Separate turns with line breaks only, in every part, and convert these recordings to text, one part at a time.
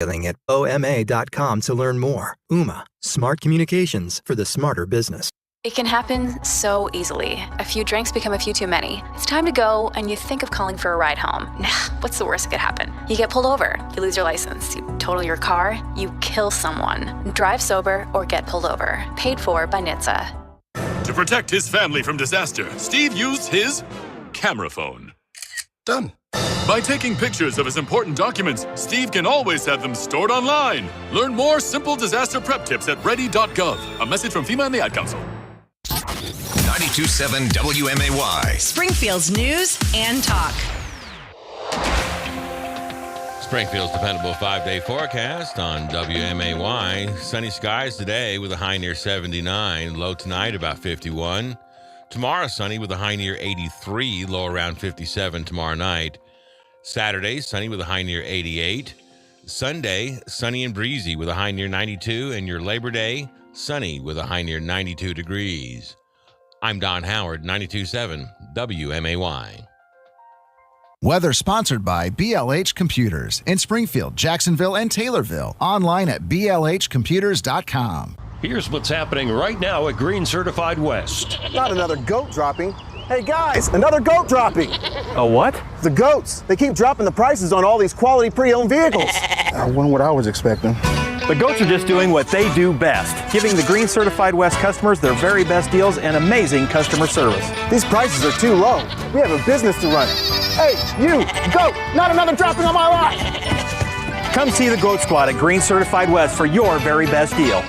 at WMAY.com to learn more. UMA, smart communications for the smarter business.
It can happen so easily. A few drinks become a few too many. It's time to go, and you think of calling for a ride home. Nah, what's the worst that could happen? You get pulled over, you lose your license, you total your car, you kill someone. Drive sober or get pulled over. Paid for by NHTSA.
To protect his family from disaster, Steve used his camera phone.
Done.
By taking pictures of his important documents, Steve can always have them stored online. Learn more simple disaster prep tips at ready.gov. A message from FEMA and the Ad Council.
92.7 WMAY.
Springfield's news and talk.
Springfield's dependable 5-day forecast on WMAY. Sunny skies today with a high near 79. Low tonight about 51. Tomorrow sunny with a high near 83. Low around 57 tomorrow night. Saturday sunny with a high near 88. Sunday sunny and breezy with a high near 92. And your Labor Day sunny with a high near 92 degrees. I'm Don Howard, 92.7 WMAY.
Weather sponsored by BLH Computers in Springfield, Jacksonville, and Taylorville. Online at blhcomputers.com.
Here's what's happening right now at Green Certified West.
Not another goat dropping. Hey guys, another goat dropping.
A what?
The goats. They keep dropping the prices on all these quality pre-owned vehicles. That wasn't what I was expecting.
The goats are just doing what they do best, giving the Green Certified West customers their very best deals and amazing customer service.
These prices are too low. We have a business to run. Hey, you, goat, not another dropping on my lot.
Come see the Goat Squad at Green Certified West for your very best deal.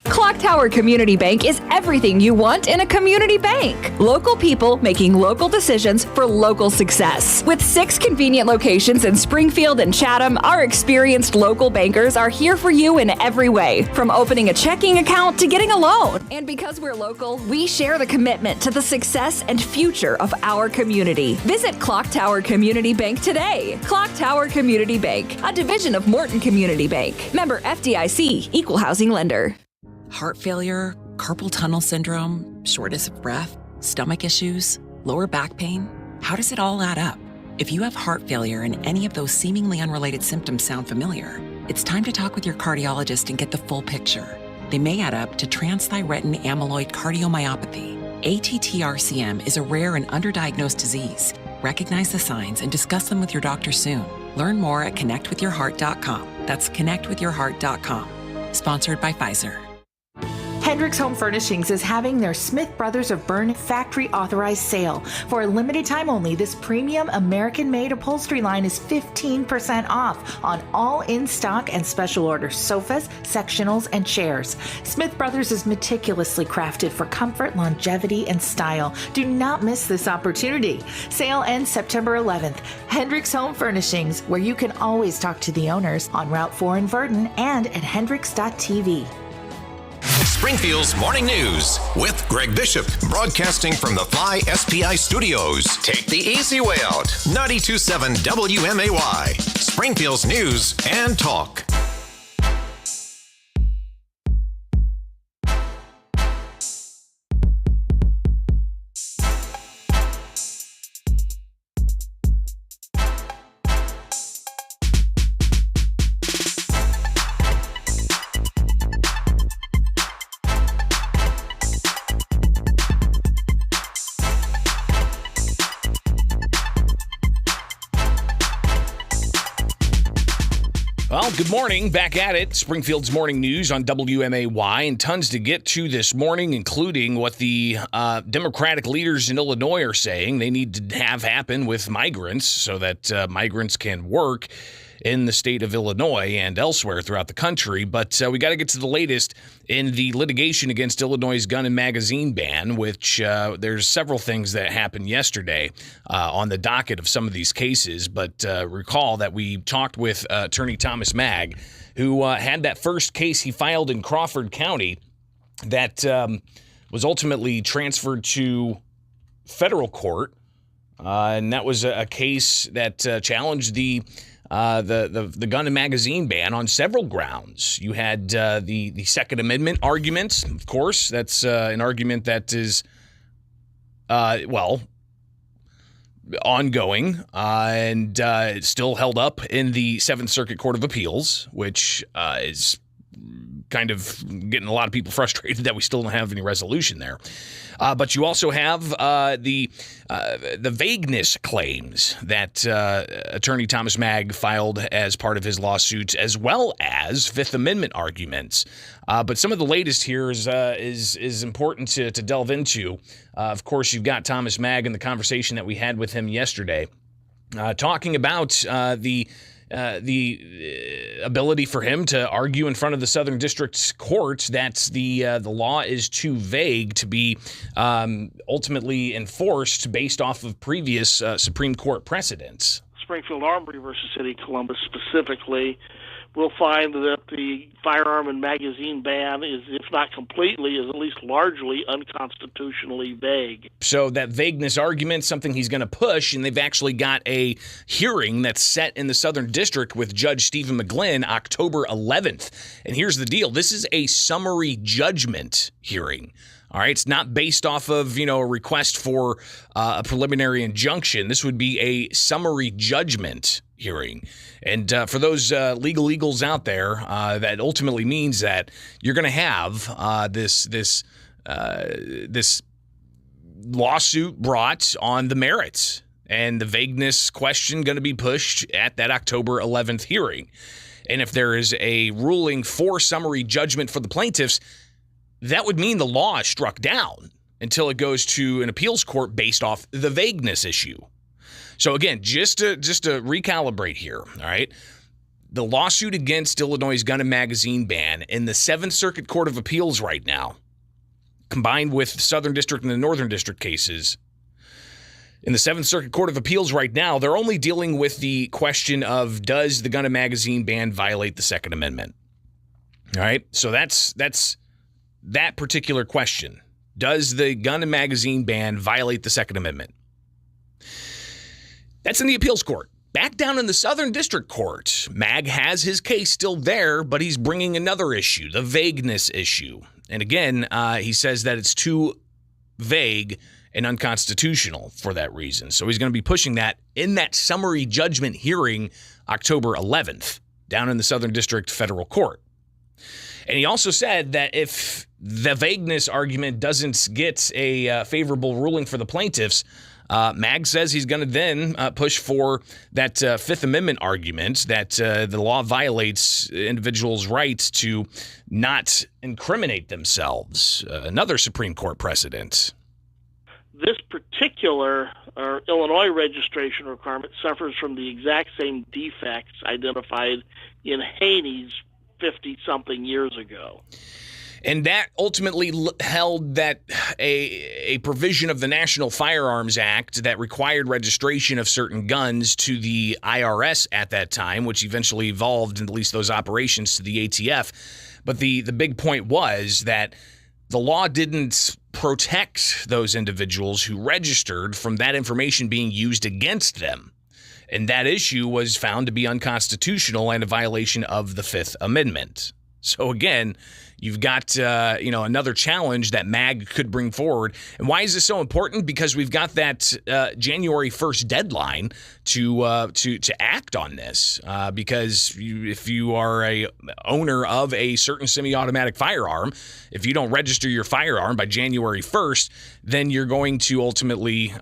Clock Tower Community Bank is everything you want in a community bank. Local people making local decisions for local success. With 6 convenient locations in Springfield and Chatham, our experienced local bankers are here for you in every way, from opening a checking account to getting a loan. And because we're local, we share the commitment to the success and future of our community. Visit Clock Tower Community Bank today. Clock Tower Community Bank, a division of Morton Community Bank. Member FDIC, Equal Housing Lender.
Heart failure, carpal tunnel syndrome, shortness of breath, stomach issues, lower back pain. How does it all add up? If you have heart failure and any of those seemingly unrelated symptoms sound familiar, it's time to talk with your cardiologist and get the full picture. They may add up to transthyretin amyloid cardiomyopathy. ATTR-CM is a rare and underdiagnosed disease. Recognize the signs and discuss them with your doctor soon. Learn more at connectwithyourheart.com. That's connectwithyourheart.com. Sponsored by Pfizer.
Hendricks Home Furnishings is having their Smith Brothers of Bern factory authorized sale. For a limited time only, this premium American-made upholstery line is 15% off on all in-stock and special order sofas, sectionals, and chairs. Smith Brothers is meticulously crafted for comfort, longevity, and style. Do not miss this opportunity. Sale ends September 11th. Hendricks Home Furnishings, where you can always talk to the owners on Route 4 in Verdon and at hendricks.tv.
Springfield's Morning News with Greg Bishop, broadcasting from the Fly SPI Studios. Take the easy way out. 92.7 WMAY, Springfield's News and Talk.
Well, good morning. Back at it. Springfield's Morning News on WMAY, and tons to get to this morning, including what the Democratic leaders in Illinois are saying they need to have happen with migrants so that migrants can work in the state of Illinois and elsewhere throughout the country. But we got to get to the latest in the litigation against Illinois' gun and magazine ban, which there's several things that happened yesterday on the docket of some of these cases. But recall that we talked with attorney Thomas Magg, who had that first case he filed in Crawford County that was ultimately transferred to federal court. And that was a case that challenged the gun and magazine ban on several grounds. You had the Second Amendment argument, of course. That's an argument that is, ongoing and still held up in the Seventh Circuit Court of Appeals, which is kind of getting a lot of people frustrated that we still don't have any resolution there. But you also have the vagueness claims that Attorney Thomas Magg filed as part of his lawsuit, as well as Fifth Amendment arguments. But some of the latest here is important to delve into. Of course, you've got Thomas Magg in the conversation that we had with him yesterday, talking about the ability for him to argue in front of the Southern District Court that the law is too vague to be ultimately enforced based off of previous Supreme Court precedents.
Springfield Armory versus City of Columbus specifically will find that the firearm and magazine ban is, if not completely, is at least largely unconstitutionally vague.
So that vagueness argument, something he's going to push, and they've actually got a hearing that's set in the Southern District with Judge Stephen McGlynn October 11th. And here's the deal. This is a summary judgment hearing. All right, it's not based off of, a request for a preliminary injunction. This would be a summary judgment hearing. And for those legal eagles out there, that ultimately means that you're going to have this lawsuit brought on the merits, and the vagueness question going to be pushed at that October 11th hearing. And if there is a ruling for summary judgment for the plaintiffs, that would mean the law is struck down until it goes to an appeals court based off the vagueness issue. So again, just to recalibrate here, all right, the lawsuit against Illinois' gun and magazine ban in the Seventh Circuit Court of Appeals right now, combined with Southern District and the Northern District cases, in the Seventh Circuit Court of Appeals right now, they're only dealing with the question of, does the gun and magazine ban violate the Second Amendment? All right, so that's that particular question. Does the gun and magazine ban violate the Second Amendment? That's in the appeals court. Back down in the Southern District Court, Magg has his case still there, but he's bringing another issue, the vagueness issue. And again, he says that it's too vague and unconstitutional for that reason. So he's going to be pushing that in that summary judgment hearing October 11th down in the Southern District Federal Court. And he also said that if the vagueness argument doesn't get a favorable ruling for the plaintiffs, Magg says he's going to then push for that Fifth Amendment argument that the law violates individuals' rights to not incriminate themselves, another Supreme Court precedent.
This particular Illinois registration requirement suffers from the exact same defects identified in Haney's 50-something years ago.
And that ultimately held that a provision of the National Firearms Act that required registration of certain guns to the IRS at that time, which eventually evolved in at least those operations to the ATF. But the big point was that the law didn't protect those individuals who registered from that information being used against them. And that issue was found to be unconstitutional and a violation of the Fifth Amendment. So again, you've got another challenge that Magg could bring forward. And why is this so important? Because we've got that January 1st deadline to act on this. Because if you are a owner of a certain semi-automatic firearm, if you don't register your firearm by January 1st, then you're going to ultimately,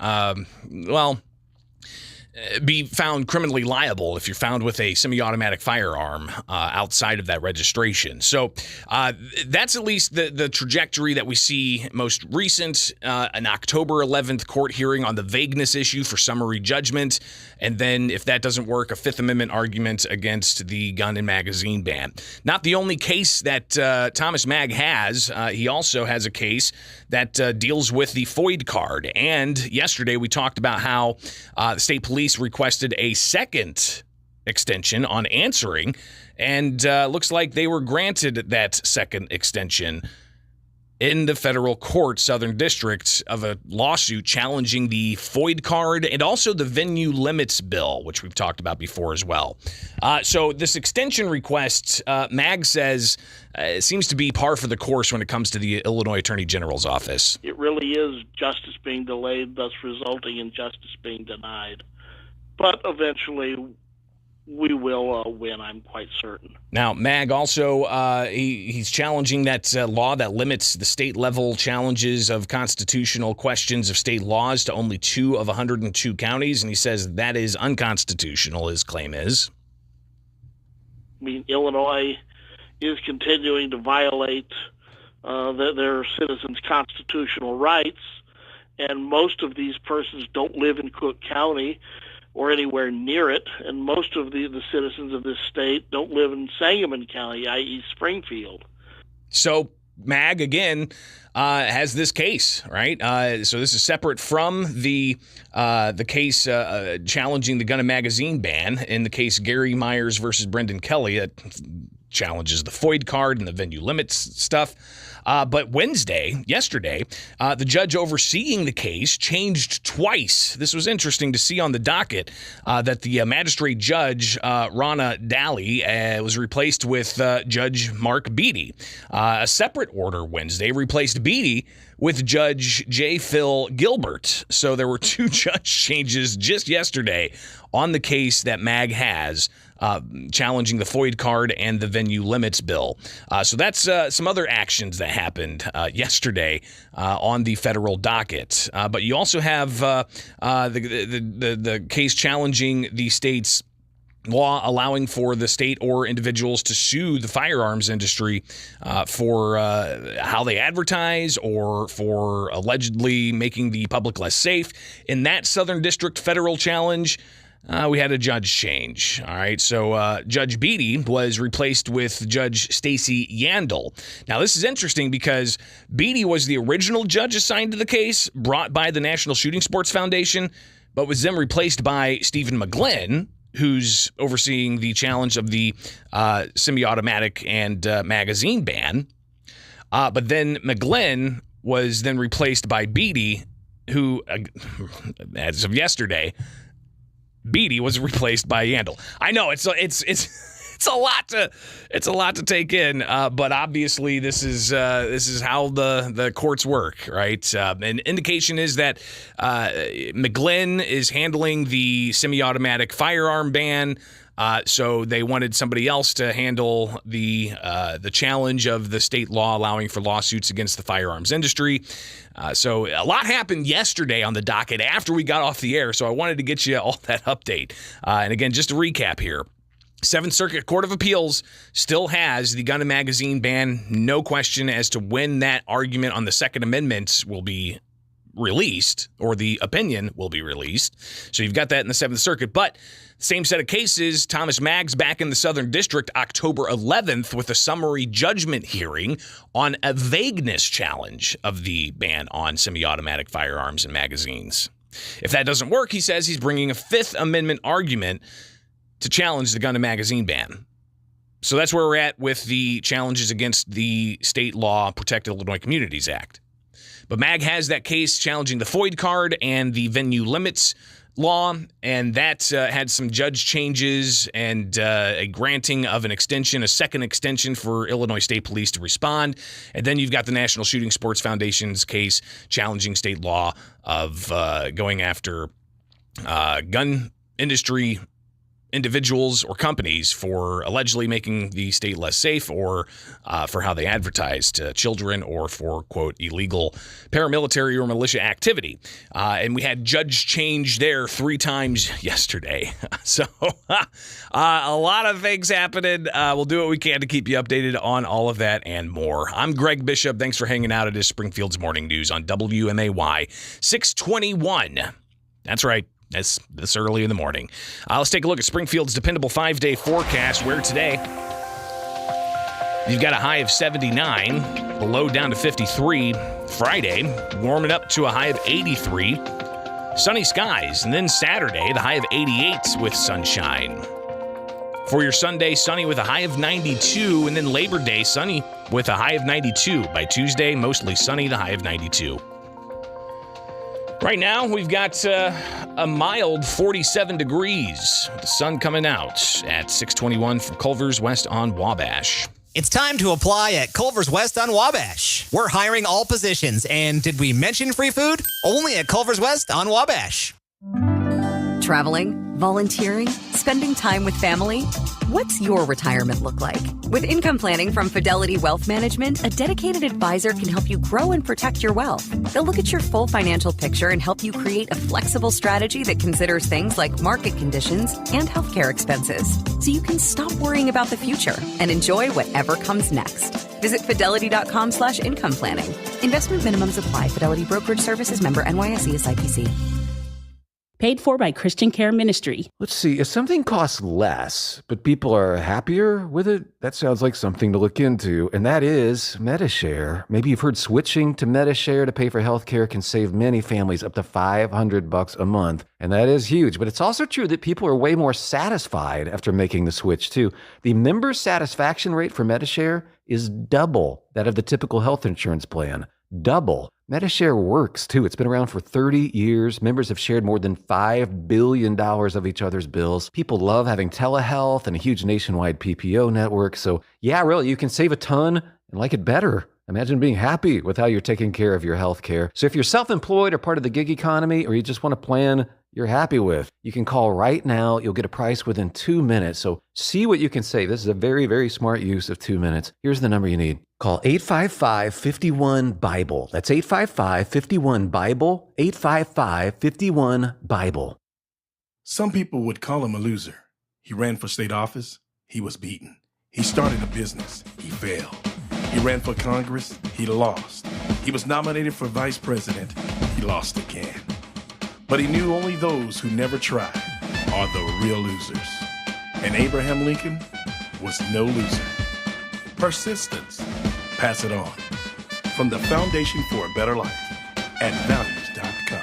be found criminally liable if you're found with a semi-automatic firearm outside of that registration. So that's at least the trajectory that we see most recent, an October 11th court hearing on the vagueness issue for summary judgment. And then if that doesn't work, a Fifth Amendment argument against the gun and magazine ban. Not the only case that Thomas Magg has. He also has a case that deals with the FOID card. And yesterday we talked about how the state police requested a second extension on answering, and looks like they were granted that second extension. in the federal court, Southern District, of a lawsuit challenging the FOID card and also the venue limits bill, which we've talked about before as well. So this extension request, MAG says, seems to be par for the course when it comes to the Illinois Attorney General's office.
It really is justice being delayed, thus resulting in justice being denied. But eventually, we will win, I'm quite certain.
Now, MAG also, he's challenging that law that limits the state-level challenges of constitutional questions of state laws to only 2 of 102 counties, and he says that is unconstitutional, his claim is.
I mean, Illinois is continuing to violate their citizens' constitutional rights, and most of these persons don't live in Cook County or anywhere near it, and most of the citizens of this state don't live in Sangamon County, i.e. Springfield.
So MAG, again, has this case, right? So this is separate from the case challenging the gun and magazine ban in the case Gary Myers versus Brendan Kelly that challenges the FOID card and the venue limits stuff. But yesterday, the judge overseeing the case changed twice. This was interesting to see on the docket that the magistrate judge, Rana Daly, was replaced with Judge Mark Beatty. A separate order Wednesday replaced Beatty with Judge J. Phil Gilbert. So there were 2 judge changes just yesterday on the case that MAG has, challenging the FOID card and the venue limits bill. So that's some other actions that happened yesterday on the federal docket. But you also have the case challenging the state's law allowing for the state or individuals to sue the firearms industry for how they advertise or for allegedly making the public less safe. In that Southern District federal challenge, we had a judge change. All right, so Judge Beatty was replaced with Judge Stacy Yandel. Now, this is interesting because Beatty was the original judge assigned to the case, brought by the National Shooting Sports Foundation, but was then replaced by Stephen McGlynn, who's overseeing the challenge of the semi-automatic and magazine ban. But then McGlynn was then replaced by Beatty, who, as of yesterday, Beatty was replaced by Yandel. I know it's a lot to take in, but obviously this is how the courts work, right? An indication is that McGlynn is handling the semi-automatic firearm ban. So they wanted somebody else to handle the challenge of the state law allowing for lawsuits against the firearms industry. So a lot happened yesterday on the docket after we got off the air, so I wanted to get you all that update. And again, just to recap here, 7th Circuit Court of Appeals still has the gun and magazine ban. No question as to when that argument on the Second Amendment will be released, or the opinion will be released. So you've got that in the 7th Circuit. But same set of cases, Thomas Maggs back in the Southern District October 11th with a summary judgment hearing on a vagueness challenge of the ban on semi-automatic firearms and magazines. If that doesn't work, he says he's bringing a 5th Amendment argument to challenge the gun and magazine ban. So that's where we're at with the challenges against the state law Protect Illinois Communities Act. But MAG has that case challenging the FOID card and the venue limits law, and that had some judge changes and a granting of an extension, a second extension for Illinois State Police to respond. And then you've got the National Shooting Sports Foundation's case challenging state law of going after gun industry individuals or companies for allegedly making the state less safe, or for how they advertise to children, or for, quote, illegal paramilitary or militia activity. And we had judge change there 3 times yesterday. So a lot of things happening. We'll do what we can to keep you updated on all of that and more. I'm Greg Bishop. Thanks for hanging out. It is Springfield's Morning News on WMAY 621. That's right. This early in the morning. Let's take a look at Springfield's dependable 5-day forecast, where today you've got a high of 79, the low down to 53. Friday, warming up to a high of 83. Sunny skies. And then Saturday, the high of 88 with sunshine. For your Sunday, sunny with a high of 92, and then Labor Day, sunny with a high of 92. By Tuesday, mostly sunny, the high of 92. Right now, we've got a mild 47 degrees with the sun coming out at 621 from Culver's West on Wabash.
It's time to apply at Culver's West on Wabash. We're hiring all positions, and did we mention free food? Only at Culver's West on Wabash.
Traveling, volunteering, spending time with family. What's your retirement look like? With income planning from Fidelity Wealth Management, a dedicated advisor can help you grow and protect your wealth. They'll look at your full financial picture and help you create a flexible strategy that considers things like market conditions and healthcare expenses, so you can stop worrying about the future and enjoy whatever comes next. Visit fidelity.com/income planning. Investment minimums apply. Fidelity Brokerage Services, member NYSE, SIPC.
Paid for by Christian Care Ministry.
Let's see, if something costs less, but people are happier with it, that sounds like something to look into, and that is MediShare. Maybe you've heard switching to MediShare to pay for healthcare can save many families up to $500 a month, and that is huge. But it's also true that people are way more satisfied after making the switch, too. The member satisfaction rate for MediShare is double that of the typical health insurance plan. Double. MediShare works, too. It's been around for 30 years. Members have shared more than $5 billion of each other's bills. People love having telehealth and a huge nationwide PPO network. So, yeah, really, you can save a ton and like it better. Imagine being happy with how you're taking care of your health care. So if you're self-employed or part of the gig economy, or you just want a plan you're happy with, you can call right now. You'll get a price within 2 minutes. So see what you can save. This is a very, very smart use of 2 minutes. Here's the number you need. Call 855-51-BIBLE. That's 855-51-BIBLE, 855-51-BIBLE.
Some people would call him a loser. He ran for state office. He was beaten. He started a business. He failed. He ran for Congress. He lost. He was nominated for vice president. He lost again. But he knew only those who never tried are the real losers. And Abraham Lincoln was no loser. Persistence. Pass it on. From the Foundation for a Better Life at values.com.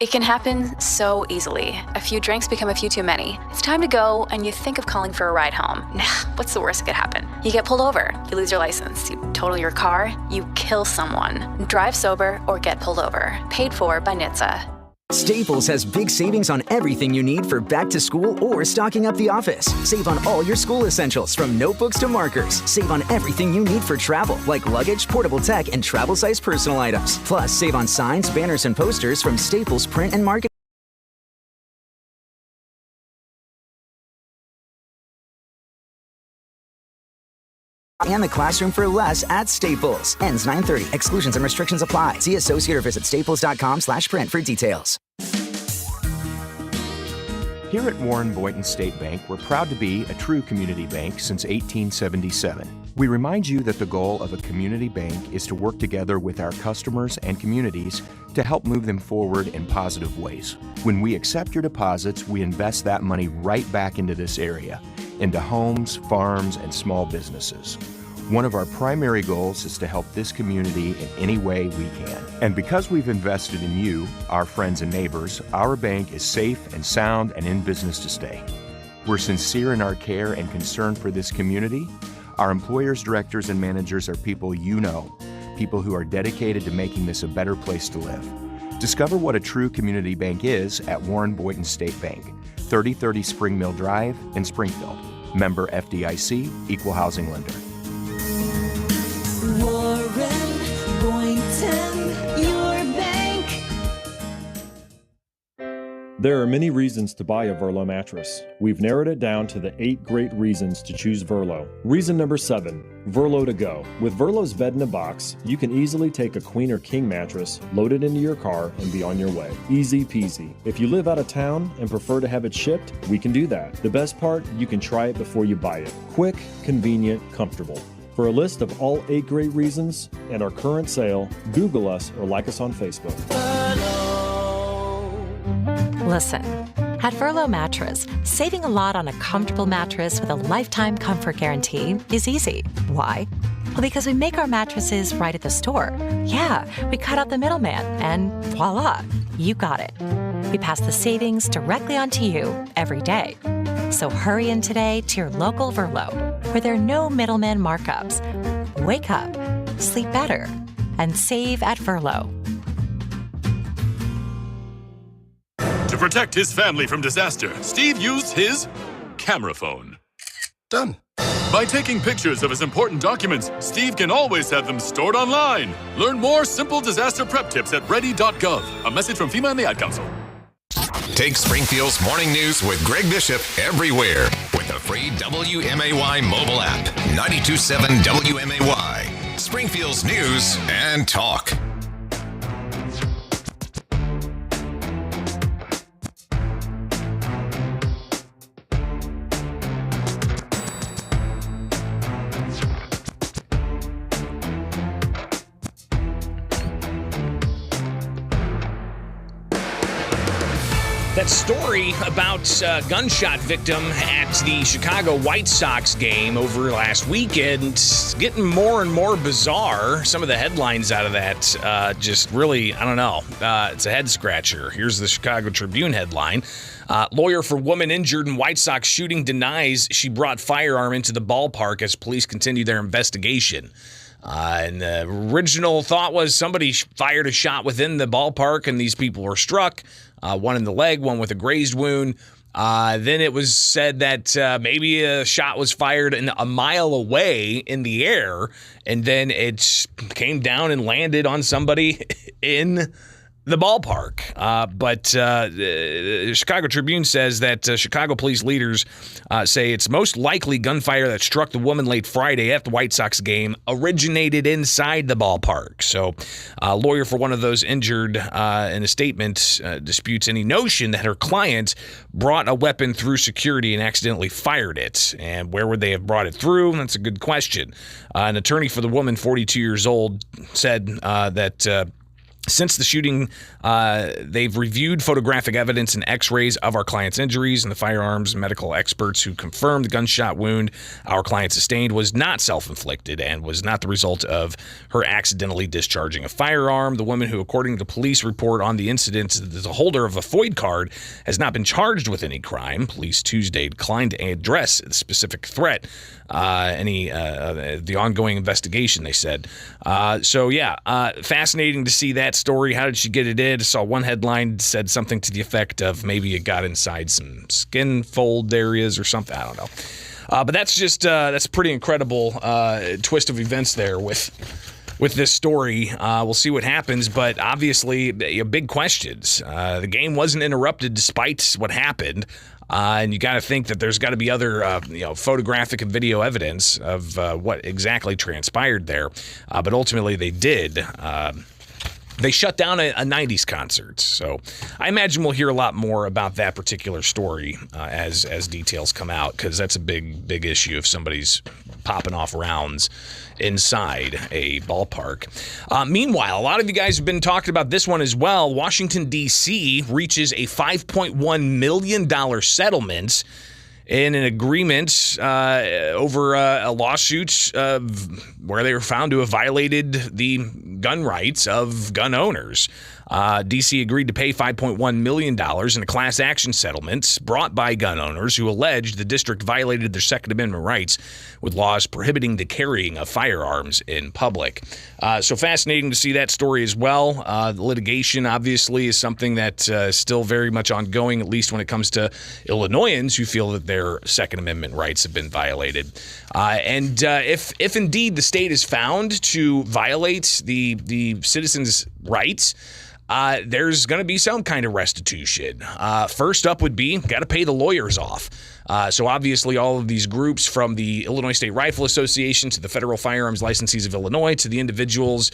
It can happen so easily. A few drinks become a few too many. It's time to go, and you think of calling for a ride home. Nah, what's the worst that could happen? You get pulled over. You lose your license. You total your car. You kill someone. Drive sober or get pulled over. Paid for by NHTSA.
Staples has big savings on everything you need for back to school or stocking up the office. Save on all your school essentials from notebooks to markers. Save on everything you need for travel, like luggage, portable tech, and travel-size personal items. Plus, save on signs, banners, and posters from Staples Print and Marketing. And the classroom for less at Staples. Ends 9/30. Exclusions and restrictions apply. See associate or visit staples.com/print for details.
Here at Warren Boynton State Bank, we're proud to be a true community bank since 1877. We remind you that the goal of a community bank is to work together with our customers and communities to help move them forward in positive ways. When we accept your deposits, we invest that money right back into this area, into homes, farms, and small businesses. One of our primary goals is to help this community in any way we can. And because we've invested in you, our friends and neighbors, our bank is safe and sound and in business to stay. We're sincere in our care and concern for this community. Our employers, directors, and managers are people you know, people who are dedicated to making this a better place to live. Discover what a true community bank is at Warren Boynton State Bank, 3030 Spring Mill Drive in Springfield. Member FDIC, Equal Housing Lender.
Warren Boynton, your bank.
There are many reasons to buy a Verlo mattress. We've narrowed it down to the 8 great reasons to choose Verlo. Reason number 7, Verlo to go. With Verlo's bed in a box, you can easily take a queen or king mattress, load it into your car, and be on your way. Easy peasy. If you live out of town and prefer to have it shipped, we can do that. The best part, you can try it before you buy it. Quick, convenient, comfortable. For a list of all 8 great reasons and our current sale, Google us or like us on Facebook.
Listen, at Verlo Mattress, saving a lot on a comfortable mattress with a lifetime comfort guarantee is easy. Why? Well, because we make our mattresses right at the store. Yeah, we cut out the middleman, and voila, you got it. We pass the savings directly on to you every day. So hurry in today to your local Verlo, where there are no middleman markups. Wake up, sleep better, and save at Verlo.
To protect his family from disaster, Steve used his camera phone. Done. By taking pictures of his important documents, Steve can always have them stored online. Learn more simple disaster prep tips at ready.gov. A message from FEMA and the Ad Council.
Take Springfield's morning news with Greg Bishop everywhere with the free WMAY mobile app. 92.7 WMAY. Springfield's news and talk.
That story about a gunshot victim at the Chicago White Sox game over last weekend getting more and more bizarre. Some of the headlines out of that just really, I don't know. It's a head scratcher. Here's the Chicago Tribune headline. Lawyer for woman injured in White Sox shooting denies she brought firearm into the ballpark as police continue their investigation. And the original thought was somebody fired a shot within the ballpark and these people were struck. One in the leg, one with a grazed wound. Then it was said that maybe a shot was fired a mile away in the air, and then it came down and landed on somebody in the ballpark. But the Chicago Tribune says that Chicago police leaders say it's most likely gunfire that struck the woman late Friday at the White Sox game originated inside the ballpark. So a lawyer for one of those injured in a statement disputes any notion that her client brought a weapon through security and accidentally fired it. And where would they have brought it through? That's a good question. An attorney for the woman, 42 years old, said that since the shooting, they've reviewed photographic evidence and x-rays of our client's injuries, and the firearms medical experts who confirmed the gunshot wound our client sustained was not self-inflicted and was not the result of her accidentally discharging a firearm. The woman, who, according to police report on the incident, is the holder of a FOID card, has not been charged with any crime. Police Tuesday declined to address the specific threat, the ongoing investigation, they said. Fascinating to see that story. How did she get it in? I saw one headline said something to the effect of maybe it got inside some skin fold areas or something. I don't know. But that's just that's a pretty incredible twist of events there with this story. We'll see what happens, but obviously big questions. The game wasn't interrupted despite what happened. And you got to think that there's got to be other, photographic and video evidence of what exactly transpired there. But ultimately, they did. They shut down a 90s concert. So I imagine we'll hear a lot more about that particular story as details come out, because that's a big issue if somebody's popping off rounds inside a ballpark. Meanwhile, a lot of you guys have been talking about this one as well. Washington, D.C. reaches a $5.1 million settlement in an agreement over a lawsuit where they were found to have violated the gun rights of gun owners. D.C. agreed to pay $5.1 million in a class action settlement brought by gun owners who alleged the district violated their Second Amendment rights with laws prohibiting the carrying of firearms in public. So fascinating to see that story as well. The litigation, obviously, is something that is still very much ongoing, at least when it comes to Illinoisans who feel that their Second Amendment rights have been violated. And if indeed the state is found to violate the citizens' rights, there's going to be some kind of restitution. First up would be got to pay the lawyers off. So obviously all of these groups, from the Illinois State Rifle Association to the Federal Firearms Licensees of Illinois to the individuals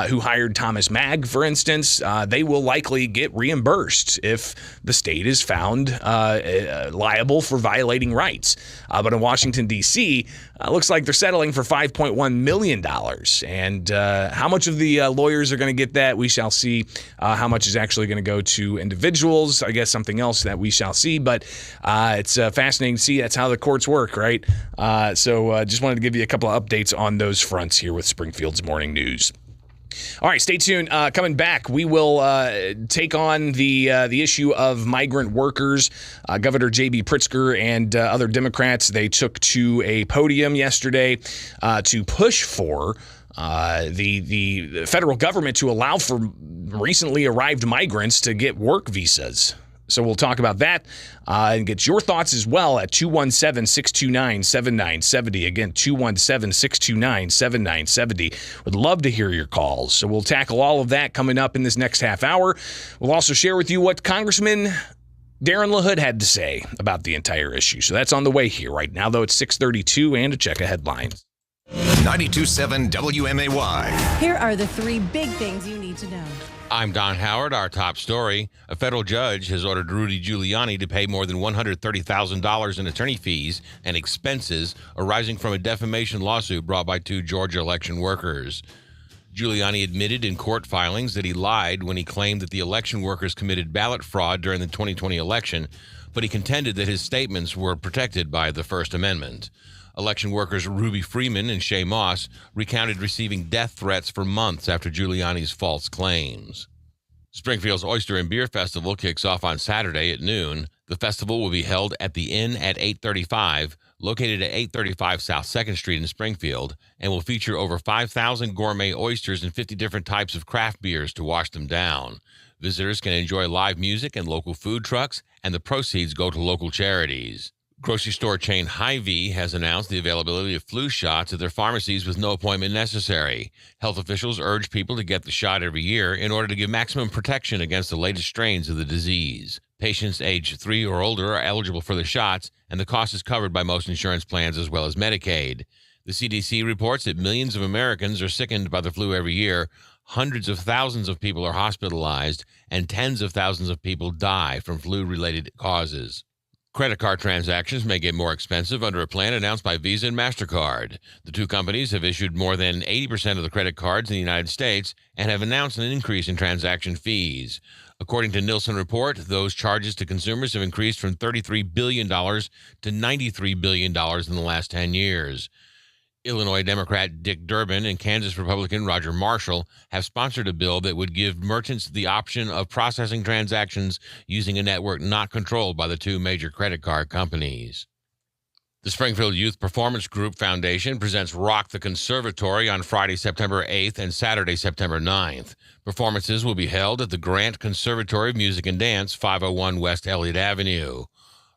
who hired Thomas Mag, for instance, they will likely get reimbursed if the state is found liable for violating rights. But in Washington, D.C., looks like they're settling for $5.1 million. And how much of the lawyers are going to get that, we shall see. How much is actually going to go to individuals, I guess something else that we shall see. But it's fascinating to see. That's how the courts work, right? So just wanted to give you a couple of updates on those fronts here with Springfield's Morning News. All right, stay tuned. Coming back, we will take on the issue of migrant workers. Governor J.B. Pritzker and other Democrats, they took to a podium yesterday to push for the federal government to allow for recently arrived migrants to get work visas. So we'll talk about that and get your thoughts as well at 217-629-7970. Again, 217-629-7970. Would love to hear your calls. So we'll tackle all of that coming up in this next half hour. We'll also share with you what Congressman Darren LaHood had to say about the entire issue. So that's on the way here. Right now, though, it's 6:32, and a check of headlines.
92.7 WMAY.
Here are the three big things you need to know.
I'm Don Howard. Our top story. A federal judge has ordered Rudy Giuliani to pay more than $130,000 in attorney fees and expenses arising from a defamation lawsuit brought by two Georgia election workers. Giuliani admitted in court filings that he lied when he claimed that the election workers committed ballot fraud during the 2020 election, but he contended that his statements were protected by the First Amendment. Election workers Ruby Freeman and Shay Moss recounted receiving death threats for months after Giuliani's false claims. Springfield's Oyster and Beer Festival kicks off on Saturday at noon. The festival will be held at the Inn at 835, located at 835 South 2nd Street in Springfield, and will feature over 5,000 gourmet oysters and 50 different types of craft beers to wash them down. Visitors can enjoy live music and local food trucks, and the proceeds go to local charities. Grocery store chain Hy-Vee has announced the availability of flu shots at their pharmacies with no appointment necessary. Health officials urge people to get the shot every year in order to give maximum protection against the latest strains of the disease. Patients age 3 or older are eligible for the shots, and the cost is covered by most insurance plans as well as Medicaid. The CDC reports that millions of Americans are sickened by the flu every year. Hundreds of thousands of people are hospitalized, and tens of thousands of people die from flu-related causes. Credit card transactions may get more expensive under a plan announced by Visa and MasterCard. The two companies have issued more than 80% of the credit cards in the United States and have announced an increase in transaction fees. According to Nielsen Report, those charges to consumers have increased from $33 billion to $93 billion in the last 10 years. Illinois Democrat Dick Durbin and Kansas Republican Roger Marshall have sponsored a bill that would give merchants the option of processing transactions using a network not controlled by the two major credit card companies. The Springfield Youth Performance Group Foundation presents Rock the Conservatory on Friday, September 8th and Saturday, September 9th. Performances will be held at the Grant Conservatory of Music and Dance, 501 West Elliott Avenue.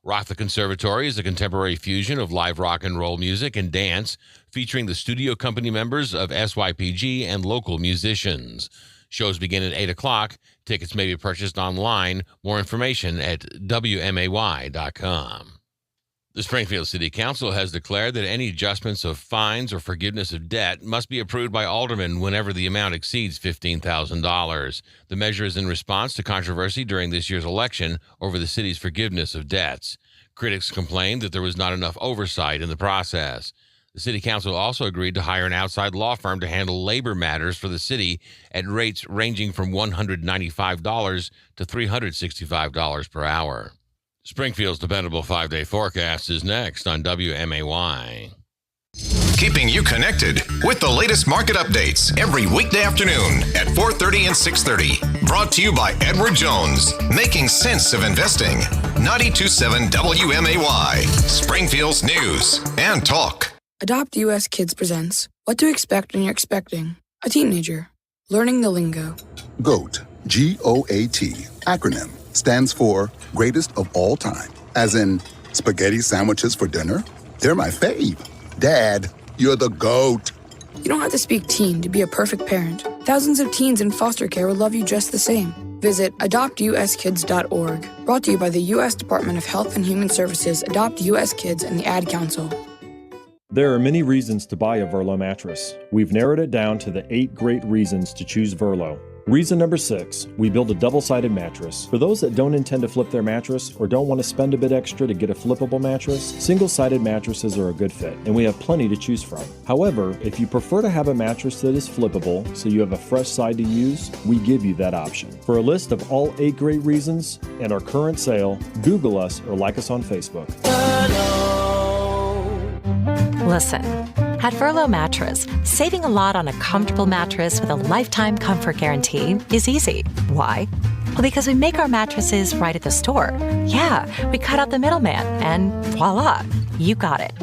Rock the Conservatory is a contemporary fusion of live rock and roll music and dance, featuring the studio company members of SYPG and local musicians. Shows begin at 8 o'clock. Tickets may be purchased online. More information at WMAY.com. The Springfield City Council has declared that any adjustments of fines or forgiveness of debt must be approved by aldermen whenever the amount exceeds $15,000. The measure is in response to controversy during this year's election over the city's forgiveness of debts. Critics complained that there was not enough oversight in the process. The City Council also agreed to hire an outside law firm to handle labor matters for the city at rates ranging from $195 to $365 per hour. Springfield's dependable 5-day forecast is next on WMAY.
Keeping you connected with the latest market updates every weekday afternoon at 4:30 and 6:30. Brought to you by Edward Jones, making sense of investing. 92.7 WMAY, Springfield's news and talk.
Adopt US Kids presents What to Expect When You're Expecting a Teenager. Learning the lingo.
GOAT, G-O-A-T, acronym, stands for Greatest of All Time. As in, spaghetti sandwiches for dinner? They're my fave. Dad, you're the GOAT.
You don't have to speak teen to be a perfect parent. Thousands of teens in foster care will love you just the same. Visit adoptuskids.org. Brought to you by the U.S. Department of Health and Human Services, Adopt U.S. Kids, and the Ad Council.
There are many reasons to buy a Verlo mattress. We've narrowed it down to the 8 great reasons to choose Verlo. Reason number 6, we build a double-sided mattress. For those that don't intend to flip their mattress or don't want to spend a bit extra to get a flippable mattress, single-sided mattresses are a good fit, and we have plenty to choose from. However, if you prefer to have a mattress that is flippable so you have a fresh side to use, we give you that option. For a list of all 8 great reasons and our current sale, Google us or like us on Facebook.
Listen, At Verlo Mattress, saving a lot on a comfortable mattress with a lifetime comfort guarantee is easy. Why? Well, because we make our mattresses right at the store. Yeah, we cut out the middleman, and voila, you got it.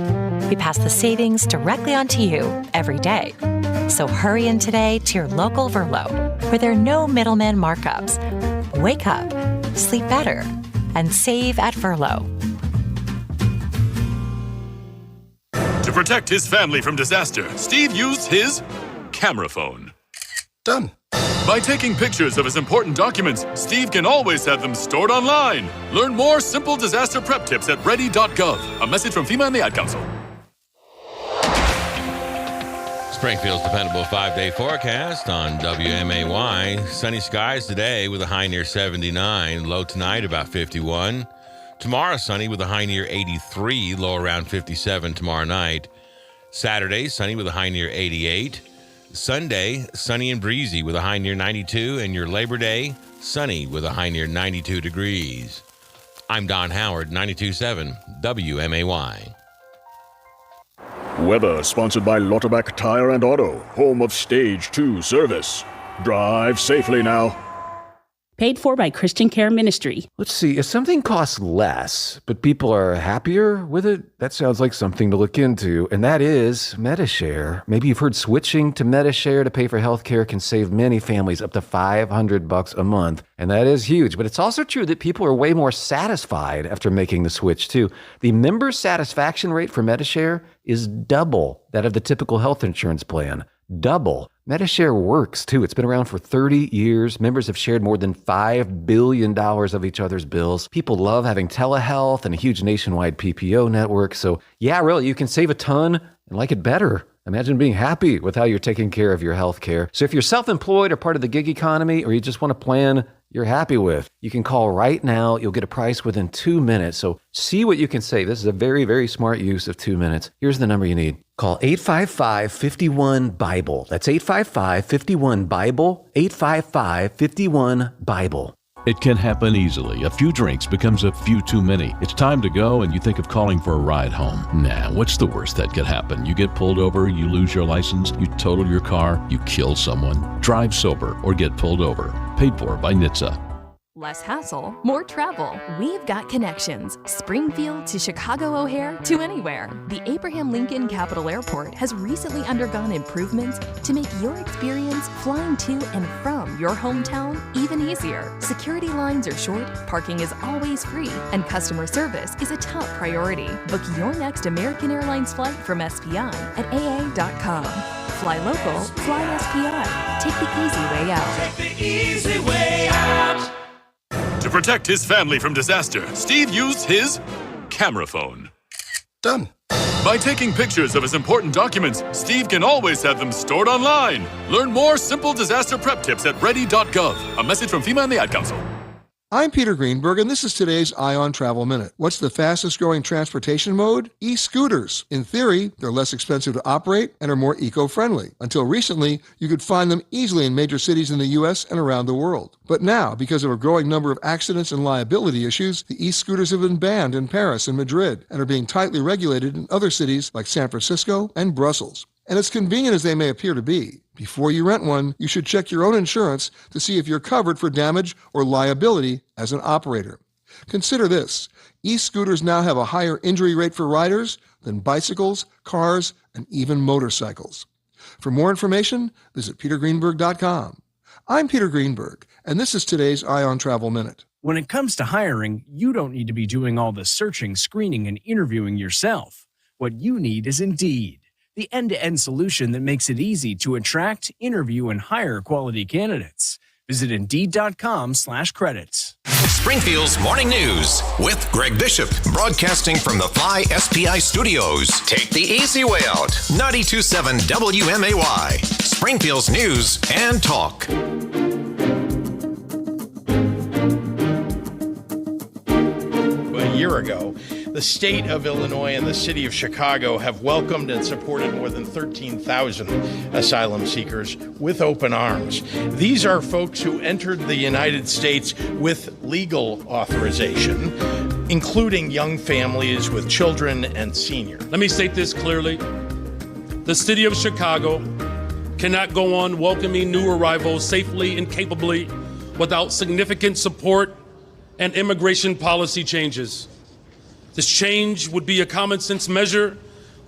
We pass the savings directly onto you every day. So hurry in today to your local Verlo, where there are no middleman markups. Wake up, sleep better, and save at Verlo.
To protect his family from disaster, Steve used his camera phone. Done. By taking pictures of his important documents, Steve can always have them stored online. Learn more simple disaster prep tips at ready.gov. A message from FEMA and the Ad Council.
Springfield's dependable 5-day forecast on WMAY. Sunny skies today with a high near 79. Low tonight about 51. Tomorrow sunny with a high near 83. Low around 57 tomorrow night. Saturday sunny with a high near 88. Sunday sunny and breezy with a high near 92. And your Labor Day sunny with a high near 92 degrees. I'm Don Howard, 92.7 WMAY.
Weather sponsored by Lotterback Tire and Auto, home of Stage 2 service. Drive safely now.
Paid for by Christian Care Ministry.
Let's see, if something costs less, but people are happier with it, that sounds like something to look into, and that is Medi-Share. Maybe you've heard switching to Medi-Share to pay for healthcare can save many families up to $500 a month, and that is huge. But it's also true that people are way more satisfied after making the switch, too. The member satisfaction rate for Medi-Share is double that of the typical health insurance plan. Double. Medi-Share works, too. It's been around for 30 years. Members have shared more than $5 billion of each other's bills. People love having telehealth and a huge nationwide PPO network. So, yeah, really, you can save a ton and like it better. Imagine being happy with how you're taking care of your health care. So if you're self-employed or part of the gig economy, or you just want a plan you're happy with, you can call right now. You'll get a price within 2 minutes. So see what you can save. This is a very, very smart use of 2 minutes. Here's the number you need. Call 855-51-BIBLE. That's 855-51-BIBLE, 855-51-BIBLE.
It can happen easily. A few drinks becomes a few too many. It's time to go and you think of calling for a ride home. Nah, what's the worst that could happen? You get pulled over, you lose your license, you total your car, you kill someone. Drive sober or get pulled over. Paid for by NHTSA.
Less hassle, more travel. We've got connections. Springfield to Chicago O'Hare to anywhere. The Abraham Lincoln Capital Airport has recently undergone improvements to make your experience flying to and from your hometown even easier. Security lines are short, parking is always free, and customer service is a top priority. Book your next American Airlines flight from SPI at AA.com. Fly local, fly SPI. Take the easy way out.
Take the easy way out.
To protect his family from disaster, Steve used his camera phone. Done. By taking pictures of his important documents, Steve can always have them stored online. Learn more simple disaster prep tips at ready.gov. A message from FEMA and the Ad Council.
I'm Peter Greenberg, and this is today's Ion Travel Minute. What's the fastest growing transportation mode? E-scooters. In theory, they're less expensive to operate and are more eco-friendly. Until recently, you could find them easily in major cities in the U.S. and around the world. But now, because of a growing number of accidents and liability issues, the e-scooters have been banned in Paris and Madrid and are being tightly regulated in other cities like San Francisco and Brussels. And as convenient as they may appear to be, before you rent one, you should check your own insurance to see if you're covered for damage or liability as an operator. Consider this. E-scooters now have a higher injury rate for riders than bicycles, cars, and even motorcycles. For more information, visit petergreenberg.com. I'm Peter Greenberg, and this is today's Ion Travel Minute.
When it comes to hiring, you don't need to be doing all the searching, screening, and interviewing yourself. What you need is Indeed, the end-to-end solution that makes it easy to attract, interview, and hire quality candidates. Visit Indeed.com/credits.
Springfield's Morning News with Greg Bishop, broadcasting from the Fly SPI studios. Take the easy way out. 92.7 WMAY, Springfield's News and Talk.
A year ago, the state of Illinois and the city of Chicago have welcomed and supported more than 13,000 asylum seekers with open arms. These are folks who entered the United States with legal authorization, including young families with children and seniors.
Let me state this clearly.
The city of Chicago cannot go on welcoming new arrivals safely and capably without significant support and immigration policy changes. This change would be a common sense measure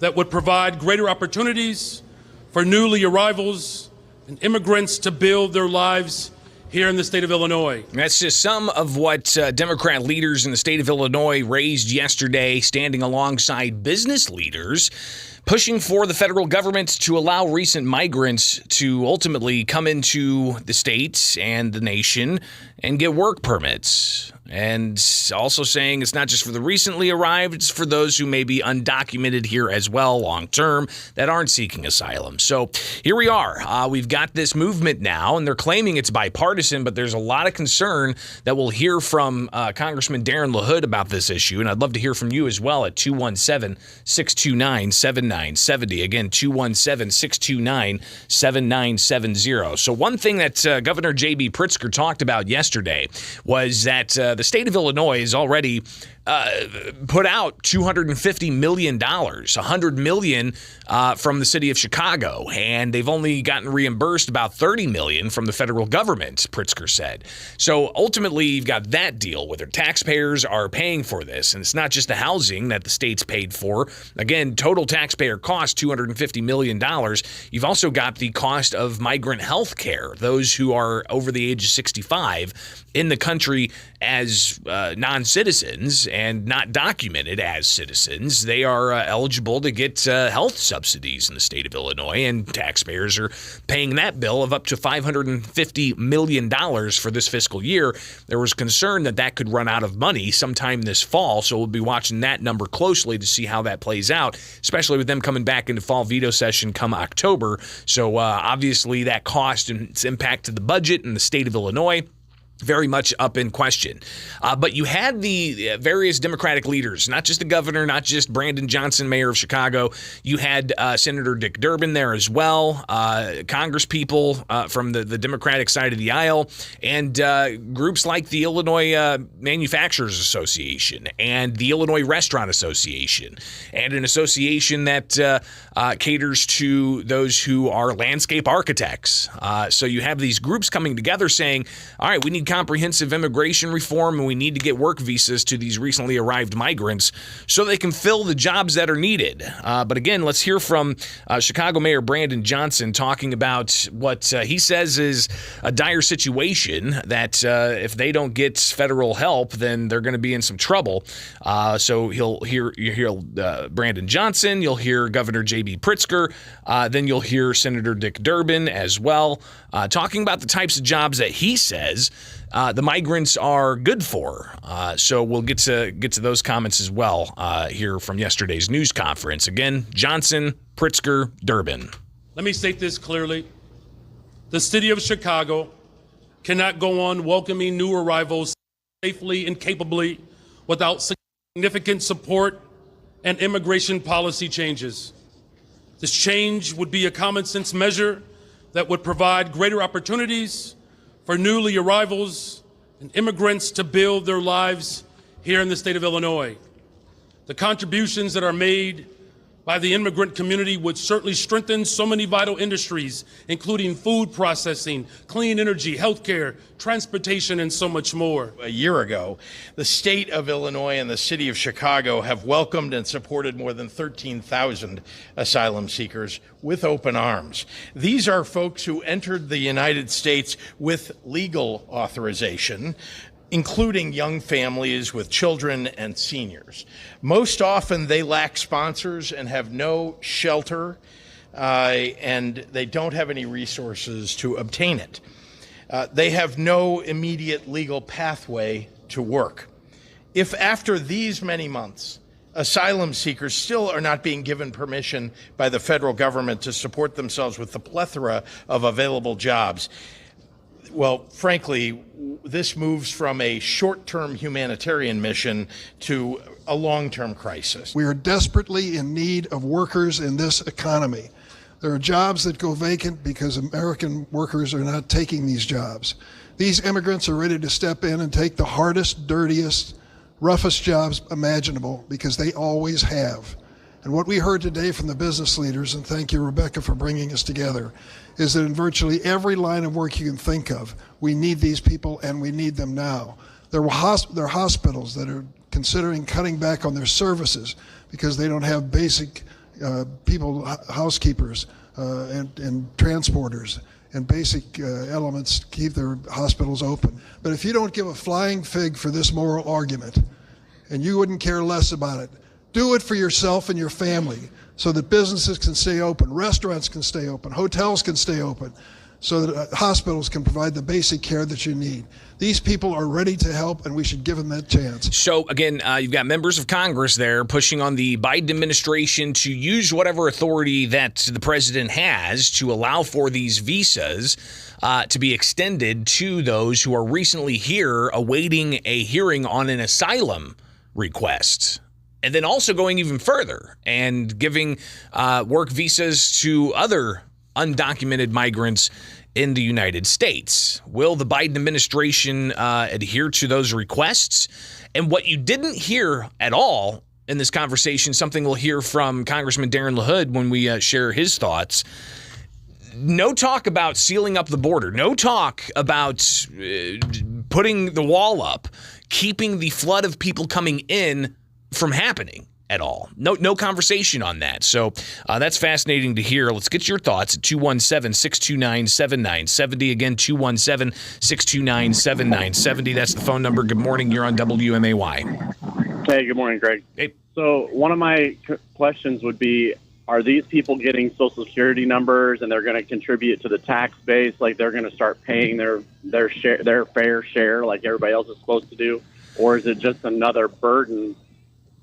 that would provide greater opportunities for newly arrivals and immigrants to build their lives here in the state of Illinois.
That's just some of what Democrat leaders in the state of Illinois raised yesterday, standing alongside business leaders, pushing for the federal government to allow recent migrants to ultimately come into the state and the nation and get work permits. And also saying it's not just for the recently arrived, it's for those who may be undocumented here as well long term that aren't seeking asylum. So here we are. We've got this movement now, and they're claiming it's bipartisan, but there's a lot of concern that we'll hear from Congressman Darren LaHood about this issue. And I'd love to hear from you as well at 217-629-7970. Again, 217-629-7970. So one thing that Governor J.B. Pritzker talked about yesterday was that the state of Illinois is already put out $250 million, $100 million from the city of Chicago, and they've only gotten reimbursed about $30 million from the federal government, Pritzker said. So ultimately, you've got that deal where their taxpayers are paying for this, and it's not just the housing that the state's paid for. Again, total taxpayer cost $250 million. You've also got the cost of migrant health care, those who are over the age of 65 in the country as non-citizens and not documented as citizens. They are eligible to get health subsidies in the state of Illinois, and taxpayers are paying that bill of up to $550 million for this fiscal year. There was concern that that could run out of money sometime this fall, so we'll be watching that number closely to see how that plays out, especially with them coming back into fall veto session come October. So obviously that cost and its impact to the budget in the state of Illinois very much up in question. But you had the various Democratic leaders, not just the governor, not just Brandon Johnson, mayor of Chicago. You had Senator Dick Durbin there as well, Congress people from the Democratic side of the aisle, and groups like the Illinois Manufacturers Association and the Illinois Restaurant Association, and an association that caters to those who are landscape architects. So you have these groups coming together saying, all right, we need comprehensive immigration reform, and we need to get work visas to these recently arrived migrants so they can fill the jobs that are needed. But again, let's hear from Chicago Mayor Brandon Johnson talking about what he says is a dire situation, that if they don't get federal help, then they're going to be in some trouble. So you'll hear Brandon Johnson, you'll hear Governor J.B. Pritzker, then you'll hear Senator Dick Durbin as well, talking about the types of jobs that he says the migrants are good for. So we'll get to those comments as well here from yesterday's news conference. Again, Johnson, Pritzker, Durbin.
Let me state this clearly. The city of Chicago cannot go on welcoming new arrivals safely and capably without significant support and immigration policy changes. This change would be a common sense measure that would provide greater opportunities for newly arrivals and immigrants to build their lives here in the state of Illinois. The contributions that are made by the immigrant community would certainly strengthen so many vital industries, including food processing, clean energy, healthcare, transportation, and so much more.
A year ago, the state of Illinois and the city of Chicago have welcomed and supported more than 13,000 asylum seekers with open arms. These are folks who entered the United States with legal authorization, including young families with children and seniors. Most often they lack sponsors and have no shelter, and they don't have any resources to obtain it. They have no immediate legal pathway to work. If after these many months, asylum seekers still are not being given permission by the federal government to support themselves with the plethora of available jobs, well, frankly, this moves from a short-term humanitarian mission to a long-term crisis.
We are desperately in need of workers in this economy. There are jobs that go vacant because American workers are not taking these jobs. These immigrants are ready to step in and take the hardest, dirtiest, roughest jobs imaginable because they always have. And what we heard today from the business leaders, and thank you, Rebecca, for bringing us together, is that in virtually every line of work you can think of, we need these people and we need them now. There are hospitals that are considering cutting back on their services because they don't have basic people, housekeepers and transporters and basic elements to keep their hospitals open. But if you don't give a flying fig for this moral argument, and you wouldn't care less about it, do it for yourself and your family so that businesses can stay open, restaurants can stay open, hotels can stay open, so that hospitals can provide the basic care that you need. These people are ready to help, and we should give them that chance.
So, again, you've got members of Congress there pushing on the Biden administration to use whatever authority that the president has to allow for these visas to be extended to those who are recently here awaiting a hearing on an asylum request. And then also going even further and giving work visas to other undocumented migrants in the United States. Will the Biden administration adhere to those requests? And what you didn't hear at all in this conversation, something we'll hear from Congressman Darren LaHood when we share his thoughts. No talk about sealing up the border. No talk about putting the wall up, keeping the flood of people coming in from happening at all. No conversation on that. So that's fascinating to hear. Let's get your thoughts at 217-629-7970. Again, 217-629-7970. That's the phone number. Good morning. You're on WMAY.
Hey, good morning, Greg.
Hey.
So one of my questions would be, are these people getting Social Security numbers and they're going to contribute to the tax base, like they're going to start paying their fair share like everybody else is supposed to do? Or is it just another burden?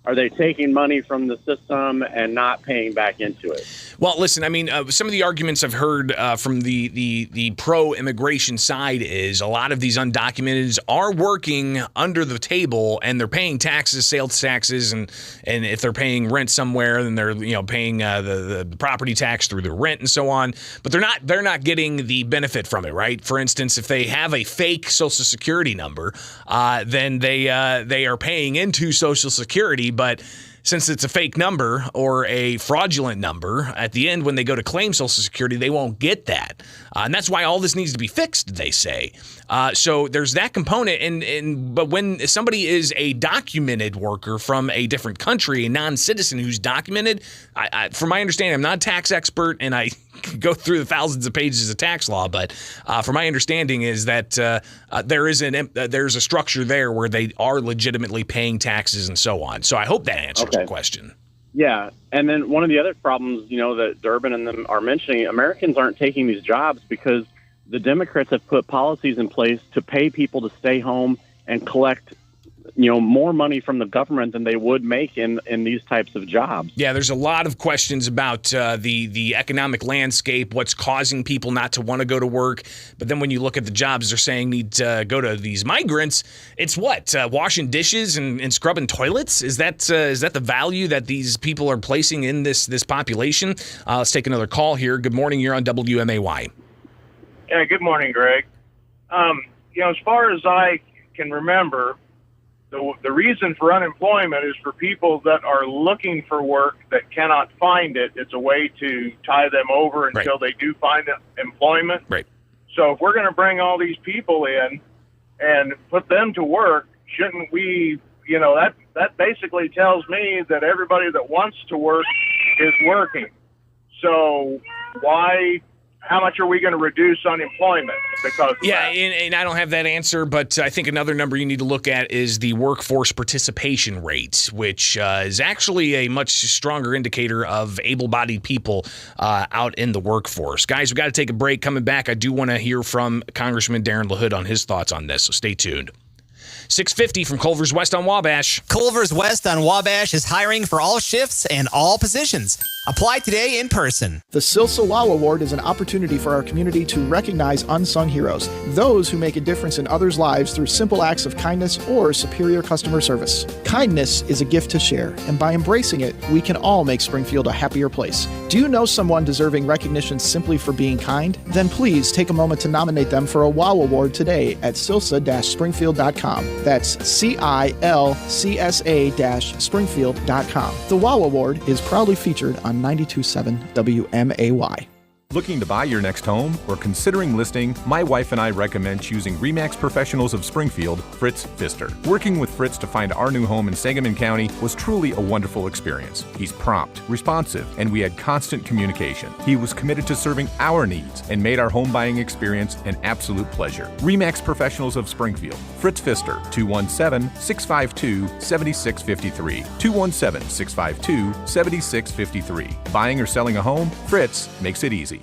Are they taking money from the system and not paying back into it?
Well, listen, I mean, some of the arguments I've heard from the pro-immigration side is a lot of these undocumented are working under the table and they're paying taxes, sales taxes, and if they're paying rent somewhere, then they're paying the property tax through the rent and so on. But they're not getting the benefit from it, right? For instance, if they have a fake Social Security number, then they are paying into Social Security. But since it's a fake number or a fraudulent number, at the end when they go to claim Social Security, they won't get that. And that's why all this needs to be fixed, they say. So there's that component. But when somebody is a documented worker from a different country, a non-citizen who's documented, from my understanding, I'm not a tax expert and I go through the thousands of pages of tax law, but from my understanding is that there's a structure there where they are legitimately paying taxes and so on. So I hope that answers the question.
Yeah. And then one of the other problems, that Durbin and them are mentioning, Americans aren't taking these jobs because the Democrats have put policies in place to pay people to stay home and collect more money from the government than they would make in these types of jobs.
Yeah, there's a lot of questions about the economic landscape, what's causing people not to want to go to work. But then when you look at the jobs they're saying need to go to these migrants, it's what? Washing dishes and scrubbing toilets? Is that the value that these people are placing in this population? Let's take another call here. Good morning. You're on WMAY.
Yeah, good morning, Greg. As far as I can remember, the reason for unemployment is for people that are looking for work that cannot find it. It's a way to tie them over until they do find employment.
Right.
So if we're going to bring all these people in and put them to work, shouldn't we, that basically tells me that everybody that wants to work is working. So how much are we going to reduce unemployment because of that?
And I don't have that answer, but I think another number you need to look at is the workforce participation rate, which is actually a much stronger indicator of able-bodied people out in the workforce. Guys, we've got to take a break. Coming back, I do want to hear from Congressman Darren LaHood on his thoughts on this, so stay tuned. 650 from Culver's West on Wabash.
Culver's West on Wabash is hiring for all shifts and all positions.
Apply today in person.
The Silsa Wow Award is an opportunity for our community to recognize unsung heroes, those who make a difference in others' lives through simple acts of kindness or superior customer service. Kindness is a gift to share, and by embracing it, we can all make Springfield a happier place. Do you know someone deserving recognition simply for being kind? Then please take a moment to nominate them for a Wow Award today at silsa-springfield.com. That's CILCSA-springfield.com. The Wow Award is proudly featured on 92.7 WMAY.
Looking to buy your next home or considering listing? My wife and I recommend choosing RE/MAX Professionals of Springfield, Fritz Pfister. Working with Fritz to find our new home in Sangamon County was truly a wonderful experience. He's prompt, responsive, and we had constant communication. He was committed to serving our needs and made our home buying experience an absolute pleasure. RE/MAX Professionals of Springfield, Fritz Pfister, 217-652-7653. 217-652-7653. Buying or selling a home? Fritz makes it easy.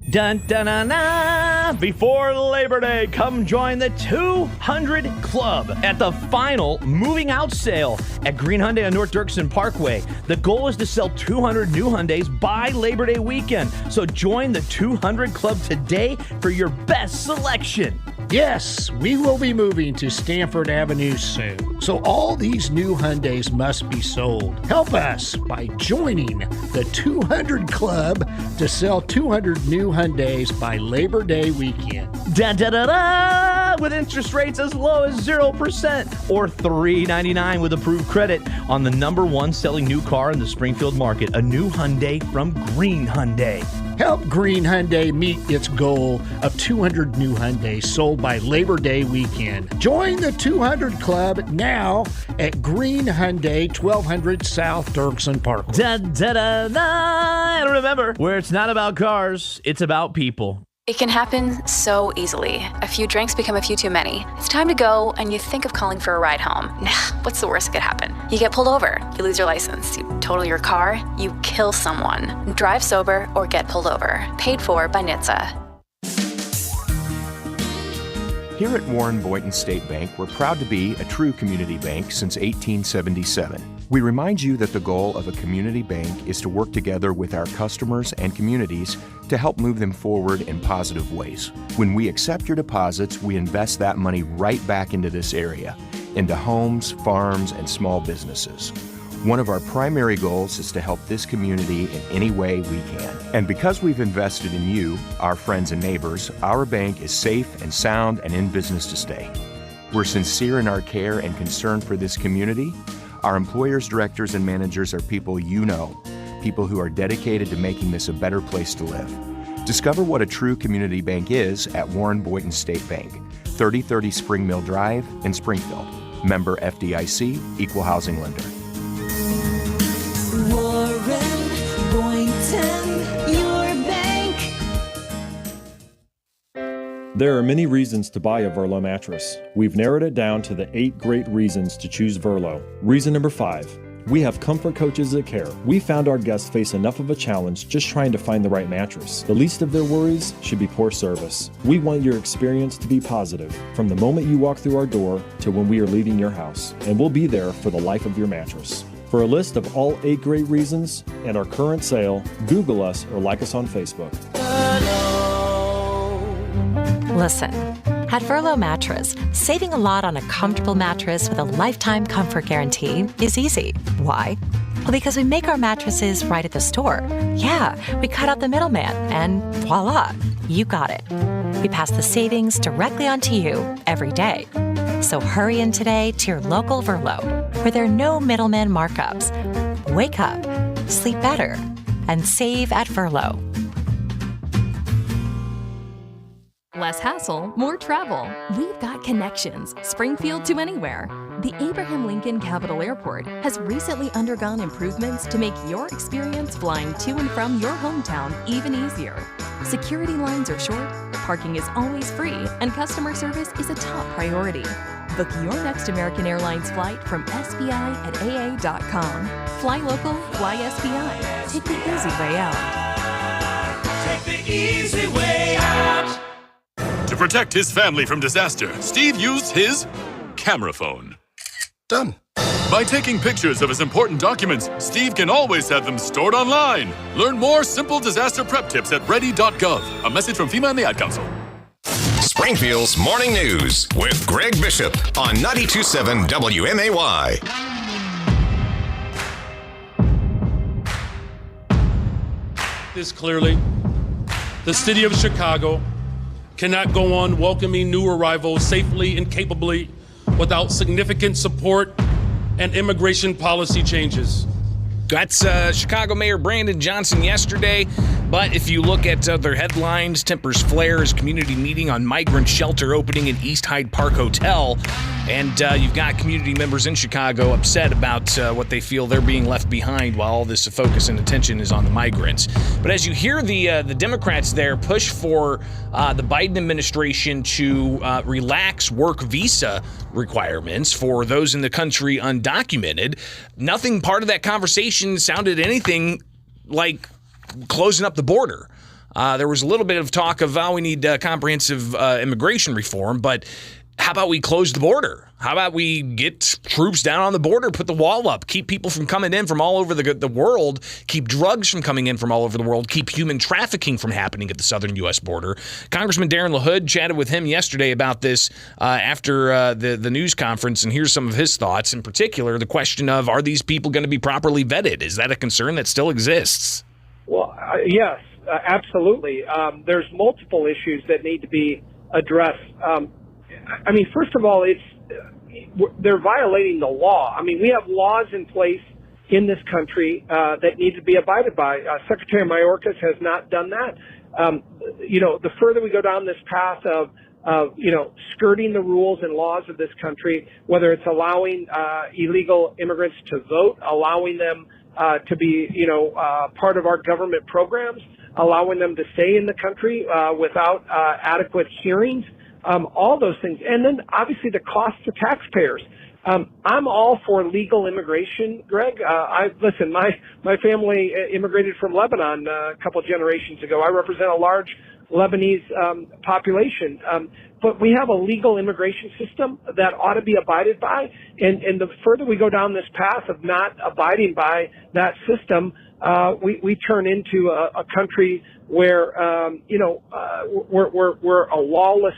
Dun, dun, dun, dun. Before Labor Day, come join the 200 Club at the final moving out sale at Green Hyundai on North Dirksen Parkway. The goal is to sell 200 new Hyundais by Labor Day weekend. So join the 200 Club today for your best selection.
Yes, we will be moving to Stanford Avenue soon, so all these new Hyundais must be sold. Help us by joining the 200 Club to sell 200 new Hyundais by Labor Day weekend.
Da da da da! With interest rates as low as 0% or $399 with approved credit on the #1 selling new car in the Springfield market, a new Hyundai from Green Hyundai.
Help Green Hyundai meet its goal of 200 new Hyundais sold by Labor Day weekend. Join the 200 Club now at Green Hyundai, 1200 South Dirksen Parkway.
Da da da da! And remember, where it's not about cars, it's about people.
It can happen so easily. A few drinks become a few too many. It's time to go, and you think of calling for a ride home. Nah, what's the worst that could happen? You get pulled over, you lose your license, you total your car, you kill someone. Drive sober or get pulled over. Paid for by NHTSA.
Here at Warren Boynton State Bank, we're proud to be a true community bank since 1877. We remind you that the goal of a community bank is to work together with our customers and communities to help move them forward in positive ways. When we accept your deposits, we invest that money right back into this area, into homes, farms, and small businesses. One of our primary goals is to help this community in any way we can. And because we've invested in you, our friends and neighbors, our bank is safe and sound and in business to stay. We're sincere in our care and concern for this community. Our employers, directors, and managers are people you know, people who are dedicated to making this a better place to live. Discover what a true community bank is at Warren Boynton State Bank, 3030 Spring Mill Drive in Springfield. Member FDIC, Equal Housing Lender.
Warren Boynton, your bank.
There are many reasons to buy a Verlo mattress. We've narrowed it down to the 8 great reasons to choose Verlo. Reason number 5. We have comfort coaches that care. We found our guests face enough of a challenge just trying to find the right mattress. The least of their worries should be poor service. We want your experience to be positive, from the moment you walk through our door to when we are leaving your house, and we'll be there for the life of your mattress. For a list of all 8 great reasons and our current sale, Google us or like us on Facebook.
Listen, at Verlo Mattress, saving a lot on a comfortable mattress with a lifetime comfort guarantee is easy. Why? Well, because we make our mattresses right at the store. Yeah, we cut out the middleman, and voila, you got it. We pass the savings directly on to you every day. So hurry in today to your local Verlo, where there are no middleman markups. Wake up, sleep better, and save at Verlo.
Less hassle, more travel. We've got connections. Springfield to anywhere. The Abraham Lincoln Capital Airport has recently undergone improvements to make your experience flying to and from your hometown even easier. Security lines are short, parking is always free, and customer service is a top priority. Book your next American Airlines flight from SBI at AA.com. Fly local, fly SBI. Take the easy way out.
Take the easy way out.
To protect his family from disaster, Steve used his camera phone. Done. By taking pictures of his important documents, Steve can always have them stored online. Learn more simple disaster prep tips at ready.gov. A message from FEMA and the Ad Council.
Springfield's Morning News with Greg Bishop on 92.7 WMAY.
This clearly, the city of Chicago cannot go on welcoming new arrivals safely and capably without significant support and immigration policy changes.
That's Chicago Mayor Brandon Johnson yesterday. But if you look at their headlines, tempers flare as community meeting on migrant shelter opening in East Hyde Park Hotel. And you've got community members in Chicago upset about what they feel they're being left behind while all this focus and attention is on the migrants. But as you hear the Democrats there push for the Biden administration to relax work visa requirements for those in the country undocumented, nothing part of that conversation sounded anything like closing up the border. There was a little bit of talk of how we need comprehensive immigration reform, but how about we close the border? How about we get troops down on the border, put the wall up, keep people from coming in from all over the world, keep drugs from coming in from all over the world, keep human trafficking from happening at the southern U.S. border. Congressman Darren LaHood chatted with him yesterday about this after the news conference, and here's some of his thoughts. In particular, the question of, are these people going to be properly vetted? Is that a concern that still exists?
Well, yes, absolutely. There's multiple issues that need to be addressed. I mean, first of all, they're violating the law. I mean, we have laws in place in this country that need to be abided by. Secretary Mayorkas has not done that. The further we go down this path of skirting the rules and laws of this country, whether it's allowing illegal immigrants to vote, allowing them to be, part of our government programs, allowing them to stay in the country without adequate hearings. All those things. And then obviously the cost to taxpayers. I'm all for legal immigration, Greg. Listen, my family immigrated from Lebanon a couple of generations ago. I represent a large Lebanese population. But we have a legal immigration system that ought to be abided by. And the further we go down this path of not abiding by that system, we turn into a country where, we're a lawless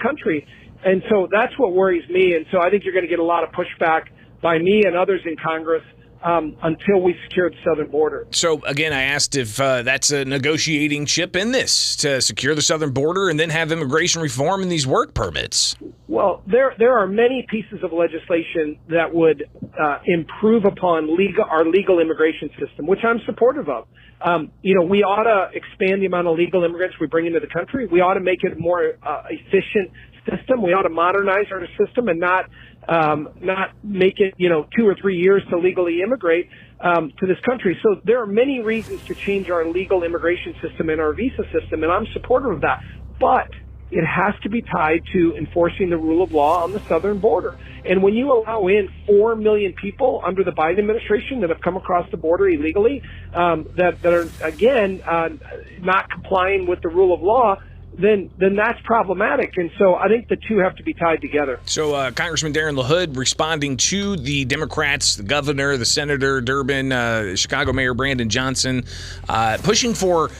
country. And so that's what worries me. And so I think you're going to get a lot of pushback by me and others in Congress until we secure the southern border.
So, again, I asked if that's a negotiating chip in this to secure the southern border and then have immigration reform and these work permits.
Well, there are many pieces of legislation that would improve upon our legal immigration system, which I'm supportive of. We ought to expand the amount of legal immigrants we bring into the country. We ought to make it a more efficient system. We ought to modernize our system and not make it 2 or 3 years to legally immigrate to this country. So there are many reasons to change our legal immigration system and our visa system, and I'm supportive of that. But it has to be tied to enforcing the rule of law on the southern border. And when you allow in 4 million people under the Biden administration that have come across the border illegally, that are, again, not complying with the rule of law, then that's problematic. And so I think the two have to be tied together.
So Congressman Darren LaHood responding to the Democrats, the governor, the senator, Durbin, Chicago Mayor Brandon Johnson, pushing for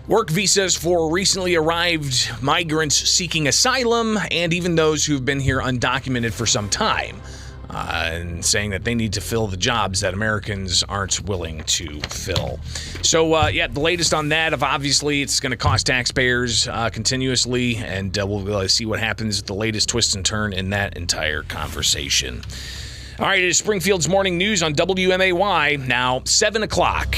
work visas for recently arrived migrants seeking asylum and even those who've been here undocumented for some time, and saying that they need to fill the jobs that Americans aren't willing to fill. So, the latest on that of obviously it's going to cost taxpayers continuously, and we'll see what happens with the latest twist and turn in that entire conversation. All right, it is Springfield's Morning News on WMAY, now 7 o'clock.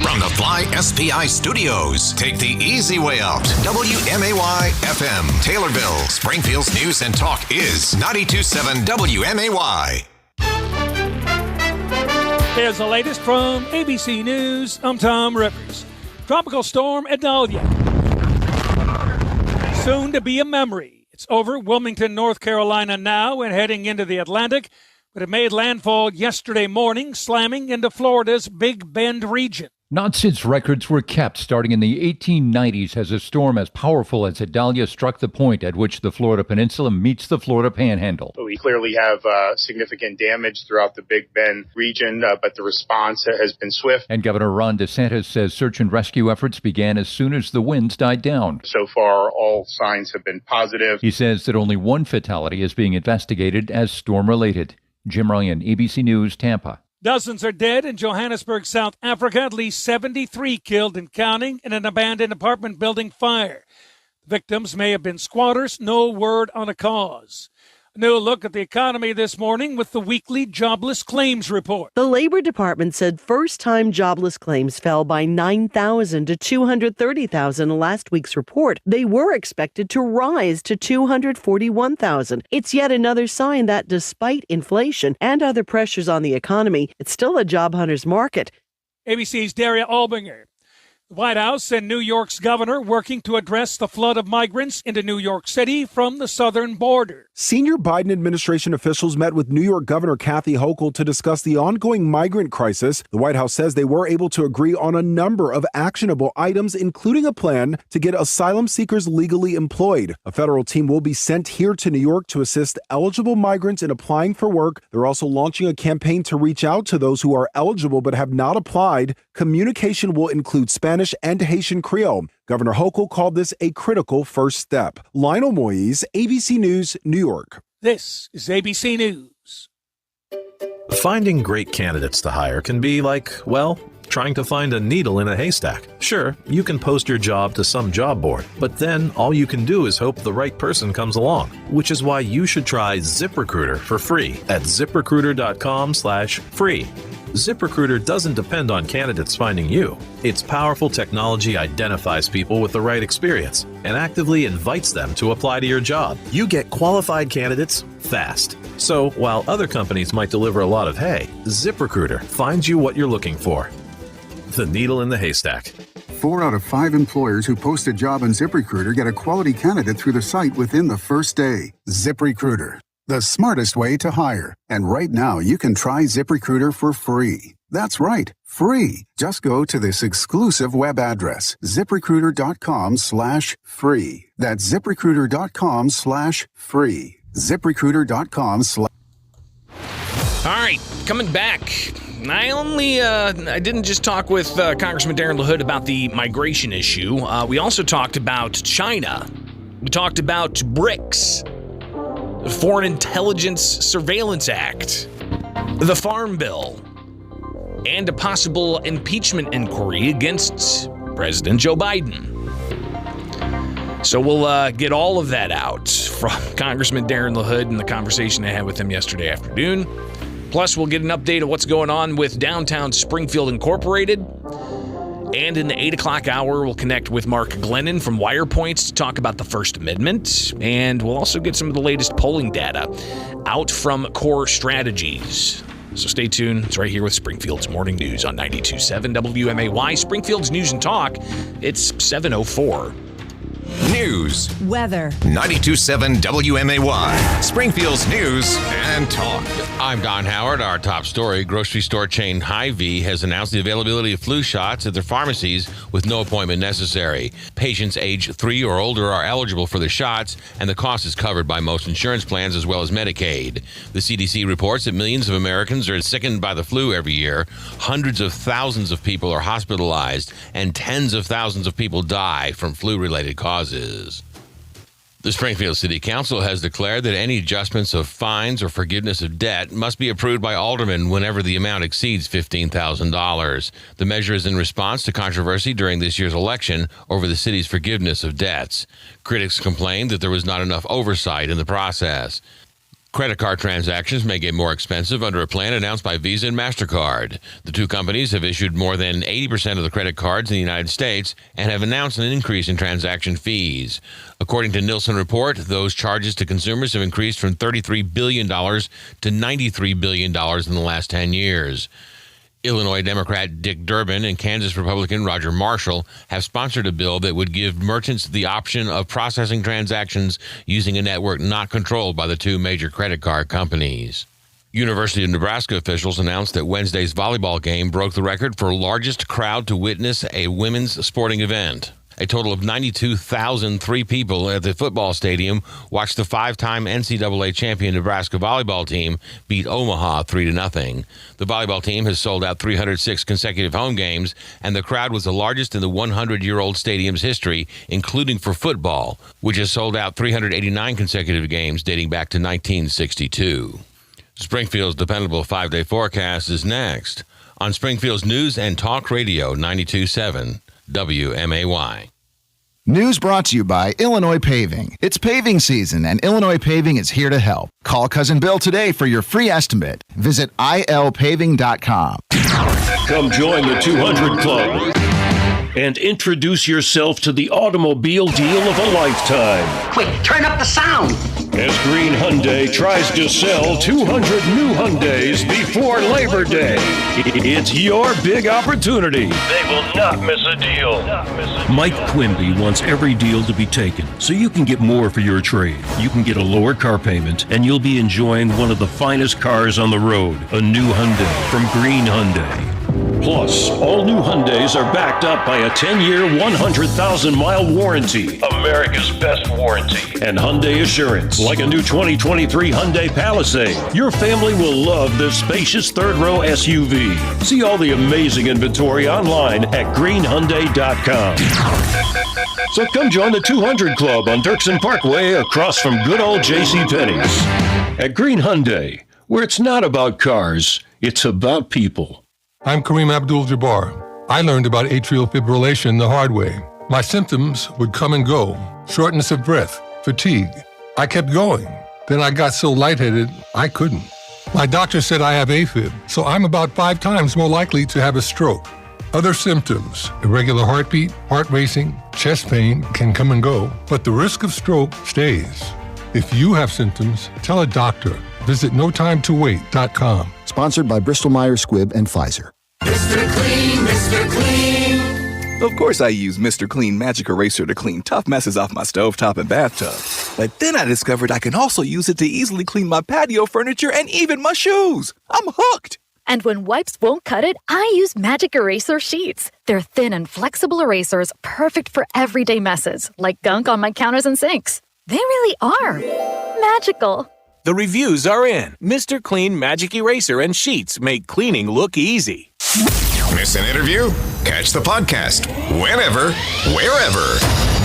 From the Fly SPI Studios, take the easy way out. WMAY FM, Taylorville, Springfield's news and talk is 92.7 WMAY.
Here's the latest from ABC News. I'm Tom Rivers. Tropical storm Idalia, soon to be a memory. It's over Wilmington, North Carolina now and heading into the Atlantic, but it made landfall yesterday morning, slamming into Florida's Big Bend region.
Not since records were kept starting in the 1890s has a storm as powerful as Idalia struck the point at which the Florida Peninsula meets the Florida Panhandle.
We clearly have significant damage throughout the Big Bend region, but the response has been swift.
And Governor Ron DeSantis says search and rescue efforts began as soon as the winds died down.
So far, all signs have been positive.
He says that only one fatality is being investigated as storm-related. Jim Ryan, ABC News, Tampa.
Dozens are dead in Johannesburg, South Africa. At least 73 killed and counting in an abandoned apartment building fire. Victims may have been squatters. No word on a cause. A new look at the economy this morning with the weekly jobless claims report.
The Labor Department said first-time jobless claims fell by 9,000 to 230,000 in last week's report. They were expected to rise to 241,000. It's yet another sign that despite inflation and other pressures on the economy, it's still a job hunter's market.
ABC's Daria Albinger. The White House and New York's governor working to address the flood of migrants into New York City from the southern border.
Senior Biden administration officials met with New York Governor Kathy Hochul to discuss the ongoing migrant crisis. The White House says they were able to agree on a number of actionable items, including a plan to get asylum seekers legally employed. A federal team will be sent here to New York to assist eligible migrants in applying for work. They're also launching a campaign to reach out to those who are eligible but have not applied. Communication will include Spanish and Haitian Creole. Governor Hochul called this a critical first step. Lionel Moyes, ABC News, New York.
This is ABC News.
Finding great candidates to hire can be like, well, trying to find a needle in a haystack. Sure, you can post your job to some job board, but then all you can do is hope the right person comes along, which is why you should try ZipRecruiter for free at ZipRecruiter.com/free. ZipRecruiter doesn't depend on candidates finding you. Its powerful technology identifies people with the right experience and actively invites them to apply to your job. You get qualified candidates fast. So while other companies might deliver a lot of hay, ZipRecruiter finds you what you're looking for. The needle in the haystack.
4 out of 5 employers who post a job on ZipRecruiter get a quality candidate through the site within the first day. ZipRecruiter, the smartest way to hire. And right now, you can try ZipRecruiter for free. That's right, free. Just go to this exclusive web address, ZipRecruiter.com/free. That's ZipRecruiter.com/free. ZipRecruiter.com/.
All right, coming back. I didn't just talk with Congressman Darren LaHood about the migration issue. We also talked about China. We talked about BRICS, the Foreign Intelligence Surveillance Act, the Farm Bill, and a possible impeachment inquiry against President Joe Biden. So we'll get all of that out from Congressman Darren LaHood and the conversation I had with him yesterday afternoon. Plus, we'll get an update of what's going on with downtown Springfield Incorporated. And in the 8 o'clock hour, we'll connect with Mark Glennon from WirePoint to talk about the First Amendment. And we'll also get some of the latest polling data out from Core Strategies. So stay tuned. It's right here with Springfield's Morning News on 92.7 WMAY. Springfield's News and Talk. It's 7:04.
News.
Weather.
92.7 WMAY. Springfield's News and Talk.
I'm Don Howard. Our top story, grocery store chain Hy-Vee has announced the availability of flu shots at their pharmacies with no appointment necessary. Patients age 3 or older are eligible for the shots, and the cost is covered by most insurance plans as well as Medicaid. The CDC reports that millions of Americans are sickened by the flu every year. Hundreds of thousands of people are hospitalized, and tens of thousands of people die from flu-related causes. The Springfield City Council has declared that any adjustments of fines or forgiveness of debt must be approved by aldermen whenever the amount exceeds $15,000. The measure is in response to controversy during this year's election over the city's forgiveness of debts. Critics complained that there was not enough oversight in the process. Credit card transactions may get more expensive under a plan announced by Visa and MasterCard. The two companies have issued more than 80% of the credit cards in the United States and have announced an increase in transaction fees. According to Nielsen Report, those charges to consumers have increased from $33 billion to $93 billion in the last 10 years. Illinois Democrat Dick Durbin and Kansas Republican Roger Marshall have sponsored a bill that would give merchants the option of processing transactions using a network not controlled by the two major credit card companies. University of Nebraska officials announced that Wednesday's volleyball game broke the record for largest crowd to witness a women's sporting event. A total of 92,003 people at the football stadium watched the five-time NCAA champion Nebraska volleyball team beat Omaha 3-0. The volleyball team has sold out 306 consecutive home games, and the crowd was the largest in the 100-year-old stadium's history, including for football, which has sold out 389 consecutive games dating back to 1962. Springfield's dependable 5-day forecast is next on Springfield's News and Talk Radio 92.7 WMAY.
News brought to you by Illinois Paving. It's paving season, and Illinois Paving is here to help. Call Cousin Bill today for your free estimate. Visit ilpaving.com.
Come join the 200 Club and introduce yourself to the automobile deal of a lifetime.
Quick, turn up the sound.
As Green Hyundai tries to sell 200 new Hyundais before Labor Day. It's your big opportunity. They will not miss a deal. Mike Quimby wants every deal to be taken so you can get more for your trade. You can get a lower car payment and you'll be enjoying one of the finest cars on the road, a new Hyundai from Green Hyundai. Plus, all new Hyundais are backed up by a 10-year, 100,000-mile warranty. America's best warranty. And Hyundai Assurance, like a new 2023 Hyundai Palisade. Your family will love this spacious third-row SUV. See all the amazing inventory online at greenhyundai.com. So come join the 200 Club on Dirksen Parkway across from good old JCPenney's. At Green Hyundai, where it's not about cars, it's about people.
I'm Kareem Abdul-Jabbar. I learned about atrial fibrillation the hard way. My symptoms would come and go. Shortness of breath, fatigue. I kept going. Then I got so lightheaded, I couldn't. My doctor said I have AFib, so I'm about 5 times more likely to have a stroke. Other symptoms, irregular heartbeat, heart racing, chest pain can come and go, but the risk of stroke stays. If you have symptoms, tell a doctor. Visit notimetowait.com.
Sponsored by Bristol-Myers Squibb and Pfizer.
Mr. Clean, Mr. Clean.
Of course I use Mr. Clean Magic Eraser to clean tough messes off my stovetop and bathtub. But then I discovered I can also use it to easily clean my patio furniture and even my shoes. I'm hooked.
And when wipes won't cut it, I use Magic Eraser Sheets. They're thin and flexible erasers, perfect for everyday messes, like gunk on my counters and sinks. They really are magical.
The reviews are in. Mr. Clean Magic Eraser and Sheets make cleaning look easy.
Miss an interview? Catch the podcast whenever, wherever.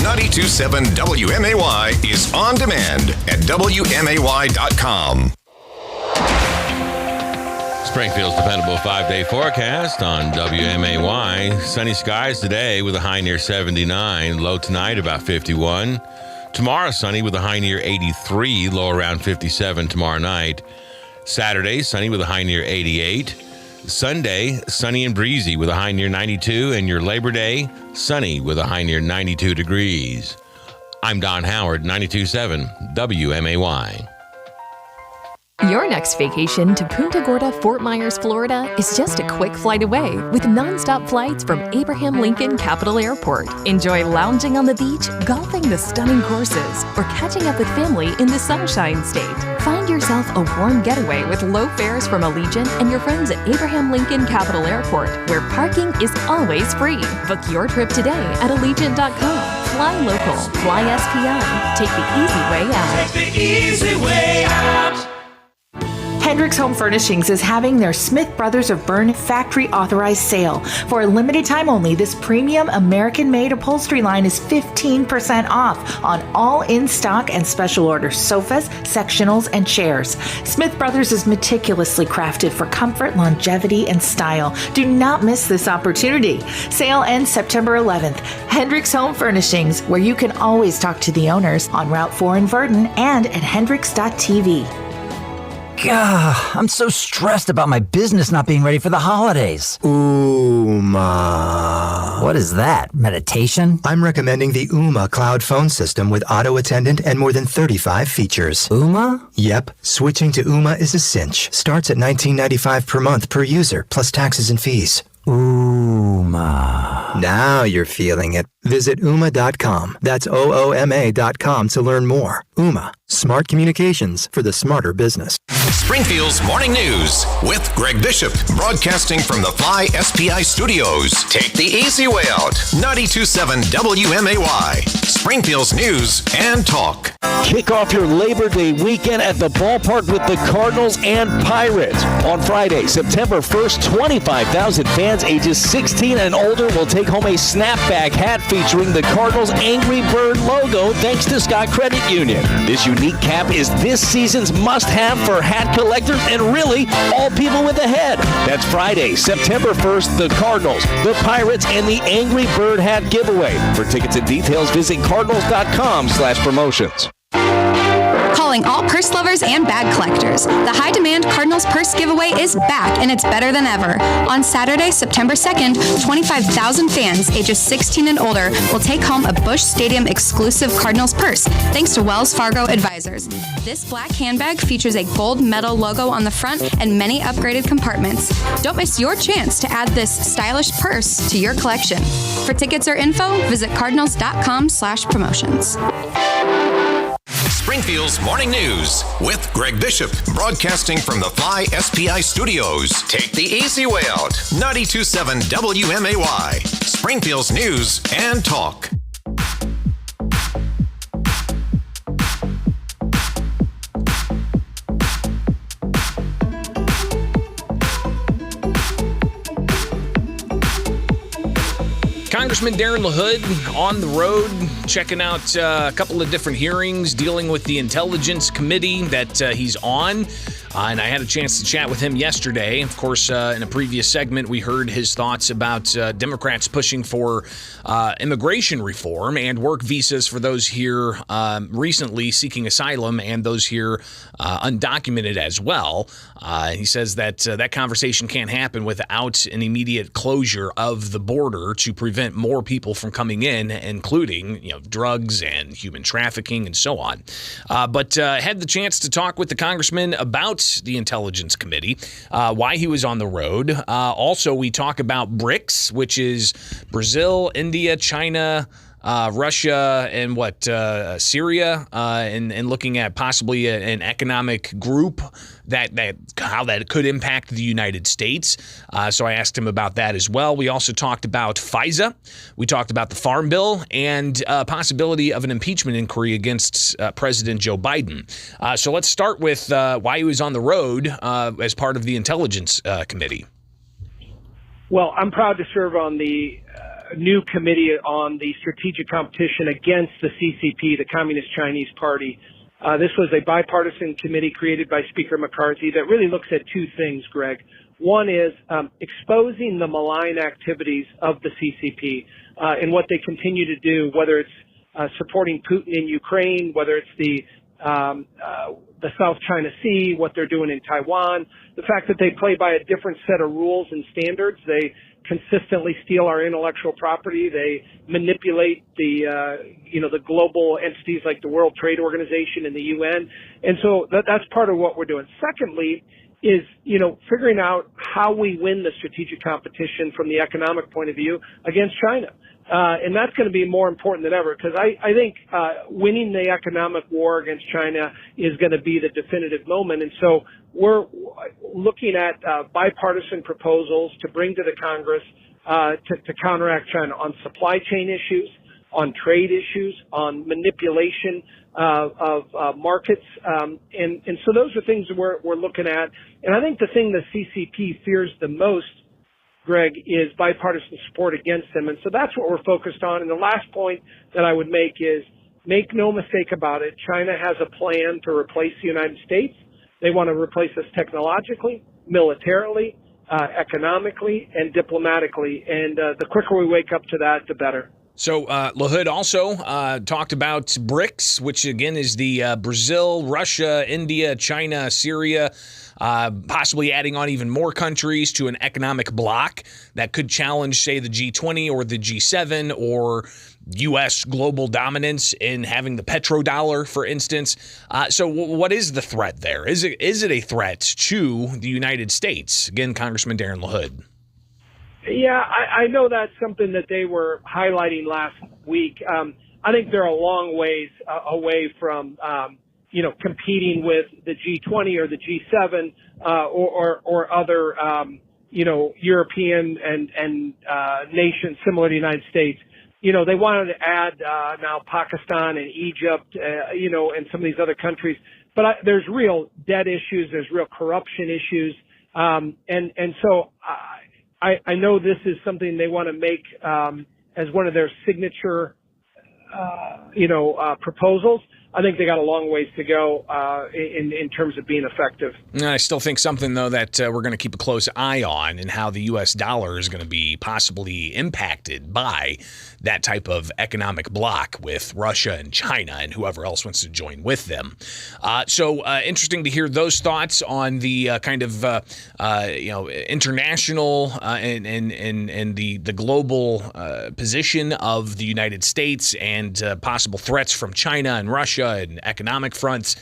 92.7 WMAY is on demand at WMAY.com.
Springfield's dependable 5-day forecast on WMAY. Sunny skies today with a high near 79. Low tonight about 51. Tomorrow sunny with a high near 83. Low around 57 tomorrow night. Saturday sunny with a high near 88. Sunday sunny and breezy with a high near 92. And your Labor Day sunny with a high near 92 degrees. I'm Don Howard, 92.7 WMAY.
Your next vacation to Punta Gorda, Fort Myers, Florida is just a quick flight away with nonstop flights from Abraham Lincoln Capital Airport. Enjoy lounging on the beach, golfing the stunning courses, or catching up with family in the Sunshine State. Find yourself a warm getaway with low fares from Allegiant and your friends at Abraham Lincoln Capital Airport, where parking is always free. Book your trip today at Allegiant.com. Fly local, fly SPI. Take the easy way out.
Take the easy way out.
Hendricks Home Furnishings is having their Smith Brothers of Bern factory authorized sale. For a limited time only, this premium American-made upholstery line is 15% off on all in-stock and special order sofas, sectionals, and chairs. Smith Brothers is meticulously crafted for comfort, longevity, and style. Do not miss this opportunity. Sale ends September 11th. Hendricks Home Furnishings, where you can always talk to the owners on Route 4 in Verdon and at hendricks.tv.
Gah, I'm so stressed about my business not being ready for the holidays.
Ooma.
What is that? Meditation?
I'm recommending the Ooma cloud phone system with auto attendant and more than 35 features.
Ooma?
Yep. Switching to Ooma is a cinch. Starts at $19.95 per month per user, plus taxes and fees. Ooma. Now you're feeling it. Visit Ooma.com. That's OOMA.com to learn more. Ooma. Smart communications for the smarter business.
Springfield's Morning News with Greg Bishop, broadcasting from the Fly SPI studios. Take the easy way out. 92.7 WMAY. Springfield's News and Talk.
Kick off your Labor Day weekend at the ballpark with the Cardinals and Pirates. On Friday, September 1st, 25,000 fans ages 16 and older will take home a snapback hat featuring the Cardinals' Angry Bird logo thanks to Scott Credit Union. This unique cap is this season's must-have for hat collectors and really all people with a head. That's Friday, September 1st, the Cardinals, the Pirates, and the Angry Bird hat giveaway. For tickets and details, visit cardinals.com/promotions.
Calling all purse lovers and bag collectors. The high-demand Cardinals purse giveaway is back, and it's better than ever. On Saturday, September 2nd, 25,000 fans ages 16 and older will take home a Busch Stadium exclusive Cardinals purse, thanks to Wells Fargo Advisors. This black handbag features a gold metal logo on the front and many upgraded compartments. Don't miss your chance to add this stylish purse to your collection. For tickets or info, visit cardinals.com/promotions.
Springfield's Morning News with Greg Bishop, broadcasting from the Fly SPI studios. Take the easy way out. 92.7 WMAY. Springfield's News and Talk.
Congressman Darren LaHood on the road, checking out a couple of different hearings dealing with the Intelligence Committee that he's on. And I had a chance to chat with him yesterday. Of course, in a previous segment, we heard his thoughts about Democrats pushing for immigration reform and work visas for those here recently seeking asylum and those here undocumented as well. He says that that conversation can't happen without an immediate closure of the border to prevent more people from coming in, including drugs and human trafficking and so on. But had the chance to talk with the congressman about the Intelligence Committee, why he was on the road. Also, we talk about BRICS, which is Brazil, India, China, Russia, and Syria, and looking at possibly an economic group that how that could impact the United States. So I asked him about that as well. We also talked about FISA. We talked about the Farm Bill and possibility of an impeachment inquiry against President Joe Biden. So let's start with why he was on the road as part of the Intelligence Committee.
Well, I'm proud to serve on the new committee on the strategic competition against the CCP, the Communist Chinese Party. This was a bipartisan committee created by Speaker McCarthy that really looks at two things, Greg. One is exposing the malign activities of the CCP and what they continue to do, whether it's supporting Putin in Ukraine, whether it's the South China Sea, what they're doing in Taiwan, the fact that they play by a different set of rules and standards. They consistently steal our intellectual property. They manipulate the global entities like the World Trade Organization and the UN. And so that's part of what we're doing. Secondly is, figuring out how we win the strategic competition from the economic point of view against China. And that's going to be more important than ever because I think winning the economic war against China is going to be the definitive moment. And so we're looking at bipartisan proposals to bring to the Congress to counteract China on supply chain issues, on trade issues, on manipulation of markets. And so those are things that we're looking at. And I think the thing the CCP fears the most, Greg, is bipartisan support against them. And so that's what we're focused on. And the last point that I would make is, make no mistake about it, China has a plan to replace the United States. They want to replace us technologically, militarily, economically, and diplomatically. And the quicker we wake up to that, the better.
So LaHood also talked about BRICS, which again is the Brazil, Russia, India, China, Syria, possibly adding on even more countries to an economic bloc that could challenge, say, the G20 or the G7 or U.S. global dominance in having the petrodollar, for instance. So what is the threat there? Is it a threat to the United States? Again, Congressman Darren LaHood.
Yeah, I know that's something that they were highlighting last week. I think they're a long ways away from, competing with the G20 or the G7 or other, European and nations similar to the United States. They wanted to add now Pakistan and Egypt, and some of these other countries. But there's real debt issues, there's real corruption issues, and so I know this is something they want to make as one of their signature, proposals. I think they got a long ways to go in terms of being effective.
I still think something, though, that we're going to keep a close eye on and how the U.S. dollar is going to be possibly impacted by that type of economic bloc with Russia and China and whoever else wants to join with them. So interesting to hear those thoughts on the kind of, international and the global position of the United States and possible threats from China and Russia and economic fronts.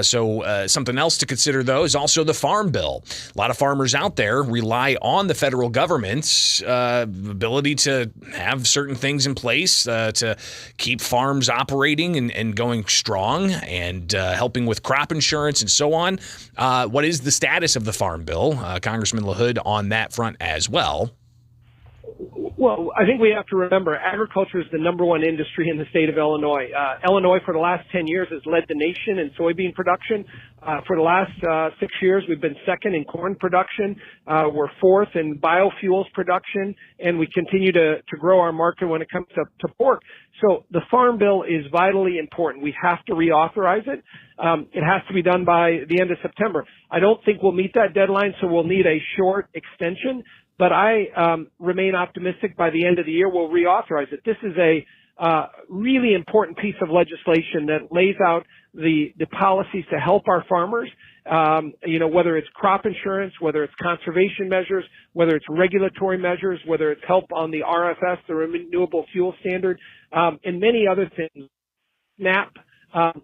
So something else to consider, though, is also the Farm Bill. A lot of farmers out there rely on the federal government's ability to have certain things in place to keep farms operating and going strong and helping with crop insurance and so on. What is the status of the Farm Bill? Congressman LaHood on that front as well.
Well, I think we have to remember agriculture is the number one industry in the state of Illinois. Illinois, for the last 10 years, has led the nation in soybean production. For the last 6 years, we've been second in corn production. We're fourth in biofuels production, and we continue to grow our market when it comes to pork. So the Farm Bill is vitally important. We have to reauthorize it. It has to be done by the end of September. I don't think we'll meet that deadline, so we'll need a short extension. But I remain optimistic by the end of the year we'll reauthorize it. This is a really important piece of legislation that lays out the policies to help our farmers, whether it's crop insurance, whether it's conservation measures, whether it's regulatory measures, whether it's help on the RFS, the Renewable Fuel Standard, and many other things, SNAP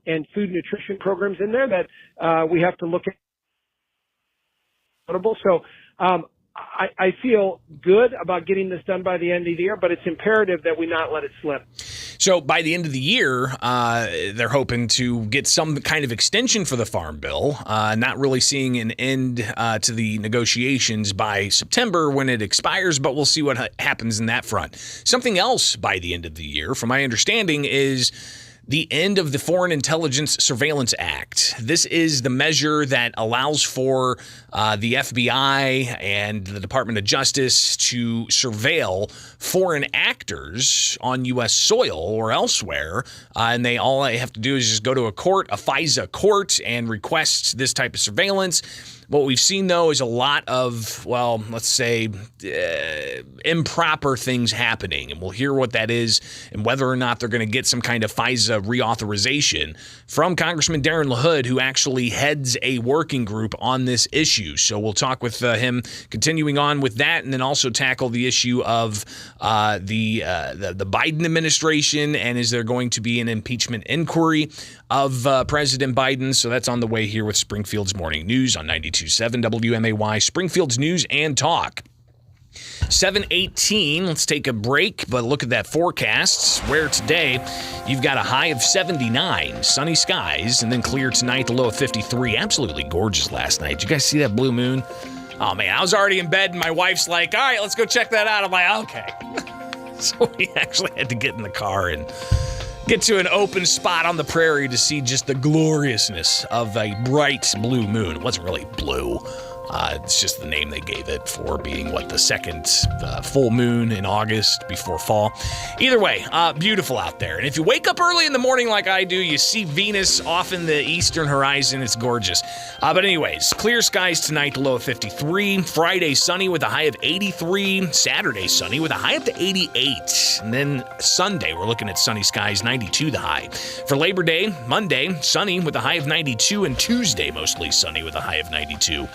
and food nutrition programs in there that we have to look at. So I feel good about getting this done by the end of the year, but it's imperative that we not let it slip.
So by the end of the year, they're hoping to get some kind of extension for the Farm Bill, not really seeing an end to the negotiations by September when it expires, but we'll see what happens in that front. Something else by the end of the year, from my understanding, is the end of the Foreign Intelligence Surveillance Act. This is the measure that allows for the FBI and the Department of Justice to surveil foreign actors on U.S. soil or elsewhere. And all they have to do is just go to a court, a FISA court, and request this type of surveillance. What we've seen, though, is a lot of, well, let's say, improper things happening. And we'll hear what that is and whether or not they're going to get some kind of FISA reauthorization from Congressman Darren LaHood, who actually heads a working group on this issue. So we'll talk with him continuing on with that, and then also tackle the issue of the Biden administration, and is there going to be an impeachment inquiry of President Biden? So that's on the way here with Springfield's Morning News on 92.7 WMAY, Springfield's News and Talk. 7:18, let's take a break, but look at that forecast, where today you've got a high of 79, sunny skies, and then clear tonight, the low of 53. Absolutely gorgeous last night. Did you guys see that blue moon? Oh, man, I was already in bed, and my wife's like, all right, let's go check that out. I'm like, okay. So we actually had to get in the car and get to an open spot on the prairie to see just the gloriousness of a bright blue moon. It wasn't really blue. It's just the name they gave it for being, the second full moon in August before fall. Either way, beautiful out there. And if you wake up early in the morning like I do, you see Venus off in the eastern horizon. It's gorgeous. But anyways, clear skies tonight, low of 53. Friday, sunny with a high of 83. Saturday, sunny with a high up to 88. And then Sunday, we're looking at sunny skies, 92 the high. For Labor Day, Monday, sunny with a high of 92. And Tuesday, mostly sunny with a high of 92.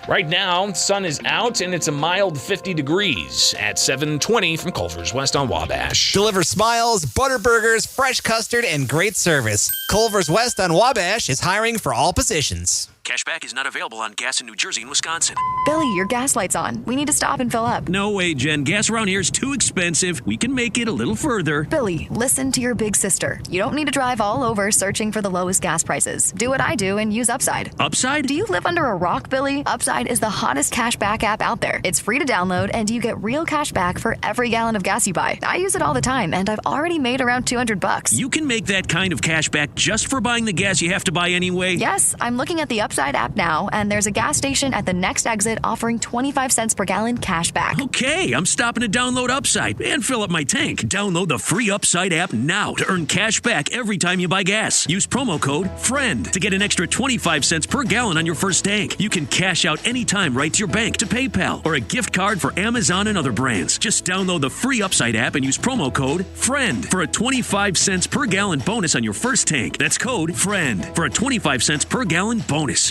Right now, sun is out, and it's a mild 50 degrees at 7:20 from Culver's West on Wabash.
Deliver smiles, butter burgers, fresh custard, and great service. Culver's West on Wabash is hiring for all positions.
Cashback is not available on gas in New Jersey and Wisconsin.
Billy, your gas light's on. We need to stop and fill up.
No way, Jen. Gas around here is too expensive. We can make it a little further.
Billy, listen to your big sister. You don't need to drive all over searching for the lowest gas prices. Do what I do and use Upside.
Upside?
Do you live under a rock, Billy? Upside is the hottest cashback app out there. It's free to download, and you get real cash back for every gallon of gas you buy. I use it all the time, and I've already made around $200.
You can make that kind of cash back just for buying the gas you have to buy anyway?
Yes, I'm looking at the Upside app now, and there's a gas station at the next exit offering 25 cents per gallon cash back.
Okay, I'm stopping to download Upside and fill up my tank. Download the free Upside app now to earn cash back every time you buy gas. Use promo code FRIEND to get an extra 25 cents per gallon on your first tank. You can cash out anytime right to your bank, to PayPal, or a gift card for Amazon and other brands. Just download the free Upside app and use promo code FRIEND for a 25 cents per gallon bonus on your first tank. That's code FRIEND for a 25 cents per gallon bonus.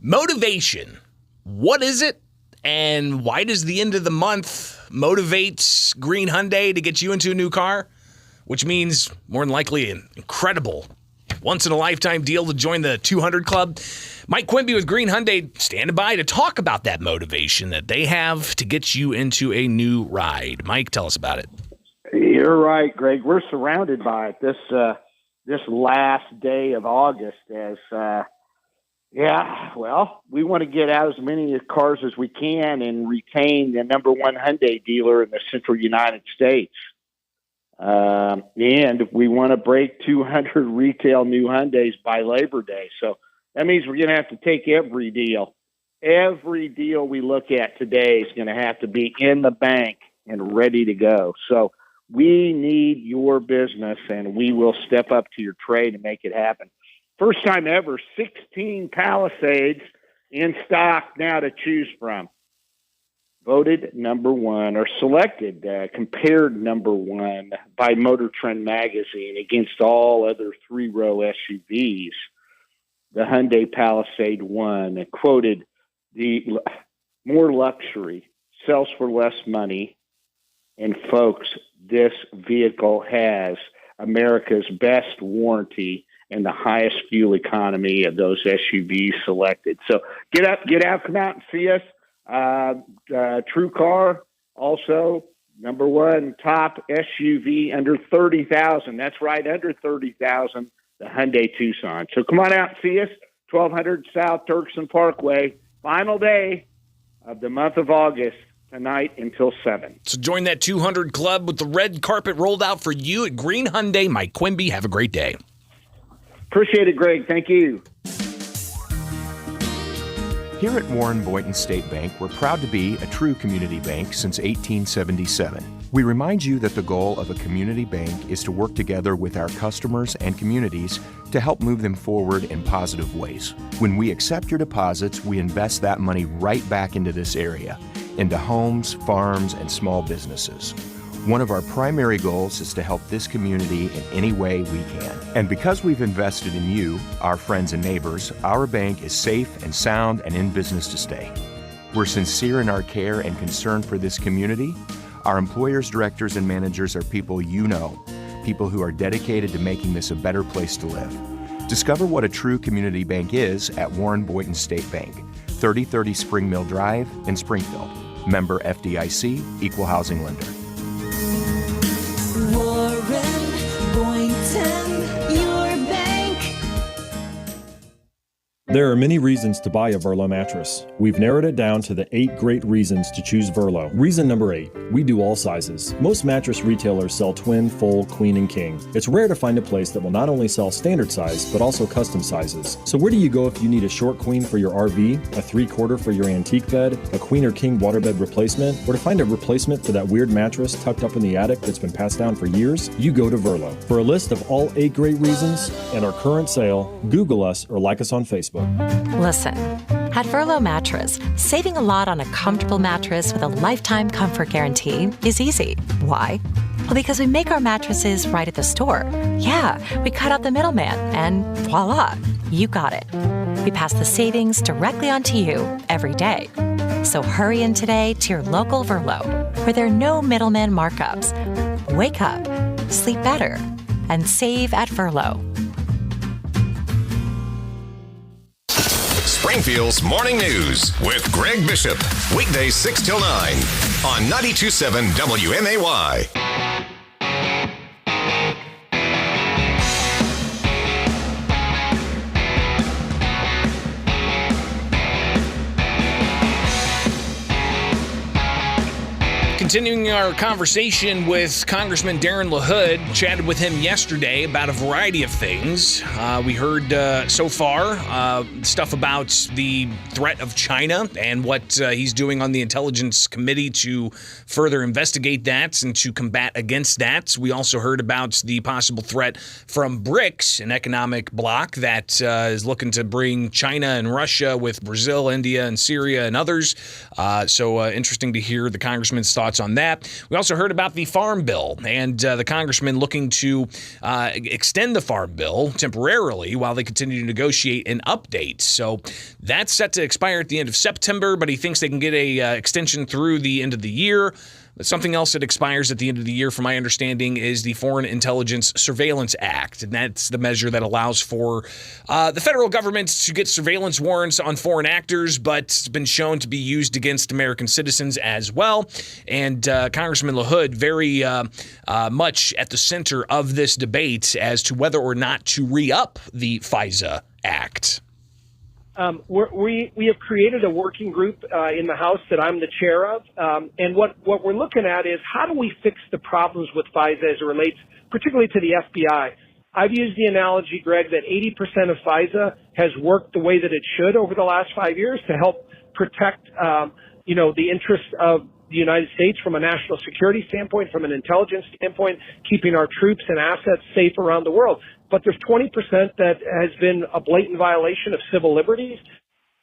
Motivation. What is it? And why does the end of the month motivate Green Hyundai to get you into a new car? Which means more than likely an incredible once-in-a-lifetime deal to join the 200 Club. Mike Quimby with Green Hyundai standing by to talk about that motivation that they have to get you into a new ride. Mike, tell us about it.
You're right, Greg. We're surrounded by it this last day of August as we want to get out as many cars as we can and retain the number one Hyundai dealer in the central United States. And we want to break 200 retail new Hyundais by Labor Day. So that means we're going to have to take every deal. Every deal we look at today is going to have to be in the bank and ready to go. So we need your business, and we will step up to your trade and make it happen. First time ever, 16 Palisades in stock now to choose from. Voted number one, or selected, compared number one by Motor Trend magazine against all other three-row SUVs. The Hyundai Palisade won, and quoted, the more luxury, sells for less money, and folks, this vehicle has America's best warranty and the highest fuel economy of those SUVs selected. So get out, come out and see us. True Car, also number one top SUV under 30,000. That's right, under 30,000, the Hyundai Tucson. So come on out and see us, 1200 South Turkson Parkway. Final day of the month of August, tonight until 7.
So join that 200 Club with the red carpet rolled out for you at Green Hyundai. Mike Quimby, have a great day.
Appreciate it, Greg. Thank you.
Here at Warren Boynton State Bank, we're proud to be a true community bank since 1877. We remind you that the goal of a community bank is to work together with our customers and communities to help move them forward in positive ways. When we accept your deposits, we invest that money right back into this area, into homes, farms, and small businesses. One of our primary goals is to help this community in any way we can. And because we've invested in you, our friends and neighbors, our bank is safe and sound and in business to stay. We're sincere in our care and concern for this community. Our employers, directors, and managers are people you know, people who are dedicated to making this a better place to live. Discover what a true community bank is at Warren Boynton State Bank, 3030 Spring Mill Drive in Springfield. Member FDIC, Equal Housing Lender.
Warren Boynton, your bank.
There are many reasons to buy a Verlo mattress. We've narrowed it down to the 8 great reasons to choose Verlo. Reason number 8, we do all sizes. Most mattress retailers sell twin, full, queen, and king. It's rare to find a place that will not only sell standard size, but also custom sizes. So where do you go if you need a short queen for your RV, a 3/4 for your antique bed, a queen or king waterbed replacement, or to find a replacement for that weird mattress tucked up in the attic that's been passed down for years? You go to Verlo. For a list of all 8 great reasons and our current sale, Google us or like us on Facebook.
Listen, at Verlo Mattress, saving a lot on a comfortable mattress with a lifetime comfort guarantee is easy. Why? Well, because we make our mattresses right at the store. Yeah, we cut out the middleman, and voila, you got it. We pass the savings directly onto you every day. So hurry in today to your local Verlo, where there are no middleman markups. Wake up, sleep better, and save at Verlo.
Springfield's Morning News with Greg Bishop. Weekdays 6 till 9 on 92.7 WMAY.
Continuing our conversation with Congressman Darren LaHood, chatted with him yesterday about a variety of things. We heard so far stuff about the threat of China and what he's doing on the Intelligence Committee to further investigate that and to combat against that. We also heard about the possible threat from BRICS, an economic bloc that is looking to bring China and Russia with Brazil, India, and Syria and others. So interesting to hear the congressman's thoughts on that. We also heard about the Farm Bill and the congressman looking to extend the Farm Bill temporarily while they continue to negotiate an update. So that's set to expire at the end of September, but he thinks they can get a extension through the end of the year. Something else that expires at the end of the year, from my understanding, is the Foreign Intelligence Surveillance Act. And that's the measure that allows for the federal government to get surveillance warrants on foreign actors, but it's been shown to be used against American citizens as well. And Congressman LaHood very much at the center of this debate as to whether or not to re-up the FISA Act.
We have created a working group in the House that I'm the chair of, and what we're looking at is how do we fix the problems with FISA as it relates particularly to the FBI. I've used the analogy, Greg, that 80% of FISA has worked the way that it should over the last 5 years to help protect the interests of the United States from a national security standpoint, from an intelligence standpoint, keeping our troops and assets safe around the world. But there's 20% that has been a blatant violation of civil liberties,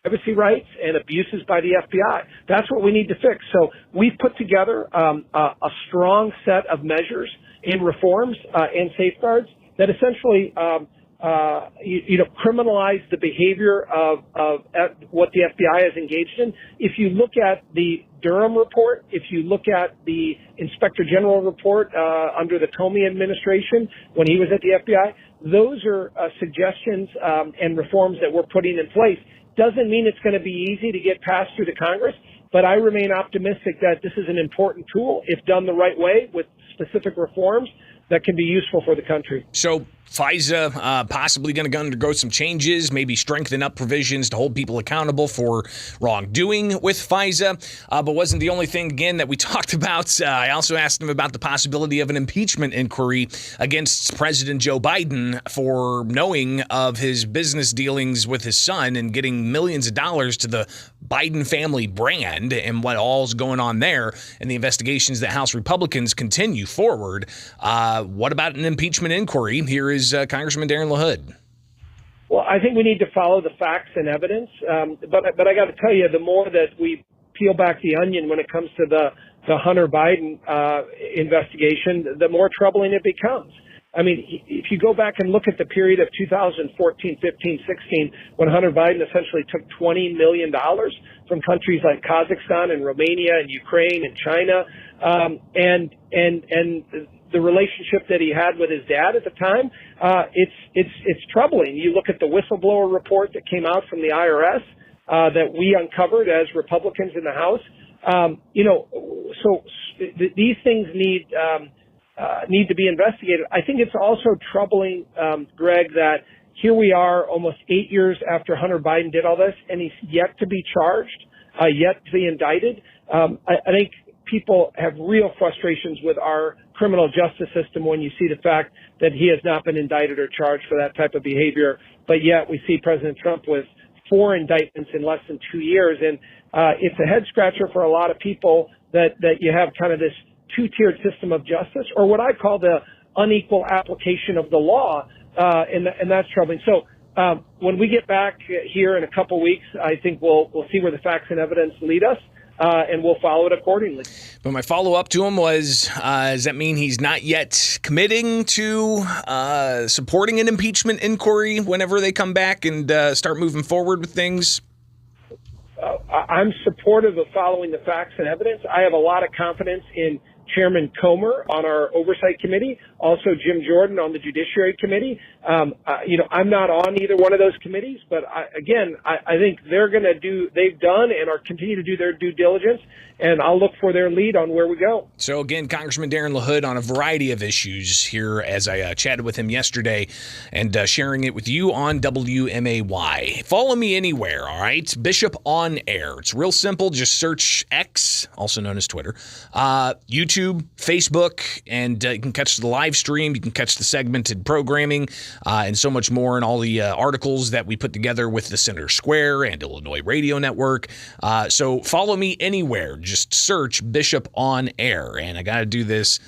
privacy rights, and abuses by the FBI. That's what we need to fix. So we've put together a strong set of measures and reforms and safeguards that essentially criminalize the behavior of what the FBI is engaged in. If you look at the Durham report, if you look at the Inspector General report under the Comey administration when he was at the FBI, those are suggestions and reforms that we're putting in place. Doesn't mean it's going to be easy to get passed through the Congress, but I remain optimistic that this is an important tool, if done the right way with specific reforms, that can be useful for the country.
So FISA possibly going to undergo some changes, maybe strengthen up provisions to hold people accountable for wrongdoing with FISA, but wasn't the only thing, again, that we talked about. I also asked him about the possibility of an impeachment inquiry against President Joe Biden for knowing of his business dealings with his son and getting millions of dollars to the Biden family brand and what all's going on there, and the investigations that House Republicans continue forward. What about an impeachment inquiry? Here is Congressman Darren LaHood.
Well, I think we need to follow the facts and evidence. But I got to tell you, the more that we peel back the onion when it comes to the Hunter Biden investigation, the more troubling it becomes. I mean, if you go back and look at the period of 2014, 15, 16, when Hunter Biden essentially took $20 million from countries like Kazakhstan and Romania and Ukraine and China, and the relationship that he had with his dad at the time, it's troubling. You look at the whistleblower report that came out from the IRS that we uncovered as Republicans in the House. These things need to be investigated. I think it's also troubling, Greg, that here we are almost 8 years after Hunter Biden did all this, and he's yet to be charged, yet to be indicted. I think people have real frustrations with our criminal justice system when you see the fact that he has not been indicted or charged for that type of behavior. But yet we see President Trump with 4 indictments in less than 2 years. And it's a head scratcher for a lot of people that you have kind of this two-tiered system of justice, or what I call the unequal application of the law. And that's troubling. So when we get back here in a couple weeks, I think we'll see where the facts and evidence lead us. And we'll follow it accordingly.
But my follow-up to him was, does that mean he's not yet committing to supporting an impeachment inquiry whenever they come back and start moving forward with things?
I'm supportive of following the facts and evidence. I have a lot of confidence in Chairman Comer on our Oversight Committee, Also, Jim Jordan on the Judiciary Committee. I'm not on either one of those committees, but I think they've done and are continue to do their due diligence, and I'll look for their lead on where we go.
So again, Congressman Darren LaHood on a variety of issues here as I chatted with him yesterday and sharing it with you on WMAY. Follow me anywhere, all right? Bishop on Air. It's real simple. Just search X, also known as Twitter, YouTube, Facebook, and you can catch the live stream. You can catch the segmented programming and so much more, and all the articles that we put together with the Senator Square and Illinois Radio Network. So follow me anywhere. Just search Bishop on Air. And I got to do this.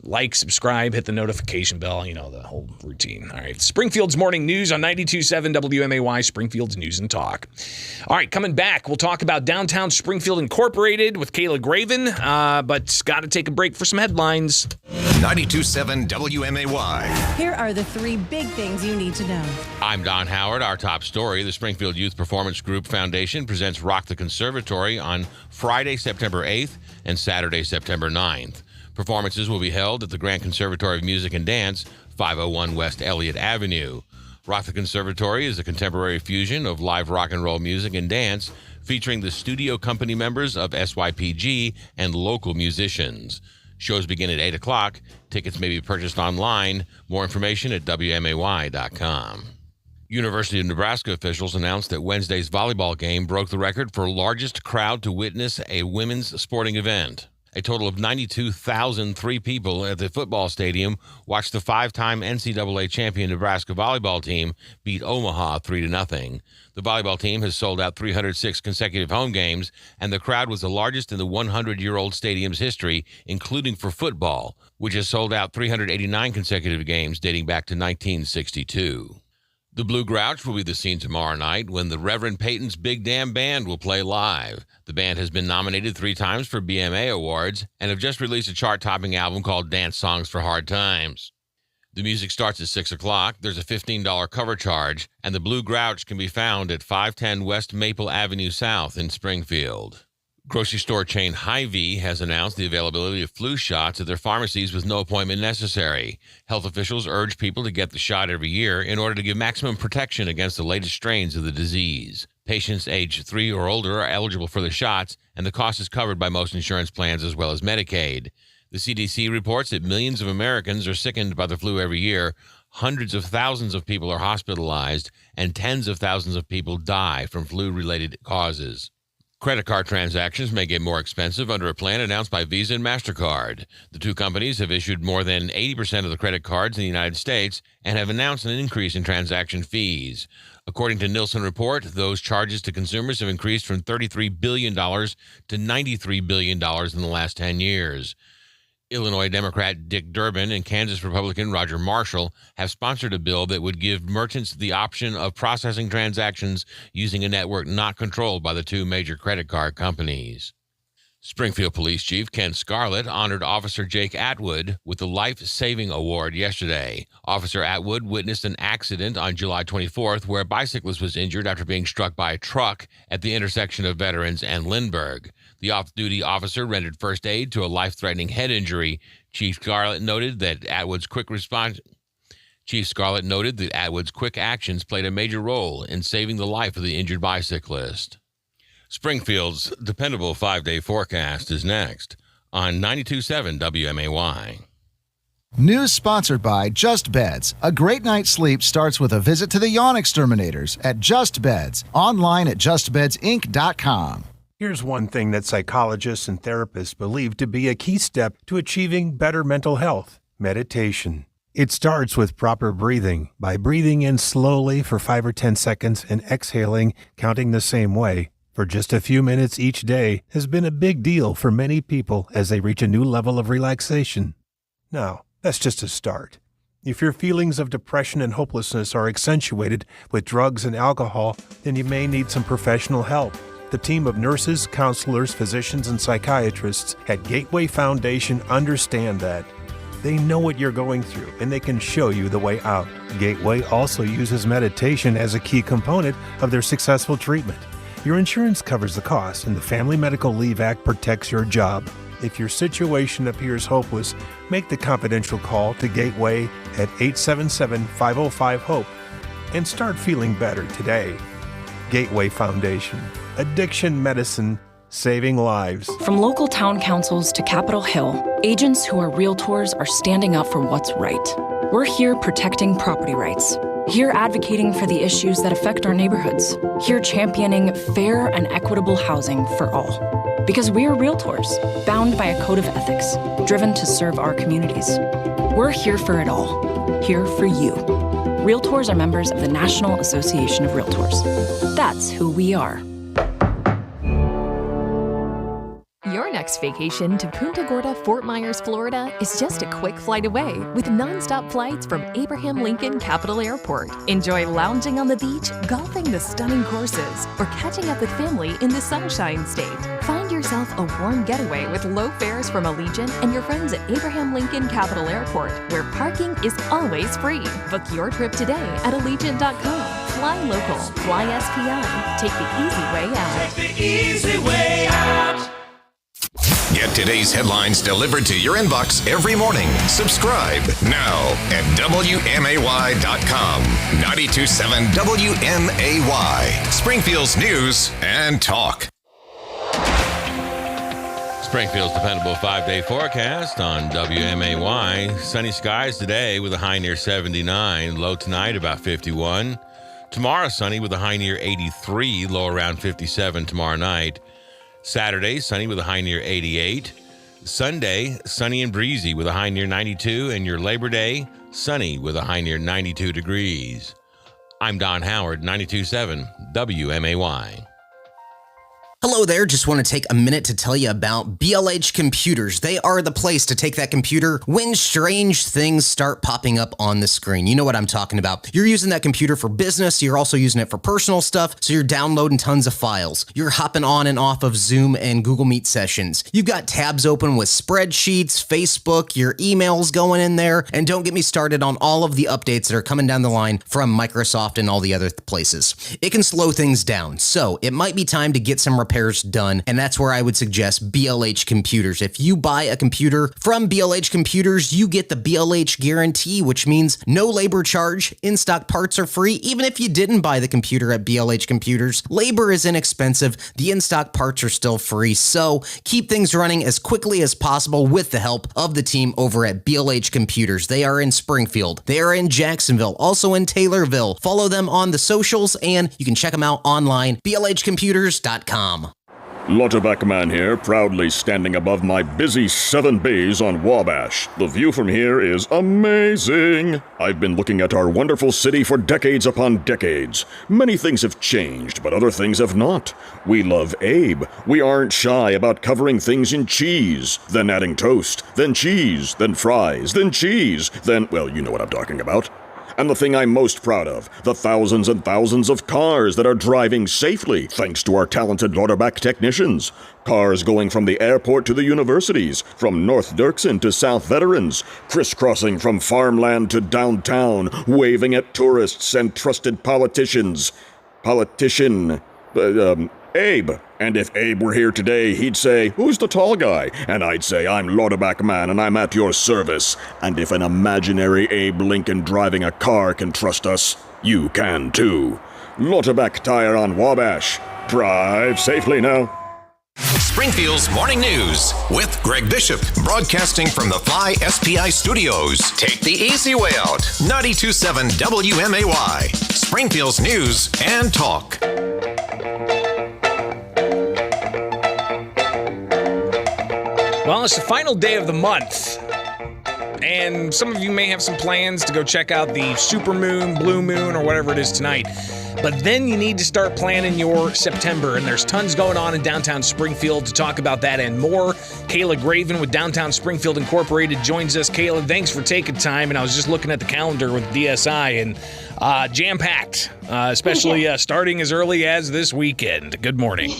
Like, subscribe, hit the notification bell, the whole routine. All right. Springfield's Morning News on 92.7 WMAY, Springfield's News and Talk. All right, coming back, we'll talk about Downtown Springfield Incorporated with Kayla Graven, but got to take a break for some headlines.
92.7 WMAY.
Here are the 3 big things you need to know.
I'm Don Howard. Our top story, the Springfield Youth Performance Group Foundation presents Rock the Conservatory on Friday, September 8th and Saturday, September 9th. Performances will be held at the Grand Conservatory of Music and Dance, 501 West Elliott Avenue. Rock the Conservatory is a contemporary fusion of live rock and roll music and dance, featuring the studio company members of SYPG and local musicians. Shows begin at 8 o'clock. Tickets may be purchased online. More information at WMAY.com. University of Nebraska officials announced that Wednesday's volleyball game broke the record for largest crowd to witness a women's sporting event. A total of 92,003 people at the football stadium watched the 5-time NCAA champion Nebraska volleyball team beat Omaha 3-0. The volleyball team has sold out 306 consecutive home games, and the crowd was the largest in the 100-year-old stadium's history, including for football, which has sold out 389 consecutive games dating back to 1962. The Blue Grouch will be the scene tomorrow night when the Reverend Peyton's Big Damn Band will play live. The band has been nominated 3 times for BMA awards and have just released a chart-topping album called Dance Songs for Hard Times. The music starts at 6 o'clock. There's a $15 cover charge, and the Blue Grouch can be found at 510 West Maple Avenue South in Springfield. Grocery store chain Hy-Vee has announced the availability of flu shots at their pharmacies with no appointment necessary. Health officials urge people to get the shot every year in order to give maximum protection against the latest strains of the disease. Patients age 3 or older are eligible for the shots, and the cost is covered by most insurance plans as well as Medicaid. The CDC reports that millions of Americans are sickened by the flu every year. Hundreds of thousands of people are hospitalized, and tens of thousands of people die from flu-related causes. Credit card transactions may get more expensive under a plan announced by Visa and MasterCard. The 2 companies have issued more than 80% of the credit cards in the United States and have announced an increase in transaction fees. According to Nielsen Report, those charges to consumers have increased from $33 billion to $93 billion in the last 10 years. Illinois Democrat Dick Durbin and Kansas Republican Roger Marshall have sponsored a bill that would give merchants the option of processing transactions using a network not controlled by the 2 major credit card companies. Springfield Police Chief Ken Scarlett honored Officer Jake Atwood with the Life Saving Award yesterday. Officer Atwood witnessed an accident on July 24th where a bicyclist was injured after being struck by a truck at the intersection of Veterans and Lindbergh. The off-duty officer rendered first aid to a life-threatening head injury. Chief Scarlett noted that Atwood's quick actions played a major role in saving the life of the injured bicyclist. Springfield's dependable 5-day forecast is next on 92.7 WMAY.
News sponsored by Just Beds. A great night's sleep starts with a visit to the Yawn Exterminators at Just Beds, online at justbedsinc.com.
Here's one thing that psychologists and therapists believe to be a key step to achieving better mental health: meditation. It starts with proper breathing. By breathing in slowly for 5 or 10 seconds and exhaling, counting the same way, for just a few minutes each day has been a big deal for many people as they reach a new level of relaxation. Now, that's just a start. If your feelings of depression and hopelessness are accentuated with drugs and alcohol, then you may need some professional help. The team of nurses, counselors, physicians, and psychiatrists at Gateway Foundation understand that. They know what you're going through, and they can show you the way out. Gateway also uses meditation as a key component of their successful treatment. Your insurance covers the cost, and the Family Medical Leave Act protects your job. If your situation appears hopeless, make the confidential call to Gateway at 877-505-HOPE and start feeling better today. Gateway Foundation. Addiction medicine, saving lives.
From local town councils to Capitol Hill, agents who are realtors are standing up for what's right. We're here protecting property rights. Here advocating for the issues that affect our neighborhoods. Here championing fair and equitable housing for all. Because we are realtors, bound by a code of ethics, driven to serve our communities. We're here for it all. Here for you. Realtors are members of the National Association of Realtors. That's who we are.
Your next vacation to Punta Gorda, Fort Myers, Florida is just a quick flight away with nonstop flights from Abraham Lincoln Capital Airport. Enjoy lounging on the beach, golfing the stunning courses, or catching up with family in the Sunshine State. Find yourself a warm getaway with low fares from Allegiant and your friends at Abraham Lincoln Capital Airport, where parking is always free. Book your trip today at Allegiant.com. Fly local, fly SPI. Take the easy way out.
Take the easy way out. Get today's headlines delivered to your inbox every morning. Subscribe now at WMAY.com. 92.7 WMAY. Springfield's news and talk.
Springfield's dependable 5-day forecast on WMAY. Sunny skies today with a high near 79. Low tonight about 51. Tomorrow sunny with a high near 83. Low around 57 tomorrow night. Saturday, sunny with a high near 88. Sunday, sunny and breezy with a high near 92. And your Labor Day, sunny with a high near 92 degrees. I'm Don Howard, 92.7 WMAY.
Hello there. Just want to take a minute to tell you about BLH Computers. They are the place to take that computer when strange things start popping up on the screen. You know what I'm talking about. You're using that computer for business. You're also using it for personal stuff. So you're downloading tons of files. You're hopping on and off of Zoom and Google Meet sessions. You've got tabs open with spreadsheets, Facebook, your emails going in there. And don't get me started on all of the updates that are coming down the line from Microsoft and all the other places. It can slow things down. So it might be time to get some repairs done, and that's where I would suggest BLH Computers. If you buy a computer from BLH Computers, you get the BLH guarantee, which means no labor charge, in-stock parts are free. Even if you didn't buy the computer at BLH Computers, labor is inexpensive, the in-stock parts are still free, so keep things running as quickly as possible with the help of the team over at BLH Computers. They are in Springfield, they are in Jacksonville, also in Taylorville. Follow them on the socials, and you can check them out online, blhcomputers.com.
Lauterbach Man here, proudly standing above my busy 7 bays on Wabash. The view from here is amazing. I've been looking at our wonderful city for decades upon decades. Many things have changed, but other things have not. We love Abe. We aren't shy about covering things in cheese, then adding toast, then cheese, then fries, then cheese, then, well, you know what I'm talking about. And the thing I'm most proud of, the thousands and thousands of cars that are driving safely thanks to our talented Lauterbach technicians. Cars going from the airport to the universities, from North Dirksen to South Veterans, crisscrossing from farmland to downtown, waving at tourists and trusted politicians. Abe. And if Abe were here today, he'd say, "Who's the tall guy?" And I'd say, "I'm Lauterbach Man, and I'm at your service." And if an imaginary Abe Lincoln driving a car can trust us, you can too. Lauterbach Tire on Wabash. Drive safely now.
Springfield's Morning News with Greg Bishop, broadcasting from the Fly SPI Studios. Take the easy way out. 92.7 WMAY. Springfield's news and talk.
Well, it's the final day of the month, and some of you may have some plans to go check out the supermoon, blue moon, or whatever it is tonight. But then you need to start planning your September, and there's tons going on in downtown Springfield. To talk about that and more, Kayla Graven with Downtown Springfield Incorporated joins us. Kayla, thanks for taking time, and I was just looking at the calendar with DSI, and jam-packed, especially starting as early as this weekend. Good morning.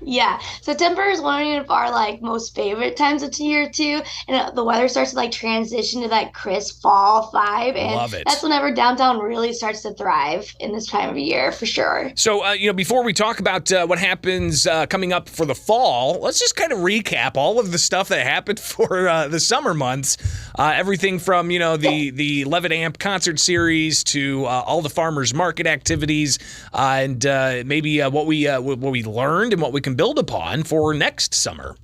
Yeah, September is one of our most favorite times of the year too, and the weather starts to transition to that crisp fall vibe, and
Love it.
that's whenever downtown really starts to thrive in this time of year for sure.
So, before we talk about what happens coming up for the fall, let's just kind of recap all of the stuff that happened for the summer months. Everything from, the Levitt Amp concert series to all the farmers market activities, and maybe what we learned and what we can build upon for next summer.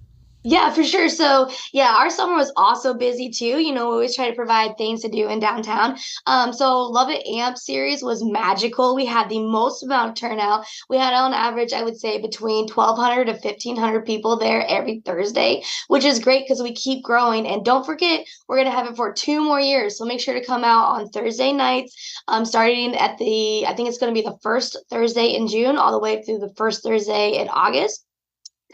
Yeah, for sure. So, yeah, our summer was also busy too. We always try to provide things to do in downtown. So Love It Amp series was magical. We had the most amount of turnout. We had on average, I would say, between 1,200 to 1,500 people there every Thursday, which is great because we keep growing. And don't forget, we're going to have it for 2 more years. So make sure to come out on Thursday nights, starting at I think it's going to be the first Thursday in June all the way through the first Thursday in August,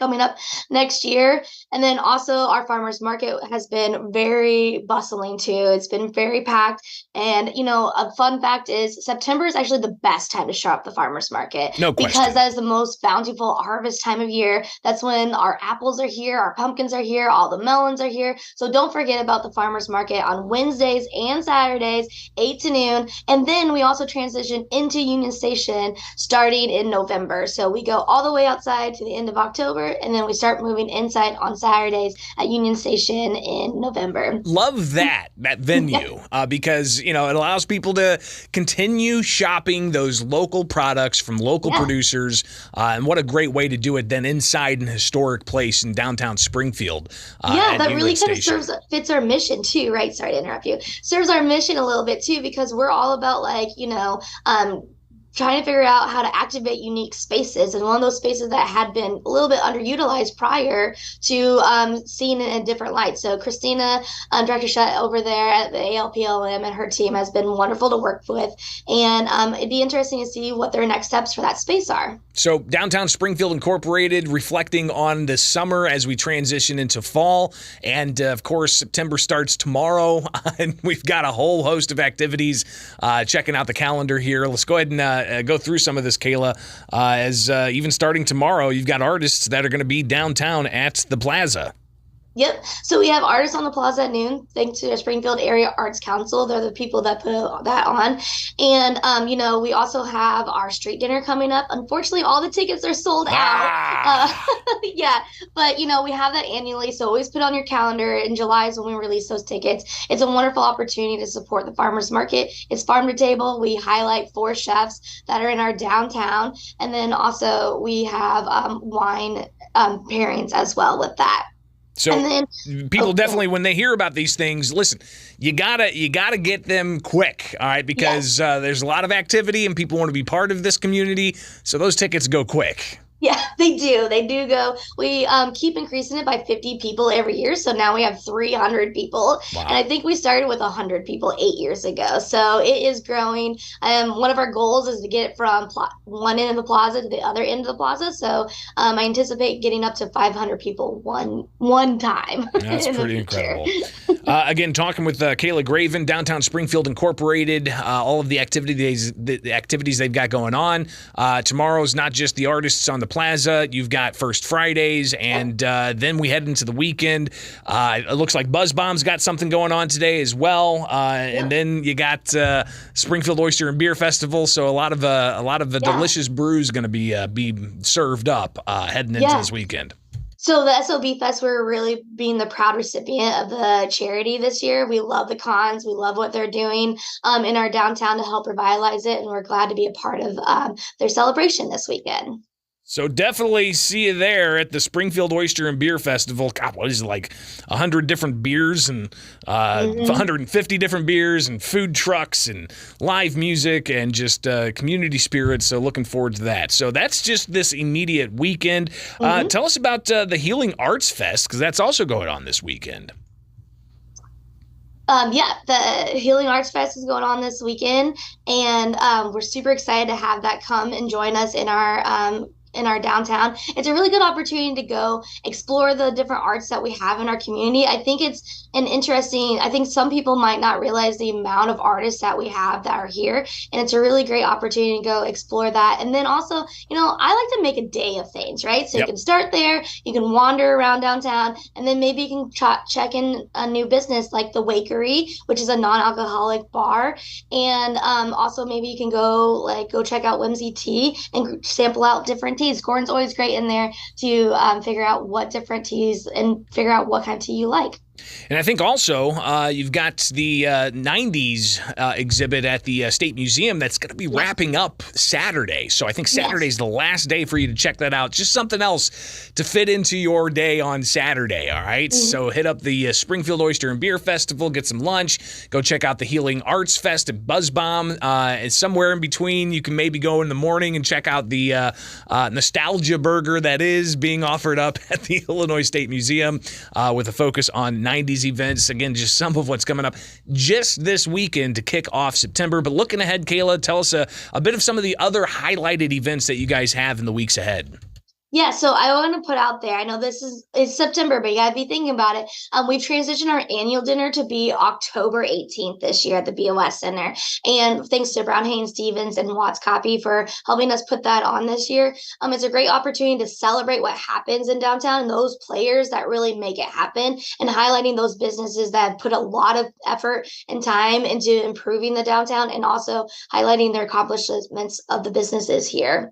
coming up next year. And then also our farmers market has been very bustling too. It's been very packed. And, a fun fact is September is actually the best time to show up the farmers market.
No question.
Because that is the most bountiful harvest time of year. That's when our apples are here, our pumpkins are here, all the melons are here. So don't forget about the farmers market on Wednesdays and Saturdays, 8 to noon. And then we also transition into Union Station starting in November. So we go all the way outside to the end of October, and then we start moving inside on Saturdays at Union Station in November.
Love that venue because, it allows people to continue shopping those local products from local producers. And what a great way to do it then inside an historic place in downtown Springfield.
That really kind of fits our mission too, right? Sorry to interrupt you. Serves our mission a little bit too, because we're all about trying to figure out how to activate unique spaces. And one of those spaces that had been a little bit underutilized prior to seeing it in a different light. So Christina, Director Shutt over there at the ALPLM, and her team has been wonderful to work with. And it'd be interesting to see what their next steps for that space are.
So Downtown Springfield Incorporated, reflecting on the summer as we transition into fall. And of course, September starts tomorrow. And we've got a whole host of activities. Checking out the calendar here. Let's go ahead and go through some of this, Kayla. As even starting tomorrow, you've got artists that are going to be downtown at the Plaza.
Yep. So we have artists on the plaza at noon, thanks to the Springfield Area Arts Council. They're the people that put that on. And, we also have our street dinner coming up. Unfortunately, all the tickets are sold out. Yeah. But, we have that annually. So always put on your calendar. In July is when we release those tickets. It's a wonderful opportunity to support the farmers market. It's farm to table. We highlight 4 chefs that are in our downtown. And then also we have wine pairings as well with that.
So people definitely, when they hear about these things, listen, you gotta get them quick, all right? Because there's a lot of activity and people want to be part of this community. So those tickets go quick.
Yeah, they do. They do go. We keep increasing it by 50 people every year. So now we have 300 people. Wow. And I think we started with 100 people 8 years ago. So it is growing. One of our goals is to get it from one end of the plaza to the other end of the plaza. So I anticipate getting up to 500 people one time.
That's pretty incredible. Again, talking with Kayla Graven, Downtown Springfield Incorporated, all of the activities they've got going on. Tomorrow's not just the artists on the plaza. You've got First Fridays, and then we head into the weekend. It looks like Buzz Bomb's got something going on today as well. And then you got Springfield Oyster and Beer Festival. So a lot of the delicious brews going to be served up heading into this weekend.
So the SOB Fest, we're really being the proud recipient of the charity this year. We love the cons. We love what they're doing in our downtown to help revitalize it. And we're glad to be a part of their celebration this weekend.
So definitely see you there at the Springfield Oyster and Beer Festival. God, what is it, like 100 different beers and 150 different beers and food trucks and live music and just community spirit. So looking forward to that. So that's just this immediate weekend. Tell us about the Healing Arts Fest, because that's also going on this weekend.
The Healing Arts Fest is going on this weekend, and we're super excited to have that come and join us in our in our downtown. It's a really good opportunity to go explore the different arts that we have in our community. I think it's I think some people might not realize the amount of artists that we have that are here, and it's a really great opportunity to go explore that. And then also, I like to make a day of things, right? So you can start there, you can wander around downtown, and then maybe you can check in a new business like the Wakery, which is a non-alcoholic bar. And also maybe you can go check out Whimsy Tea and sample out different teas. Gordon's always great in there to figure out what different teas and figure out what kind of tea you like.
And I think also you've got the 90s exhibit at the State Museum that's going to be wrapping up Saturday. So I think Saturday's the last day for you to check that out. Just something else to fit into your day on Saturday, all right? Mm-hmm. So hit up the Springfield Oyster and Beer Festival, get some lunch, go check out the Healing Arts Fest at Buzz Bomb. And somewhere in between, you can maybe go in the morning and check out the Nostalgia Burger that is being offered up at the Illinois State Museum with a focus on 90s events. Again, just some of what's coming up just this weekend to kick off September. But looking ahead, Kayla, tell us a bit of some of the other highlighted events that you guys have in the weeks ahead.
Yeah, so I want to put out there, I know it's September, but you got to be thinking about it. We've transitioned our annual dinner to be October 18th this year at the BOS Center. And thanks to Brown Haynes Stevens and Watts Copy for helping us put that on this year. It's a great opportunity to celebrate what happens in downtown and those players that really make it happen, and highlighting those businesses that put a lot of effort and time into improving the downtown, and also highlighting their accomplishments of the businesses here.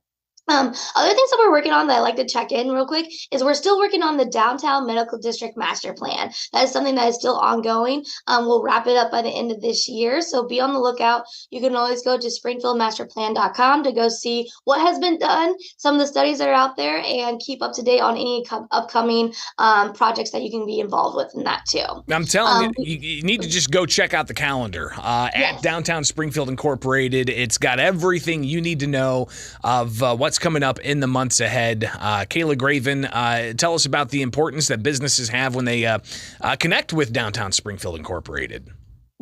Other things that we're working on that I like to check in real quick is we're still working on the Downtown Medical District Master Plan. That is something that is still ongoing. We'll wrap it up by the end of this year, so be on the lookout. You can always go to springfieldmasterplan.com to go see what has been done, some of the studies that are out there, and keep up to date on any upcoming projects that you can be involved with in that too.
I'm telling you need to just go check out the calendar at Downtown Springfield Incorporated. It's got everything you need to know of what's coming up in the months ahead. Kayla Graven, tell us about the importance that businesses have when they connect with Downtown Springfield Incorporated.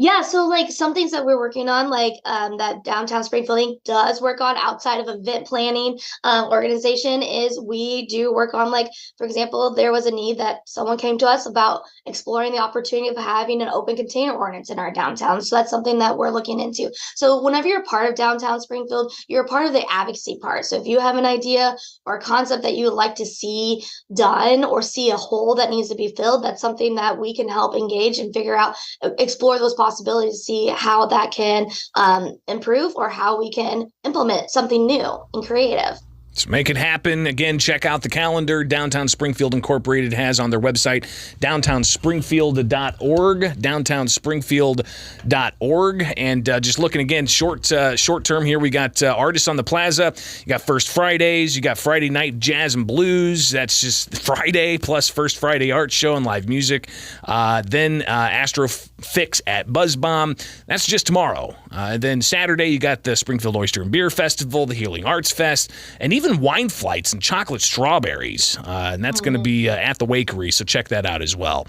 Yeah, so like some things that we're working on, like that Downtown Springfield Inc. does work on outside of event planning organization, is we do work on, like, for example, there was a need that someone came to us about exploring the opportunity of having an open container ordinance in our downtown. So that's something that we're looking into. So whenever you're part of Downtown Springfield, you're a part of the advocacy part. So if you have an idea or a concept that you would like to see done or see a hole that needs to be filled, that's something that we can help engage and figure out, explore those possibilities to see how that can improve or how we can implement something new and creative.
Let's make it happen. Again, check out the calendar Downtown Springfield Incorporated has on their website, downtownspringfield.org, downtownspringfield.org. And just looking again, short term here, we got Artists on the Plaza. You got First Fridays. You got Friday Night Jazz and Blues. That's just Friday plus First Friday Art Show and live music. Then Astro Fix at Buzz Bomb. That's just tomorrow. Then Saturday, you got the Springfield Oyster and Beer Festival, the Healing Arts Fest, and even wine flights and chocolate strawberries. And that's going to be at the Wakery, so check that out as well.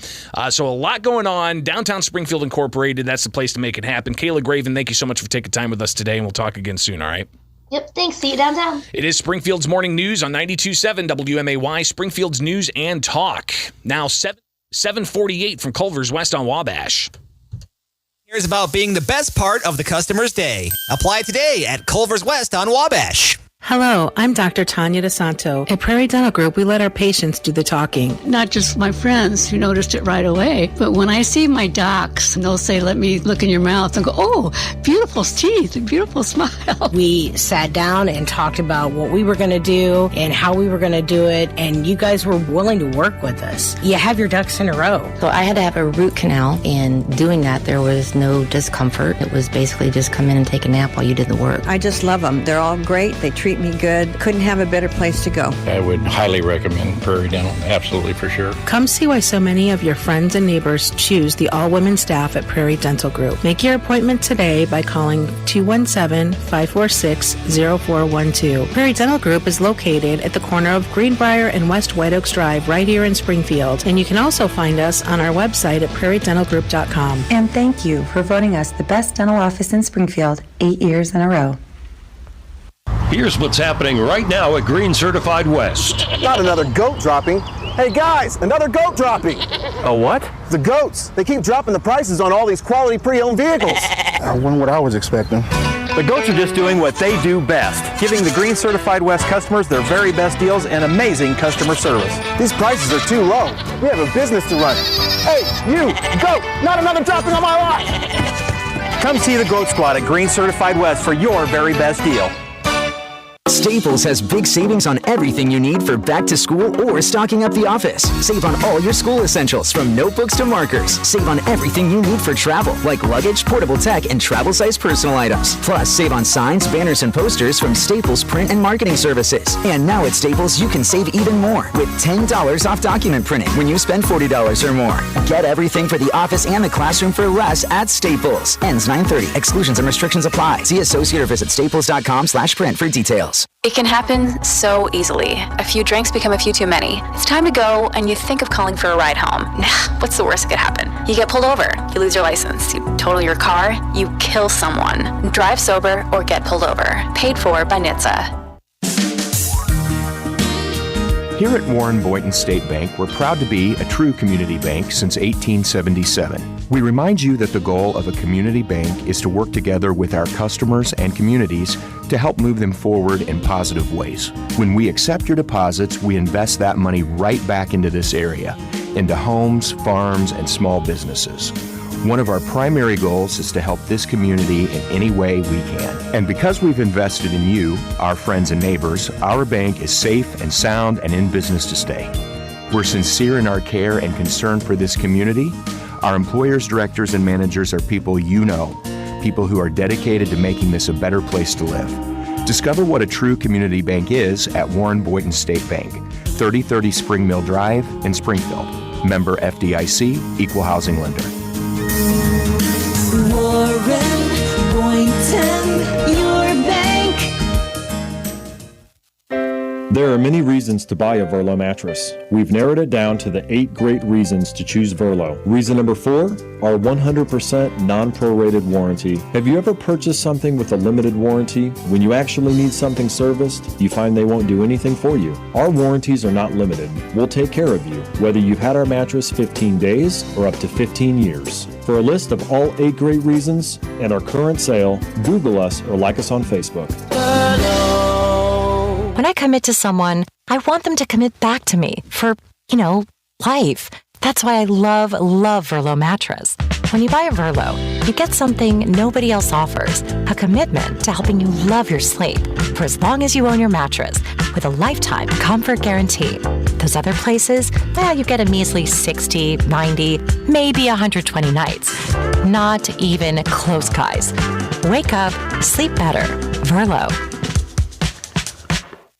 So a lot going on. Downtown Springfield Incorporated, that's the place to make it happen. Kayla Graven, thank you so much for taking time with us today, and we'll talk again soon, all right?
Yep, thanks. See you downtown.
It is Springfield's Morning News on 92.7 WMAY, Springfield's News and Talk. Now 7:48 from Culver's West on Wabash.
Here's about being the best part of the customer's day. Apply today at Culver's West on Wabash.
Hello, I'm Dr. Tanya DeSanto. At Prairie Dental Group, we let our patients do the talking.
Not just my friends who noticed it right away, but when I see my docs, and they'll say, let me look in your mouth, and go, oh, beautiful teeth, beautiful smile.
We sat down and talked about what we were going to do and how we were going to do it, and you guys were willing to work with us. You have your ducks in a row.
So I had to have a root canal, and doing that, there was no discomfort. It was basically just come in and take a nap while you did the work.
I just love them. They're all great. They treat me good. Couldn't have a better place to go.
I would highly recommend Prairie Dental, absolutely for sure.
Come see why so many of your friends and neighbors choose the all-women staff at Prairie Dental Group. Make your appointment today by calling 217-546-0412. Prairie Dental Group is located at the corner of Greenbrier and West White Oaks Drive right here in Springfield. And you can also find us on our website at prairiedentalgroup.com.
And thank you for voting us the best dental office in Springfield 8 years in a row.
Here's what's happening right now at Green Certified West.
Not another goat dropping. Hey guys, another goat dropping.
A what?
The goats. They keep dropping the prices on all these quality pre-owned vehicles. I wasn't what I was expecting.
The goats are just doing what they do best, giving the Green Certified West customers their very best deals and amazing customer service.
These prices are too low. We have a business to run. Hey, you, goat, not another dropping on my lot.
Come see the Goat Squad at Green Certified West for your very best deal.
Staples has big savings on everything you need for back to school or stocking up the office. Save on all your school essentials from notebooks to markers. Save on everything you need for travel, like luggage, portable tech, and travel-sized personal items. Plus, save on signs, banners, and posters from Staples print and marketing services. And now at Staples, you can save even more with $10 off document printing when you spend $40 or more. Get everything for the office and the classroom for less at Staples. Ends 9/30. Exclusions and restrictions apply. See associate or visit staples.com/print for details.
It can happen so easily. A few drinks become a few too many. It's time to go, and you think of calling for a ride home. Nah, what's the worst that could happen? You get pulled over, you lose your license, you total your car, you kill someone. Drive sober or get pulled over. Paid for by NHTSA.
Here at Warren Boynton State Bank, we're proud to be a true community bank since 1877. We remind you that the goal of a community bank is to work together with our customers and communities to help move them forward in positive ways. When we accept your deposits, we invest that money right back into this area, into homes, farms, and small businesses. One of our primary goals is to help this community in any way we can. And because we've invested in you, our friends and neighbors, our bank is safe and sound and in business to stay. We're sincere in our care and concern for this community. Our employers, directors, and managers are people you know, people who are dedicated to making this a better place to live. Discover what a true community bank is at Warren Boynton State Bank, 3030 Spring Mill Drive in Springfield. Member FDIC, Equal Housing Lender.
Warren Boynton, your bank.
There are many reasons to buy a Verlo mattress. We've narrowed it down to the 8 great reasons to choose Verlo. Reason number 4, our 100% non-prorated warranty. Have you ever purchased something with a limited warranty? When you actually need something serviced, you find they won't do anything for you. Our warranties are not limited. We'll take care of you, whether you've had our mattress 15 days or up to 15 years. For a list of all 8 great reasons and our current sale, Google us or like us on Facebook.
When I commit to someone, I want them to commit back to me for, life. That's why I love Verlo mattress. When you buy a Verlo, you get something nobody else offers, a commitment to helping you love your sleep for as long as you own your mattress with a lifetime comfort guarantee. Those other places, you get a measly 60, 90, maybe 120 nights. Not even close, guys. Wake up, sleep better. Verlo.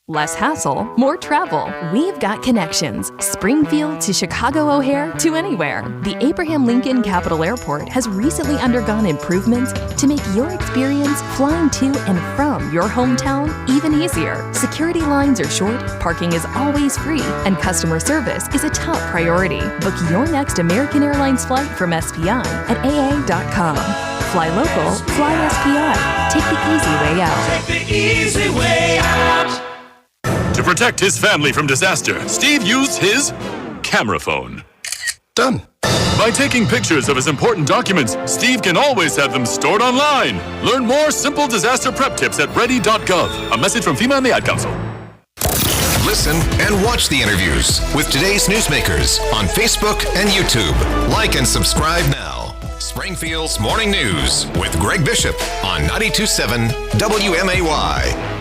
Less hassle, more travel. We've got connections. Springfield to Chicago O'Hare to anywhere. The Abraham Lincoln Capital Airport has recently undergone improvements to make your experience flying to and from your hometown even easier. Security lines are short, parking is always free, and customer service is a top priority. Book your next American Airlines flight from SPI at AA.com. Fly local, fly SPI. Take the easy way out.
Take the easy way out.
To protect his family from disaster, Steve used his camera phone. Done. By taking pictures of his important documents, Steve can always have them stored online. Learn more simple disaster prep tips at ready.gov. A message from FEMA and the Ad Council.
Listen and watch the interviews with today's newsmakers on Facebook and YouTube. Like and subscribe now. Springfield's Morning News with Greg Bishop on 92.7 WMAY.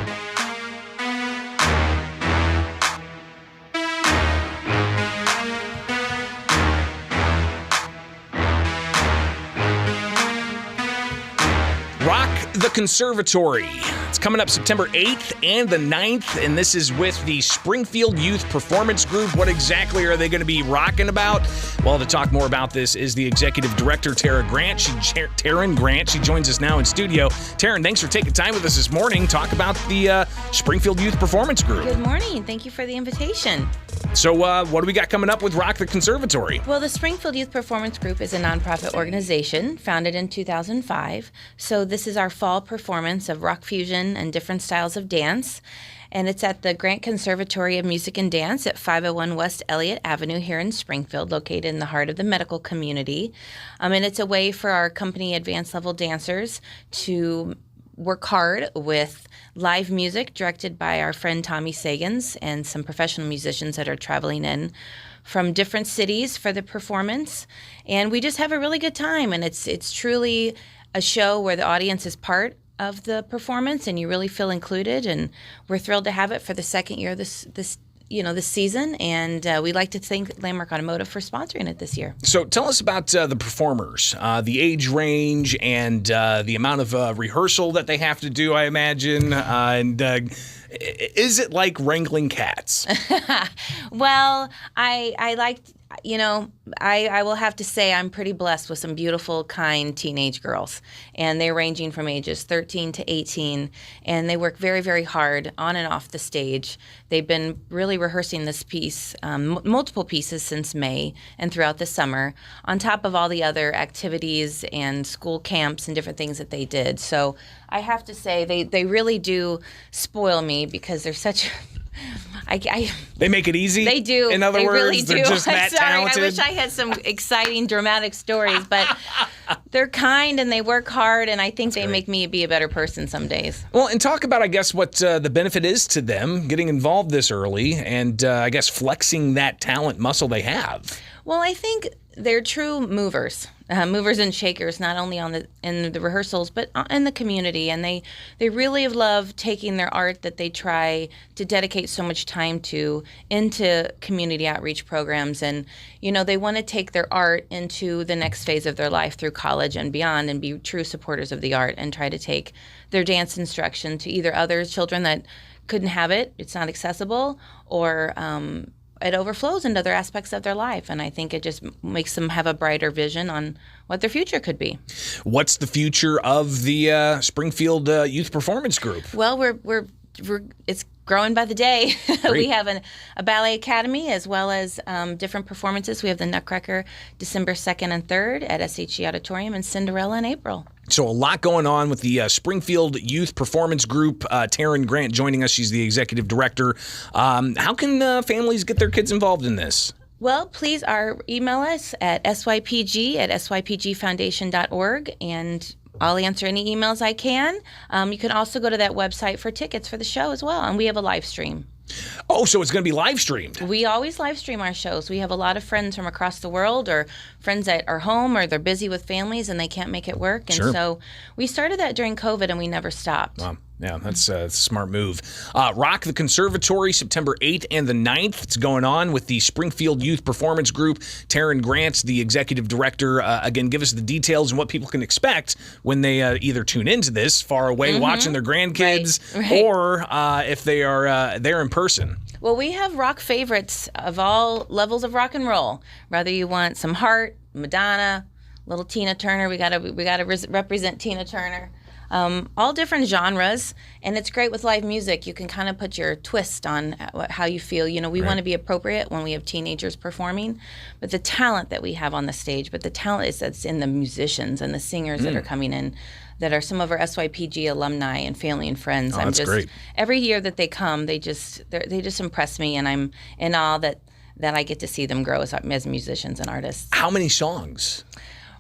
The Conservatory. It's coming up September 8th and the 9th, and this is with the Springfield Youth Performance Group. What exactly are they going to be rocking about? Well, to talk more about this is the Executive Director, Taryn Grant. She joins us now in studio. Taryn, thanks for taking time with us this morning. Talk about the Springfield Youth Performance Group.
Good morning. Thank you for the invitation.
So what do we got coming up with Rock the Conservatory?
Well, the Springfield Youth Performance Group is a nonprofit organization founded in 2005. So this is our fall performance of rock fusion fusion and different styles of dance. And it's at the Grant Conservatory of Music and Dance at 501 West Elliott Avenue here in Springfield, located in the heart of the medical community. And it's a way for our company advanced level dancers to work hard with live music directed by our friend Tommy Sagans and some professional musicians that are traveling in from different cities for the performance. And we just have a really good time. And it's truly a show where the audience is part of the performance and you really feel included. And we're thrilled to have it for the second year this season. And we'd like to thank Landmark Automotive for sponsoring it this year.
So tell us about the performers, the age range and the amount of rehearsal that they have to do, I imagine. And is it like wrangling cats?
Well, I liked... I will have to say I'm pretty blessed with some beautiful, kind teenage girls. And they're ranging from ages 13 to 18. And they work very, very hard on and off the stage. They've been really rehearsing this piece, multiple pieces since May and throughout the summer, on top of all the other activities and school camps and different things that they did. So I have to say they really do spoil me because they're such...
They make it easy?
They do.
In other words,
really
they're just that talented?
I wish I had some exciting, dramatic stories, but they're kind and they work hard, and I think they make me be a better person some days.
Well, and talk about, I guess, what the benefit is to them getting involved this early and, I guess, flexing that talent muscle they have.
Well, I think they're true movers and shakers, not only in the rehearsals, but in the community. And they really love taking their art that they try to dedicate so much time to into community outreach programs. And, they want to take their art into the next phase of their life through college and beyond and be true supporters of the art and try to take their dance instruction to either other children that couldn't have it, it's not accessible, or it overflows into other aspects of their life. And I think it just makes them have a brighter vision on what their future could be. What's the future of the Springfield Youth Performance Group? Well, it's growing by the day. We have a ballet academy as well as different performances. We have the Nutcracker December 2nd and 3rd at SHE Auditorium and Cinderella in April. So a lot going on with the Springfield Youth Performance Group. Taryn Grant joining us. She's the executive director. How can families get their kids involved in this? Well, please email us at sypg@sypgfoundation.org, and I'll answer any emails I can. You can also go to that website for tickets for the show as well, and we have a live stream. Oh, so it's going to be live streamed? We always live stream our shows. We have a lot of friends from across the world or friends that are home or they're busy with families and they can't make it work. And so we started that during COVID and we never stopped. Wow. Yeah, that's a smart move. Rock the Conservatory, September 8th and the 9th. It's going on with the Springfield Youth Performance Group. Taryn Grant, the executive director. Again, give us the details and what people can expect when they either tune into this far away watching their grandkids or if they are there in person. Well, we have rock favorites of all levels of rock and roll. Whether you want some Heart, Madonna, little Tina Turner. We gotta represent Tina Turner. All different genres, and it's great with live music. You can kind of put your twist on how you feel. We want to be appropriate when we have teenagers performing, but the talent that we have on the stage, but the talent that's in the musicians and the singers that are coming in, that are some of our SYPG alumni and family and friends. That's great. Every year that they come, they just impress me, and I'm in awe that I get to see them grow as musicians and artists. How many songs?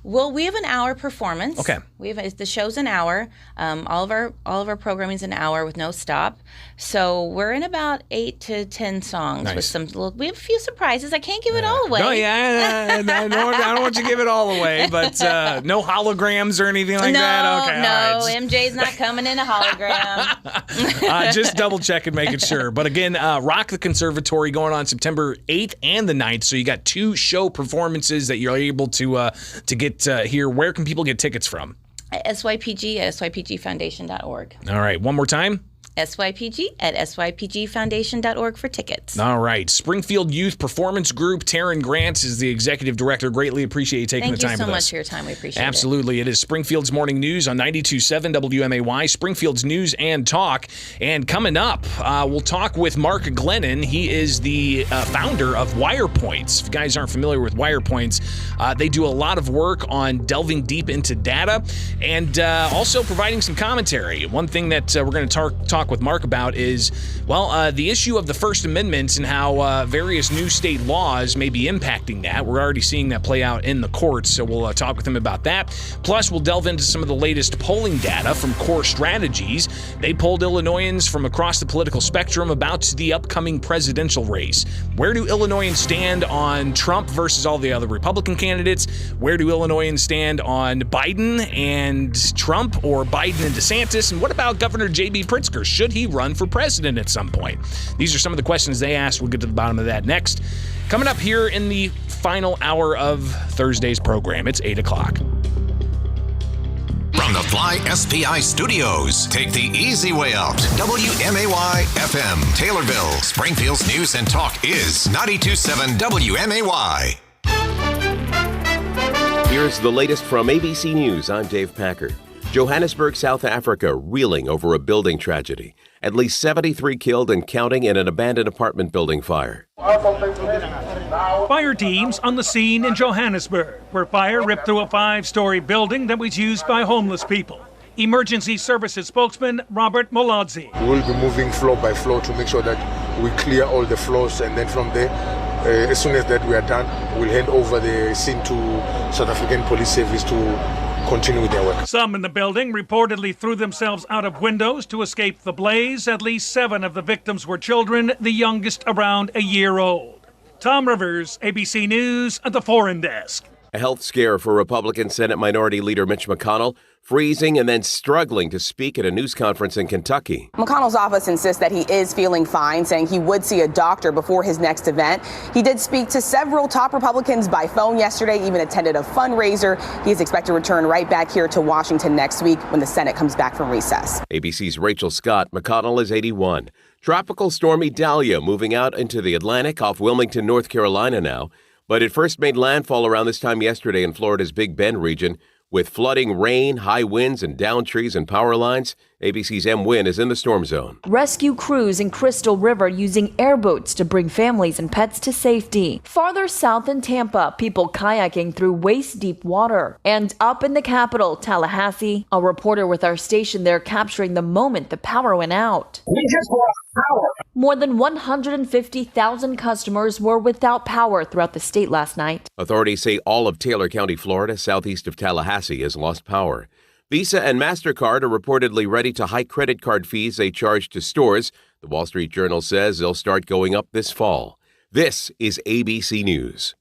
Well, we have an hour performance. Okay. The show's an hour. All of our programming is an hour with no stop. So we're in about 8 to 10 songs with some we have a few surprises. I can't give it all away. I don't want you to give it all away, but no holograms or anything like that. Okay. No, MJ's not coming in a hologram. Just double check and making sure. But again, Rock the Conservatory going on September 8th and the 9th. So you got 2 show performances that you're able to get here. Where can people get tickets from? At SYPG at sypgfoundation.org. All right. One more time. SYPG at sypgfoundation.org for tickets.
All right. Springfield Youth Performance Group. Taryn Grants is the executive director. Greatly appreciate you taking the time with us.
Thank you so much for your time. We appreciate it.
Absolutely. It is Springfield's Morning News on 92.7 WMAY, Springfield's News and Talk. And coming up, we'll talk with Mark Glennon. He is the founder of WirePoints. If you guys aren't familiar with WirePoints, they do a lot of work on delving deep into data and also providing some commentary. One thing that we're going to talk with Mark about is, the issue of the First Amendment and how various new state laws may be impacting that. We're already seeing that play out in the courts, so we'll talk with him about that. Plus, we'll delve into some of the latest polling data from Core Strategies. They polled Illinoisans from across the political spectrum about the upcoming presidential race. Where do Illinoisans stand on Trump versus all the other Republican candidates? Where do Illinoisans stand on Biden and Trump, or Biden and DeSantis? And what about Governor J.B. Pritzker? Should he run for president at some point? These are some of the questions they asked. We'll get to the bottom of that next. Coming up here in the final hour of Thursday's program, it's 8 o'clock.
From the Fly SPI studios, take the easy way out. WMAY FM, Taylorville, Springfield's News and Talk is 92.7 WMAY.
Here's the latest from ABC News. I'm Dave Packer. Johannesburg, South Africa, reeling over a building tragedy. At least 73 killed and counting in an abandoned apartment building fire.
Fire teams on the scene in Johannesburg, where fire ripped through a 5-story building that was used by homeless people. Emergency Services spokesman Robert Molodzi.
We'll be moving floor by floor to make sure that we clear all the floors, and then from there, as soon as that we are done, we'll hand over the scene to South African Police Service to continue with their work.
Some in the building reportedly threw themselves out of windows to escape the blaze. At least 7 of the victims were children, the youngest around a year old. Tom Rivers, ABC News at the Foreign Desk.
A health scare for Republican Senate Minority Leader Mitch McConnell, freezing and then struggling to speak at a news conference in Kentucky.
McConnell's office insists that he is feeling fine, saying he would see a doctor before his next event. He did speak to several top Republicans by phone yesterday, even attended a fundraiser. He is expected to return right back here to Washington next week when the Senate comes back from recess.
ABC's Rachel Scott. McConnell is 81. Tropical storm Idalia moving out into the Atlantic off Wilmington, North Carolina now. But it first made landfall around this time yesterday in Florida's Big Bend region. With flooding, rain, high winds, and downed trees and power lines, ABC's M. Wynn is in the storm zone.
Rescue crews in Crystal River using airboats to bring families and pets to safety. Farther south in Tampa, people kayaking through waist-deep water. And up in the capital, Tallahassee, a reporter with our station there capturing the moment the power went out.
We just lost power.
More than 150,000 customers were without power throughout the state last night.
Authorities say all of Taylor County, Florida, southeast of Tallahassee, has lost power. Visa and MasterCard are reportedly ready to hike credit card fees they charge to stores. The Wall Street Journal says they'll start going up this fall. This is ABC News.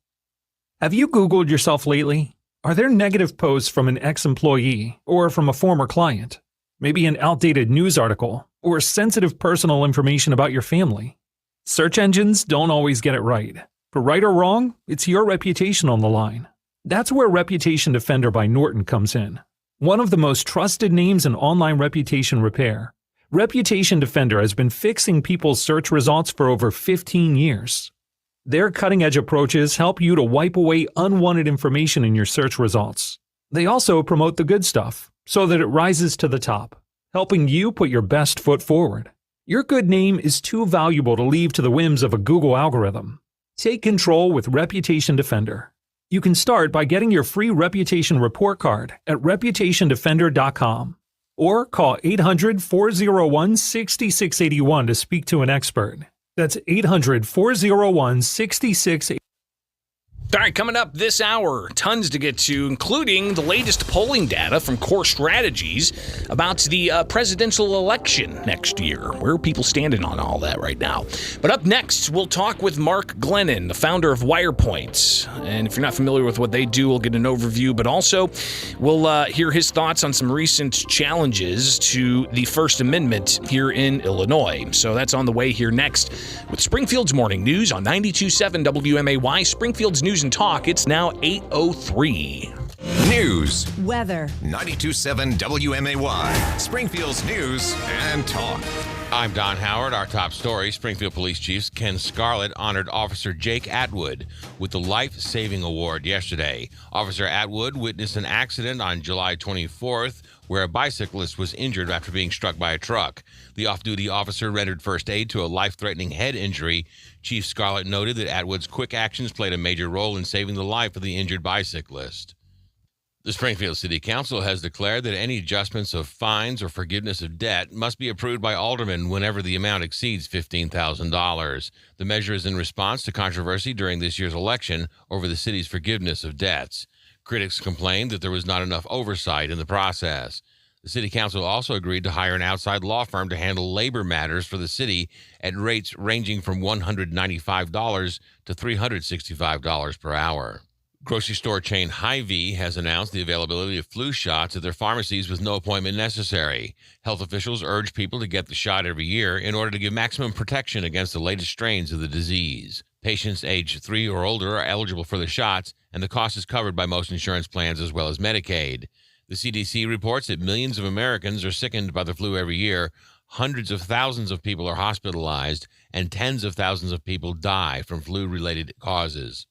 Have you Googled yourself lately? Are there negative posts from an ex-employee or from a former client? Maybe an outdated news article or sensitive personal information about your family? Search engines don't always get it right. For right or wrong, it's your reputation on the line. That's where Reputation Defender by Norton comes in. One of the most trusted names in online reputation repair, Reputation Defender has been fixing people's search results for over 15 years. Their cutting-edge approaches help you to wipe away unwanted information in your search results. They also promote the good stuff so that it rises to the top, helping you put your best foot forward. Your good name is too valuable to leave to the whims of a Google algorithm. Take control with Reputation Defender. You can start by getting your free reputation report card at reputationdefender.com or call 800-401-6681 to speak to an expert. That's 800-401-6681.
All right, coming up this hour, tons to get to, including the latest polling data from Core Strategies about the presidential election next year. Where are people standing on all that right now? But up next, we'll talk with Mark Glennon, the founder of WirePoints. And if you're not familiar with what they do, we'll get an overview, but also we'll hear his thoughts on some recent challenges to the First Amendment here in Illinois. So that's on the way here next with Springfield's Morning News on 92.7 WMAY, Springfield's News and Talk. It's now 8:03.
News.
Weather.
92.7 WMAY. Springfield's News and Talk.
I'm Don Howard. Our top story, Springfield Police Chief Ken Scarlett honored Officer Jake Atwood with the Life Saving Award yesterday. Officer Atwood witnessed an accident on July 24th where a bicyclist was injured after being struck by a truck. The off-duty officer rendered first aid to a life-threatening head injury. Chief Scarlett noted that Atwood's quick actions played a major role in saving the life of the injured bicyclist. The Springfield City Council has declared that any adjustments of fines or forgiveness of debt must be approved by aldermen whenever the amount exceeds $15,000. The measure is in response to controversy during this year's election over the city's forgiveness of debts. Critics complained that there was not enough oversight in the process. The City Council also agreed to hire an outside law firm to handle labor matters for the city at rates ranging from $195 to $365 per hour. Grocery store chain Hy-Vee has announced the availability of flu shots at their pharmacies with no appointment necessary. Health officials urge people to get the shot every year in order to give maximum protection against the latest strains of the disease. Patients age 3 or older are eligible for the shots, and the cost is covered by most insurance plans as well as Medicaid. The CDC reports that millions of Americans are sickened by the flu every year. Hundreds of thousands of people are hospitalized, and tens of thousands of people die from flu-related causes.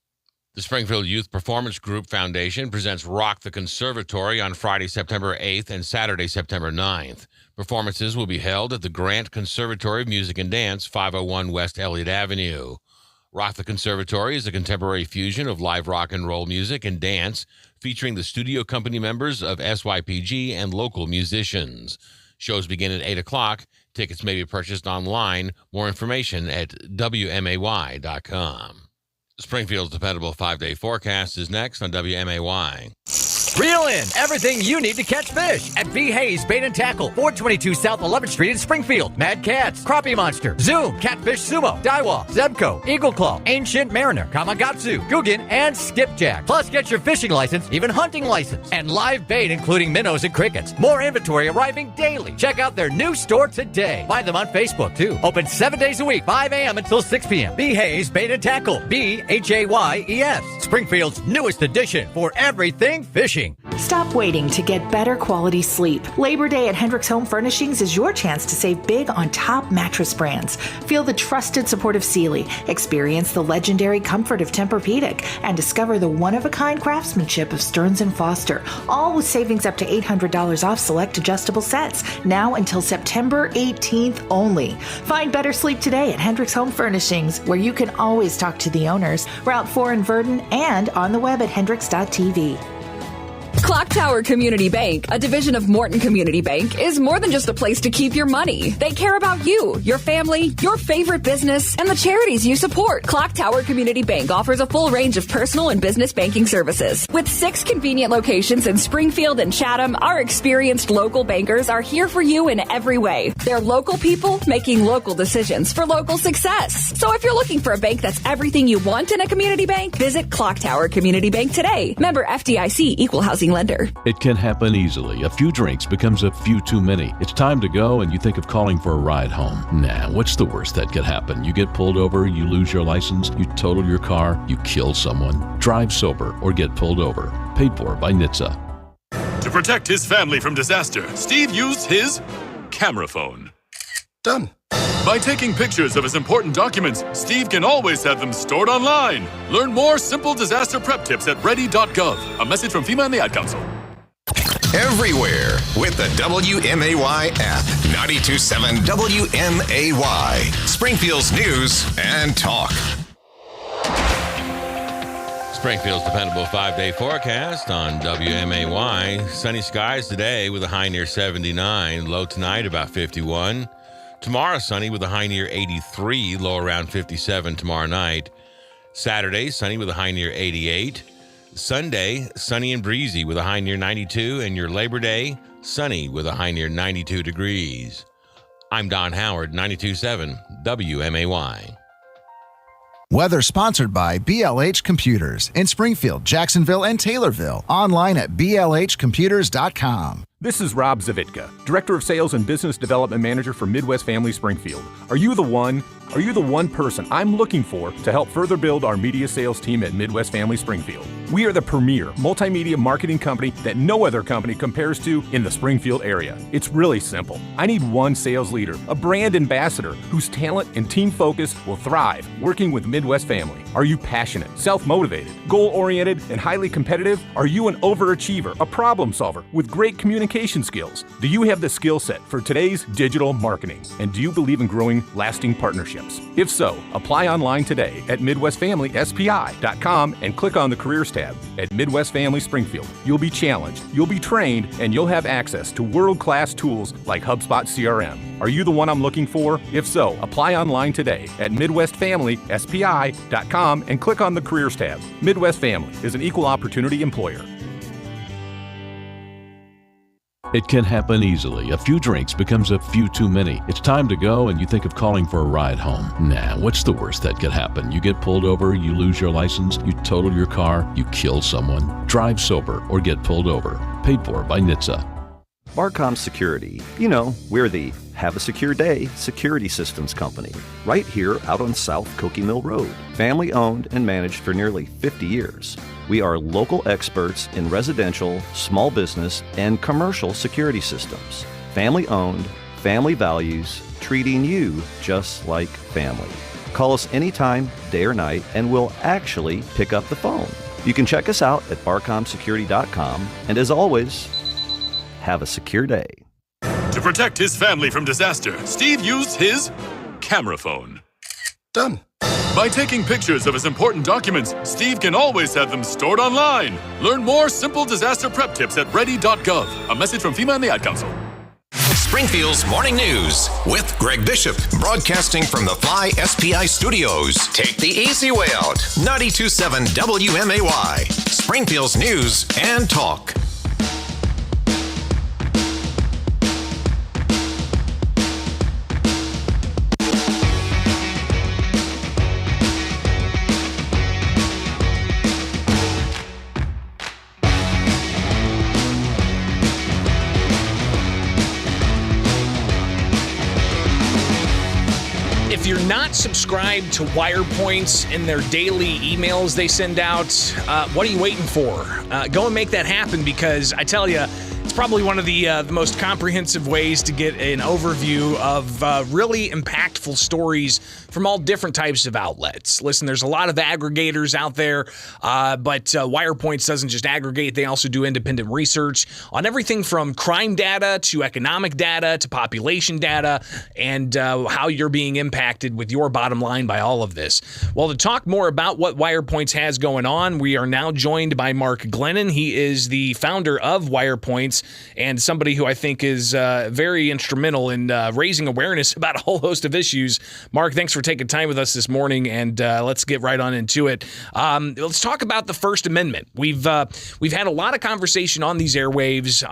The Springfield Youth Performance Group Foundation presents Rock the Conservatory on Friday, September 8th and Saturday, September 9th. Performances will be held at the Grant Conservatory of Music and Dance, 501 West Elliott Avenue. Rock the Conservatory is a contemporary fusion of live rock and roll music and dance, featuring the studio company members of SYPG and local musicians. Shows begin at 8 o'clock. Tickets may be purchased online. More information at WMAY.com. Springfield's dependable 5-day forecast is next on WMAY.
Reel in everything you need to catch fish at B. Hayes Bait and Tackle, 422 South 11th Street in Springfield. Mad Cats, Crappie Monster, Zoom, Catfish Sumo, Daiwa, Zebco, Eagle Claw, Ancient Mariner, Kamagatsu, Guggen, and Skipjack. Plus, get your fishing license, even hunting license, and live bait including minnows and crickets. More inventory arriving daily. Check out their new store today. Find them on Facebook, too. Open 7 days a week, 5 a.m. until 6 p.m. B. Hayes Bait and Tackle, BHAYES. Springfield's newest addition for everything fishing.
Stop waiting to get better quality sleep. Labor Day at Hendricks Home Furnishings is your chance to save big on top mattress brands. Feel the trusted support of Sealy, experience the legendary comfort of Tempur-Pedic, and discover the one-of-a-kind craftsmanship of Stearns & Foster, all with savings up to $800 off select adjustable sets, now until September 18th only. Find better sleep today at Hendricks Home Furnishings, where you can always talk to the owners, Route 4 in Verdon, and on the web at hendricks.tv.
Clock Tower Community Bank, a division of Morton Community Bank, is more than just a place to keep your money. They care about you, your family, your favorite business, and the charities you support. Clock Tower Community Bank offers a full range of personal and business banking services. With 6 convenient locations in Springfield and Chatham, our experienced local bankers are here for you in every way. They're local people making local decisions for local success. So if you're looking for a bank that's everything you want in a community bank, visit Clock Tower Community Bank today. Member FDIC, Equal Housing Lender.
It can happen easily. A few drinks becomes a few too many. It's time to go and you think of calling for a ride home. Nah, what's the worst that could happen? You get pulled over, you lose your license, you total your car, you kill someone. Drive sober or get pulled over. Paid for by NHTSA.
To protect his family from disaster, Steve used his camera phone.
Done.
By taking pictures of his important documents, Steve can always have them stored online. Learn more simple disaster prep tips at ready.gov. A message from FEMA and the Ad Council.
Everywhere with the WMAY app. 92.7 WMAY. Springfield's news and talk.
Springfield's dependable 5-day forecast on WMAY. Sunny skies today with a high near 79. Low tonight about 51. Tomorrow, sunny with a high near 83, low around 57 tomorrow night. Saturday, sunny with a high near 88. Sunday, sunny and breezy with a high near 92. And your Labor Day, sunny with a high near 92 degrees. I'm Don Howard, 92.7 WMAY.
Weather sponsored by BLH Computers in Springfield, Jacksonville, and Taylorville. Online at blhcomputers.com.
This is Rob Zavitka, Director of Sales and Business Development Manager for Midwest Family Springfield. Are you the one? Are you the one person I'm looking for to help further build our media sales team at Midwest Family Springfield? We are the premier multimedia marketing company that no other company compares to in the Springfield area. It's really simple. I need one sales leader, a brand ambassador whose talent and team focus will thrive working with Midwest Family. Are you passionate, self-motivated, goal-oriented, and highly competitive? Are you an overachiever, a problem solver with great communication skills? Do you have the skill set for today's digital marketing? And do you believe in growing lasting partnerships? If so, apply online today at MidwestFamilySPI.com and click on the Careers tab. At Midwest Family Springfield, you'll be challenged, you'll be trained, and you'll have access to world-class tools like HubSpot CRM. Are you the one I'm looking for? If so, apply online today at MidwestFamilySPI.com and click on the Careers tab. Midwest Family is an equal opportunity employer.
It can happen easily. A few drinks becomes a few too many. It's time to go and you think of calling for a ride home. Nah, what's the worst that could happen? You get pulled over, you lose your license, you total your car, you kill someone. Drive sober or get pulled over. Paid for by NHTSA.
Barcom Security. You know, we're the Have a Secure Day security systems company, right here out on South Cokie Mill Road. Family owned and managed for nearly 50 years. We are local experts in residential, small business, and commercial security systems. Family owned, family values, treating you just like family. Call us anytime, day or night, and we'll actually pick up the phone. You can check us out at barcomsecurity.com, and as always, have a secure day.
To protect his family from disaster, Steve used his camera phone. Done. By taking pictures of his important documents, Steve can always have them stored online. Learn more simple disaster prep tips at ready.gov. A message from FEMA and the Ad Council.
Springfield's Morning News with Greg Bishop, broadcasting from the Fly SPI studios. Take the easy way out. 92.7 WMAY, Springfield's news and talk.
If you're not subscribed to WirePoints and their daily emails they send out, what are you waiting for? Go and make that happen, because I tell you, it's probably one of the most comprehensive ways to get an overview of really impactful stories from all different types of outlets. Listen, there's a lot of aggregators out there, but WirePoints doesn't just aggregate. They also do independent research on everything from crime data to economic data to population data, and how you're being impacted with your bottom line by all of this. Well, to talk more about what WirePoints has going on, we are now joined by Mark Glennon. He is the founder of WirePoints and somebody who I think is very instrumental in raising awareness about a whole host of issues. Mark, thanks for taking time with us this morning, and let's get right on into it. Let's talk about the First Amendment. We've had a lot of conversation on these airwaves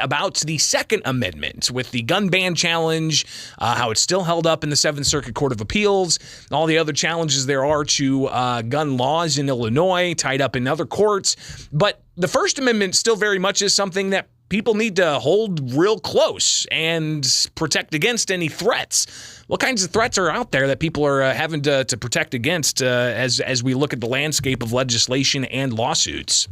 about the Second Amendment with the gun ban challenge, how it's still held up in the Seventh Circuit Court of Appeals, and all the other challenges there are to gun laws in Illinois tied up in other courts. But the First Amendment still very much is something that people need to hold real close and protect against any threats. What kinds of threats are out there that people are having to protect against as we look at the landscape of legislation and lawsuits?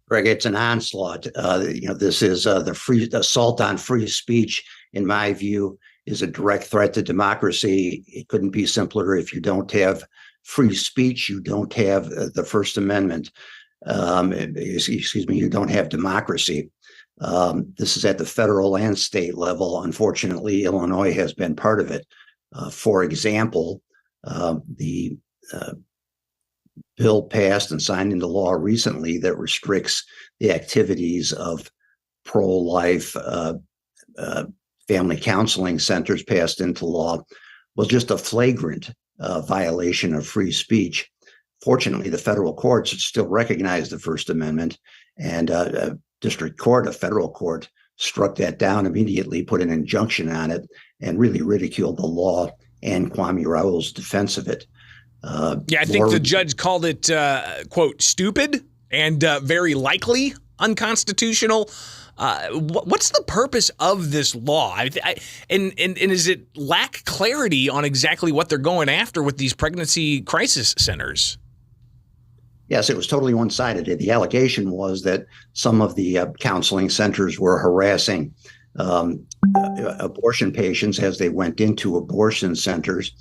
Greg, it's an onslaught. This is the free assault on free speech, in my view, is a direct threat to democracy. It couldn't be simpler. If you don't have free speech, you don't have the First Amendment. You don't have democracy. This is at the federal and state level. Unfortunately, Illinois has been part of it. For example, the bill passed and signed into law recently that restricts the activities of pro-life family counseling centers, passed into law, was just a flagrant violation of free speech. Fortunately, the federal courts still recognize the First Amendment, and a federal court struck that down immediately, put an injunction on it, and really ridiculed the law and Kwame Raoul's defense of it.
I think the judge called it, quote, stupid and very likely unconstitutional. What's the purpose of this law? And is it lack clarity on exactly what they're going after with these pregnancy crisis centers?
Yes, it was totally one-sided. The allegation was that some of the counseling centers were harassing abortion patients as they went into abortion centers.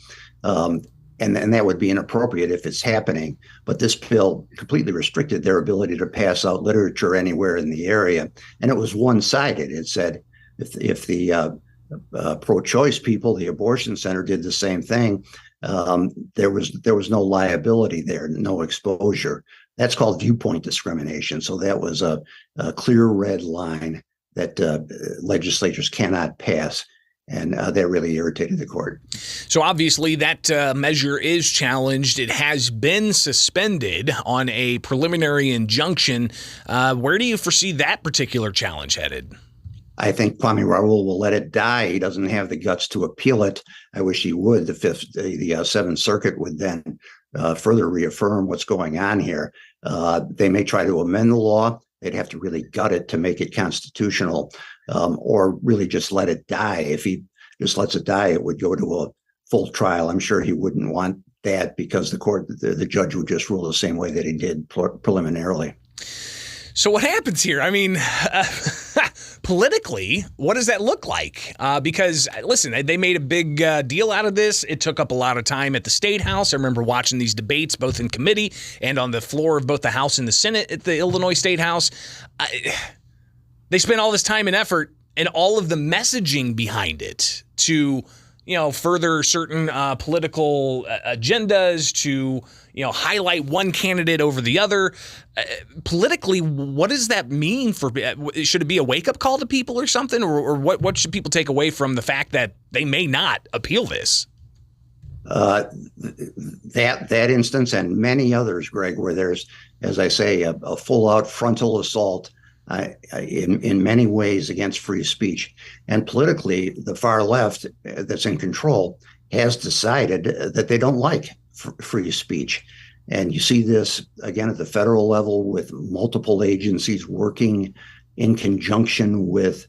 And that would be inappropriate if it's happening. But this bill completely restricted their ability to pass out literature anywhere in the area. And it was one-sided. It said if the pro-choice people, the abortion center, did the same thing, there was no liability there, no exposure. That's called viewpoint discrimination. So that was a clear red line that legislatures cannot pass. And that really irritated the court.
So obviously that measure is challenged. It has been suspended on a preliminary injunction. Where do you foresee that particular challenge headed?
I think Kwame Raoul will let it die. He doesn't have the guts to appeal it. I wish he would. The Seventh Circuit would then further reaffirm what's going on here. They may try to amend the law. They'd have to really gut it to make it constitutional, or really just let it die. If he just lets it die, it would go to a full trial. I'm sure he wouldn't want that because the judge would just rule the same way that he did preliminarily.
So what happens here? I mean, politically, what does that look like? Because, listen, they made a big deal out of this. It took up a lot of time at the State House. I remember watching these debates both in committee and on the floor of both the House and the Senate at the Illinois State House. They spent all this time and effort and all of the messaging behind it to further certain political agendas, to highlight one candidate over the other. Politically, what does that mean for? Should it be a wake up call to people or something, or what should people take away from the fact that they may not appeal this?
That instance and many others, Greg, where there's, as I say, a full out frontal assault in many ways against free speech. And politically, the far left that's in control has decided that they don't like free speech. And you see this again at the federal level with multiple agencies working in conjunction with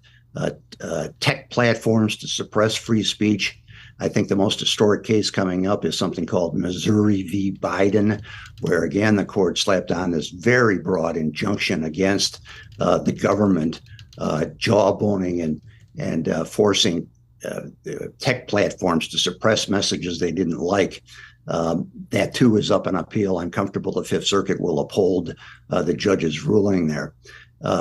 tech platforms to suppress free speech. I think the most historic case coming up is something called Missouri v. Biden, where, again, the court slapped on this very broad injunction against the government jawboning and forcing tech platforms to suppress messages they didn't like. That, too, is up on appeal. I'm comfortable the Fifth Circuit will uphold the judge's ruling there.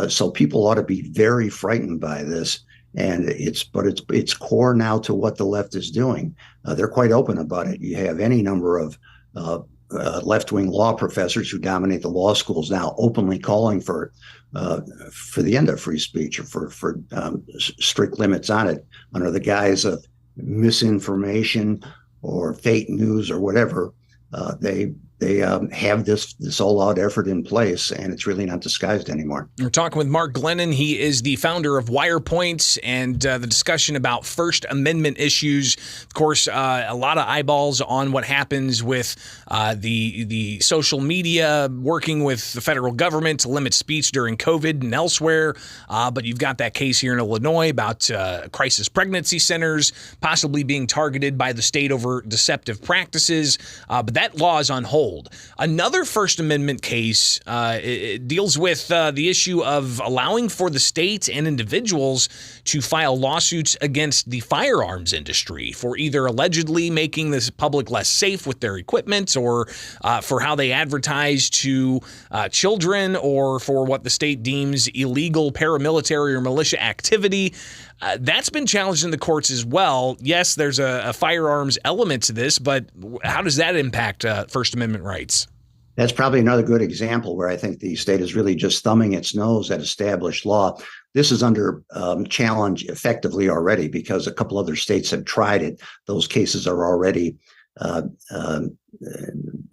So people ought to be very frightened by this. And it's core now to what the left is doing. They're quite open about it. You have any number of left-wing law professors who dominate the law schools now openly calling for the end of free speech or for strict limits on it under the guise of misinformation or fake news or whatever. They have this all-out effort in place, and it's really not disguised anymore.
We're talking with Mark Glennon. He is the founder of WirePoint, and the discussion about First Amendment issues. Of course, a lot of eyeballs on what happens with the social media working with the federal government to limit speech during COVID and elsewhere. But you've got that case here in Illinois about crisis pregnancy centers possibly being targeted by the state over deceptive practices. But that law is on hold. Another First Amendment case it deals with the issue of allowing for the state and individuals to file lawsuits against the firearms industry for either allegedly making the public less safe with their equipment or for how they advertise to children or for what the state deems illegal paramilitary or militia activity. That's been challenged in the courts as well. Yes, there's a firearms element to this, but how does that impact First Amendment rights?
That's probably another good example where I think the state is really just thumbing its nose at established law. This is under challenge effectively already because a couple other states have tried it. Those cases are already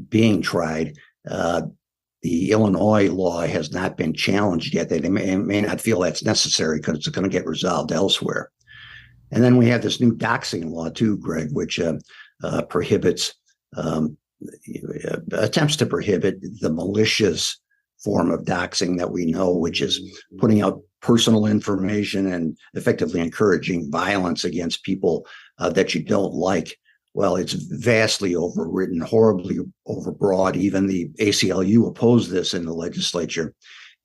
being tried. The Illinois law has not been challenged yet. They may not feel that's necessary because it's going to get resolved elsewhere. And then we have this new doxing law too, Greg, which prohibits attempts to prohibit the malicious form of doxing that we know, which is putting out personal information and effectively encouraging violence against people that you don't like. Well, it's vastly overwritten, horribly overbroad. Even the ACLU opposed this in the legislature.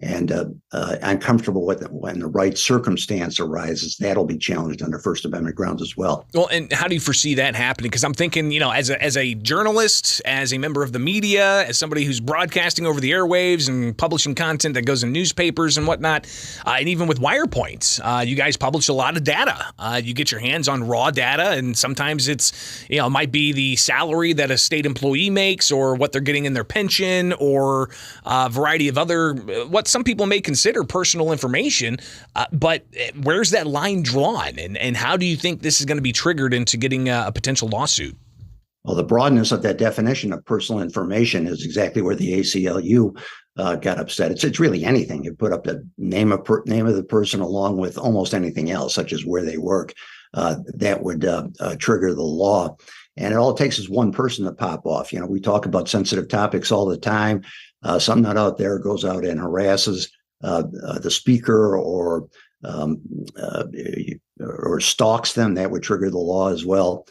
And I'm comfortable with it when the right circumstance arises. That'll be challenged under First Amendment grounds as well.
Well, and how do you foresee that happening? Because I'm thinking, as a journalist, as a member of the media, as somebody who's broadcasting over the airwaves and publishing content that goes in newspapers and whatnot, and even with WirePoints, you guys publish a lot of data. You get your hands on raw data, and sometimes it's, it might be the salary that a state employee makes, or what they're getting in their pension, or a variety of other what some people may consider personal information, but where's that line drawn, and how do you think this is going to be triggered into getting a potential lawsuit?
Well, the broadness of that definition of personal information is exactly where the ACLU got upset. It's really anything. You put up the name of the person along with almost anything else, such as where they work, that would trigger the law. And all it takes is one person to pop off. We talk about sensitive topics all the time. Some nut out there goes out and harasses the speaker or stalks them. That would trigger the law as well.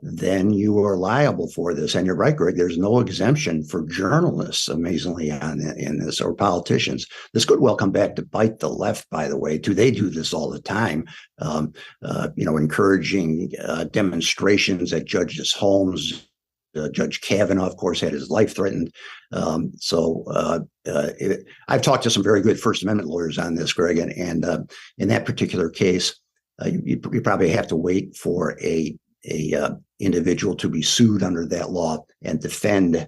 Then you are liable for this. And you're right, Greg, there's no exemption for journalists, amazingly, in this, or politicians. This could well come back to bite the left, by the way, too. They do this all the time, encouraging demonstrations at judges' homes. Judge Kavanaugh, of course, had his life threatened. I've talked to some very good First Amendment lawyers on this, Greg, and in that particular case, you probably have to wait for a individual to be sued under that law and defend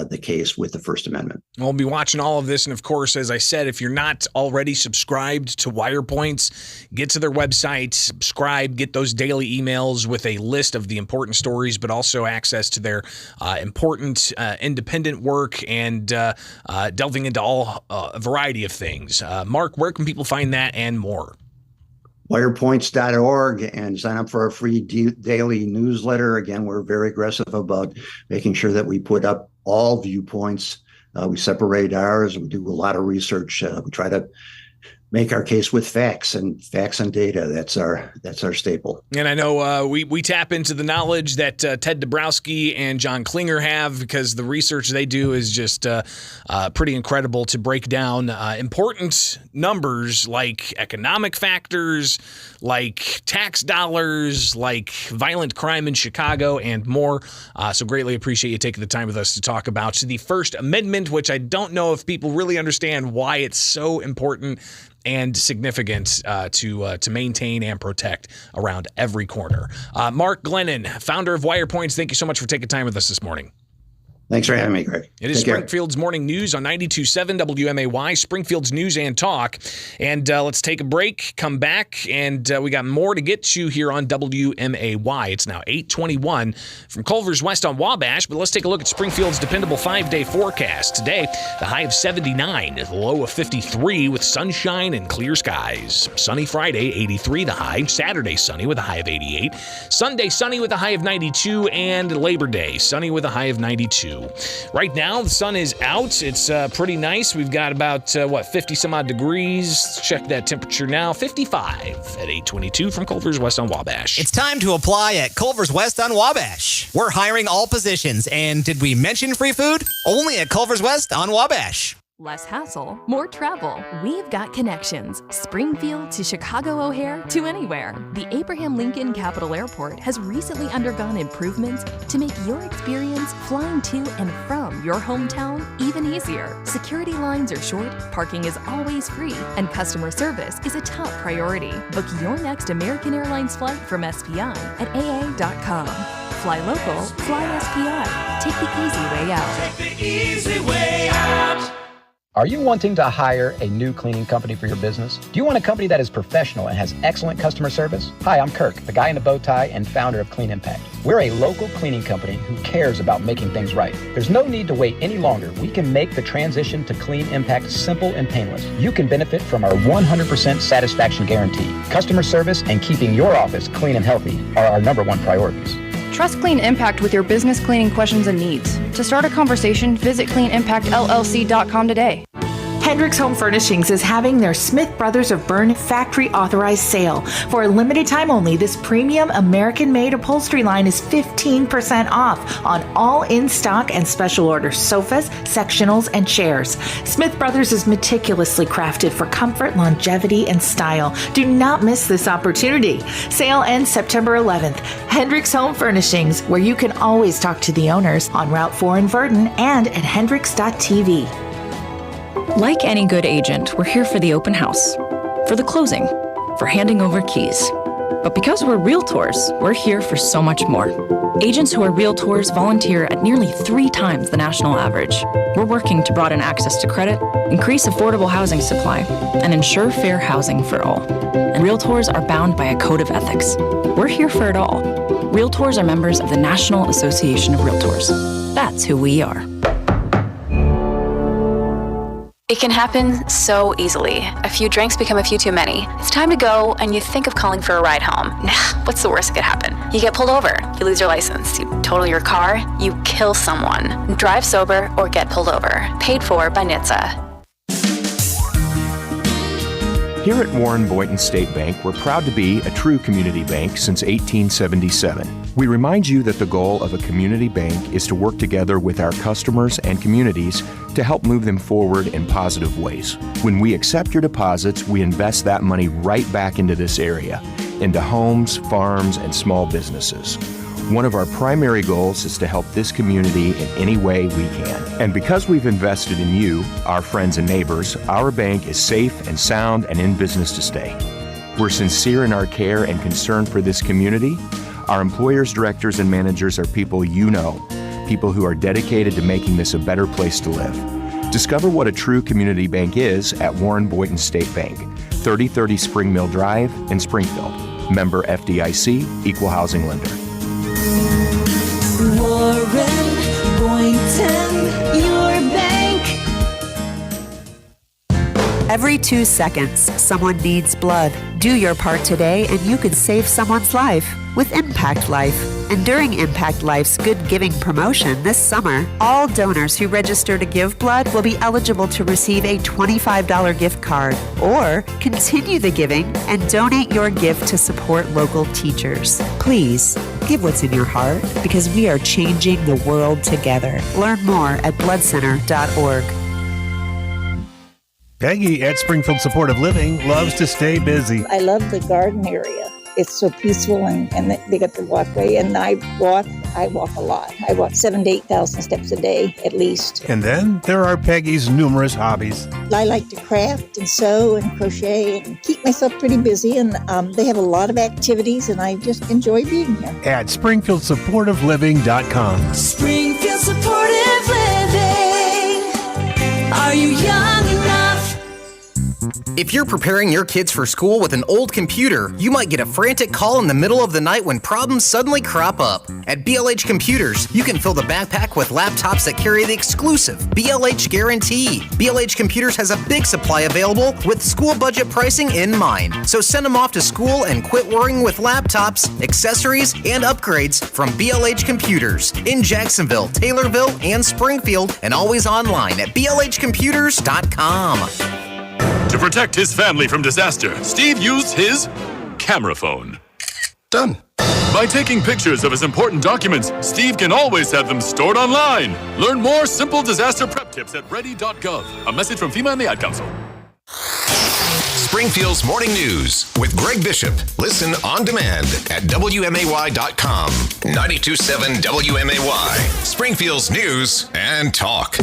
the case with the First Amendment.
We'll be watching all of this. And of course, as I said, if you're not already subscribed to WirePoints, get to their website, subscribe, get those daily emails with a list of the important stories, but also access to their important independent work and delving into a variety of things. Mark, where can people find that and more?
Wirepoints.org, and sign up for our free daily newsletter. Again, we're very aggressive about making sure that we put up all viewpoints. We separate ours. We do a lot of research. We try to make our case with facts and data. That's our staple.
And I know we tap into the knowledge that Ted Dabrowski and John Klinger have, because the research they do is just pretty incredible to break down important numbers like economic factors, like tax dollars, like violent crime in Chicago, and more. So greatly appreciate you taking the time with us to talk about the First Amendment, which I don't know if people really understand why it's so important and significant to maintain and protect around every corner. Mark Glennon, founder of WirePoints, thank you so much for taking time with us this morning.
Thanks for having me, Greg.
It is Springfield's Morning News on 92.7 WMAY, Springfield's News and Talk. And let's take a break, come back, and we got more to get to here on WMAY. It's now 8:21 from Culver's West on Wabash, but let's take a look at Springfield's dependable 5-day forecast. Today, the high of 79, the low of 53 with sunshine and clear skies. Sunny Friday, 83 the high. Saturday, sunny with a high of 88. Sunday, sunny with a high of 92. And Labor Day, sunny with a high of 92. Right now, the sun is out. It's pretty nice. We've got about, 50 some odd degrees. Check that temperature now. 55 at 8:22 from Culver's West on Wabash.
It's time to apply at Culver's West on Wabash. We're hiring all positions. And did we mention free food? Only at Culver's West on Wabash.
Less hassle, more travel. We've got connections. Springfield to Chicago O'Hare to anywhere. The Abraham Lincoln Capital Airport has recently undergone improvements to make your experience flying to and from your hometown even easier. Security lines are short, parking is always free, and customer service is a top priority. Book your next American Airlines flight from SPI at AA.com. Fly local, fly SPI. Take the easy way out.
Take the easy way out.
Are you wanting to hire a new cleaning company for your business? Do you want a company that is professional and has excellent customer service? Hi, I'm Kirk, the guy in the bow tie and founder of Clean Impact. We're a local cleaning company who cares about making things right. There's no need to wait any longer. We can make the transition to Clean Impact simple and painless. You can benefit from our 100% satisfaction guarantee. Customer service and keeping your office clean and healthy are our #1 priorities.
Trust Clean Impact with your business cleaning questions and needs. To start a conversation, visit cleanimpactllc.com today.
Hendricks Home Furnishings is having their Smith Brothers of Bern factory authorized sale. For a limited time only, this premium American-made upholstery line is 15% off on all in-stock and special order sofas, sectionals, and chairs. Smith Brothers is meticulously crafted for comfort, longevity, and style. Do not miss this opportunity. Sale ends September 11th. Hendricks Home Furnishings, where you can always talk to the owners on Route 4 in Verdon and at hendricks.tv.
Like any good agent, we're here for the open house, for the closing, for handing over keys. But because we're realtors, we're here for so much more. Agents who are realtors volunteer at nearly 3 times the national average. We're working to broaden access to credit, increase affordable housing supply, and ensure fair housing for all. And realtors are bound by a code of ethics. We're here for it all. Realtors are members of the National Association of Realtors. That's who we are.
It can happen so easily. A few drinks become a few too many. It's time to go, and you think of calling for a ride home. Nah, what's the worst that could happen? You get pulled over, you lose your license, you total your car, you kill someone. Drive sober or get pulled over. Paid for by NHTSA.
Here at Warren Boynton State Bank, we're proud to be a true community bank since 1877. We remind you that the goal of a community bank is to work together with our customers and communities to help move them forward in positive ways. When we accept your deposits, we invest that money right back into this area, into homes, farms, and small businesses. One of our primary goals is to help this community in any way we can. And because we've invested in you, our friends and neighbors, our bank is safe and sound and in business to stay. We're sincere in our care and concern for this community. Our employers, directors, and managers are people you know, people who are dedicated to making this a better place to live. Discover what a true community bank is at Warren Boynton State Bank, 3030 Spring Mill Drive in Springfield. Member FDIC, Equal Housing Lender.
Warren Boynton, your bank.
Every 2 seconds, someone needs blood. Do your part today and you could save someone's life with Impact Life. And during Impact Life's Good Giving promotion this summer, all donors who register to give blood will be eligible to receive a $25 gift card or continue the giving and donate your gift to support local teachers. Please, give what's in your heart because we are changing the world together. Learn more at bloodcenter.org.
Peggy at Springfield Supportive Living loves to stay busy.
I love the garden area. It's so peaceful and they got the walkway. And I walk a lot. I walk 7,000 to 8,000 steps a day at least.
And then there are Peggy's numerous hobbies.
I like to craft and sew and crochet and keep myself pretty busy. And they have a lot of activities and I just enjoy being here.
At SpringfieldSupportiveLiving.com.
Springfield Supportive Living. Are you young enough?
If you're preparing your kids for school with an old computer, you might get a frantic call in the middle of the night when problems suddenly crop up. At BLH Computers, you can fill the backpack with laptops that carry the exclusive BLH guarantee. BLH Computers has a big supply available with school budget pricing in mind. So send them off to school and quit worrying with laptops, accessories, and upgrades from BLH Computers in Jacksonville, Taylorville, and Springfield, and always online at blhcomputers.com.
To protect his family from disaster, Steve used his camera phone. Done. By taking pictures of his important documents, Steve can always have them stored online. Learn more simple disaster prep tips at ready.gov. A message from FEMA and the Ad Council.
Springfield's Morning News with Greg Bishop. Listen on demand at WMAY.com. 92.7 WMAY. Springfield's News and Talk.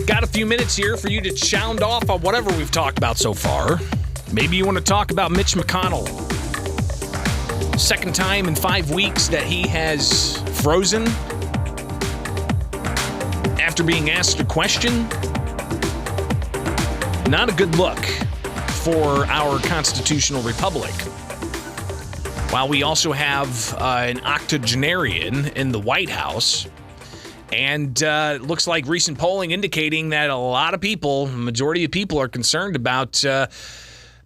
Got a few minutes here for you to sound off on whatever we've talked about so far. Maybe you want to talk about Mitch McConnell. Second time in 5 weeks that he has frozen after being asked a question. Not a good look for our constitutional republic. While we also have an octogenarian in the White House. And it looks like recent polling indicating that a lot of people, majority of people, are concerned about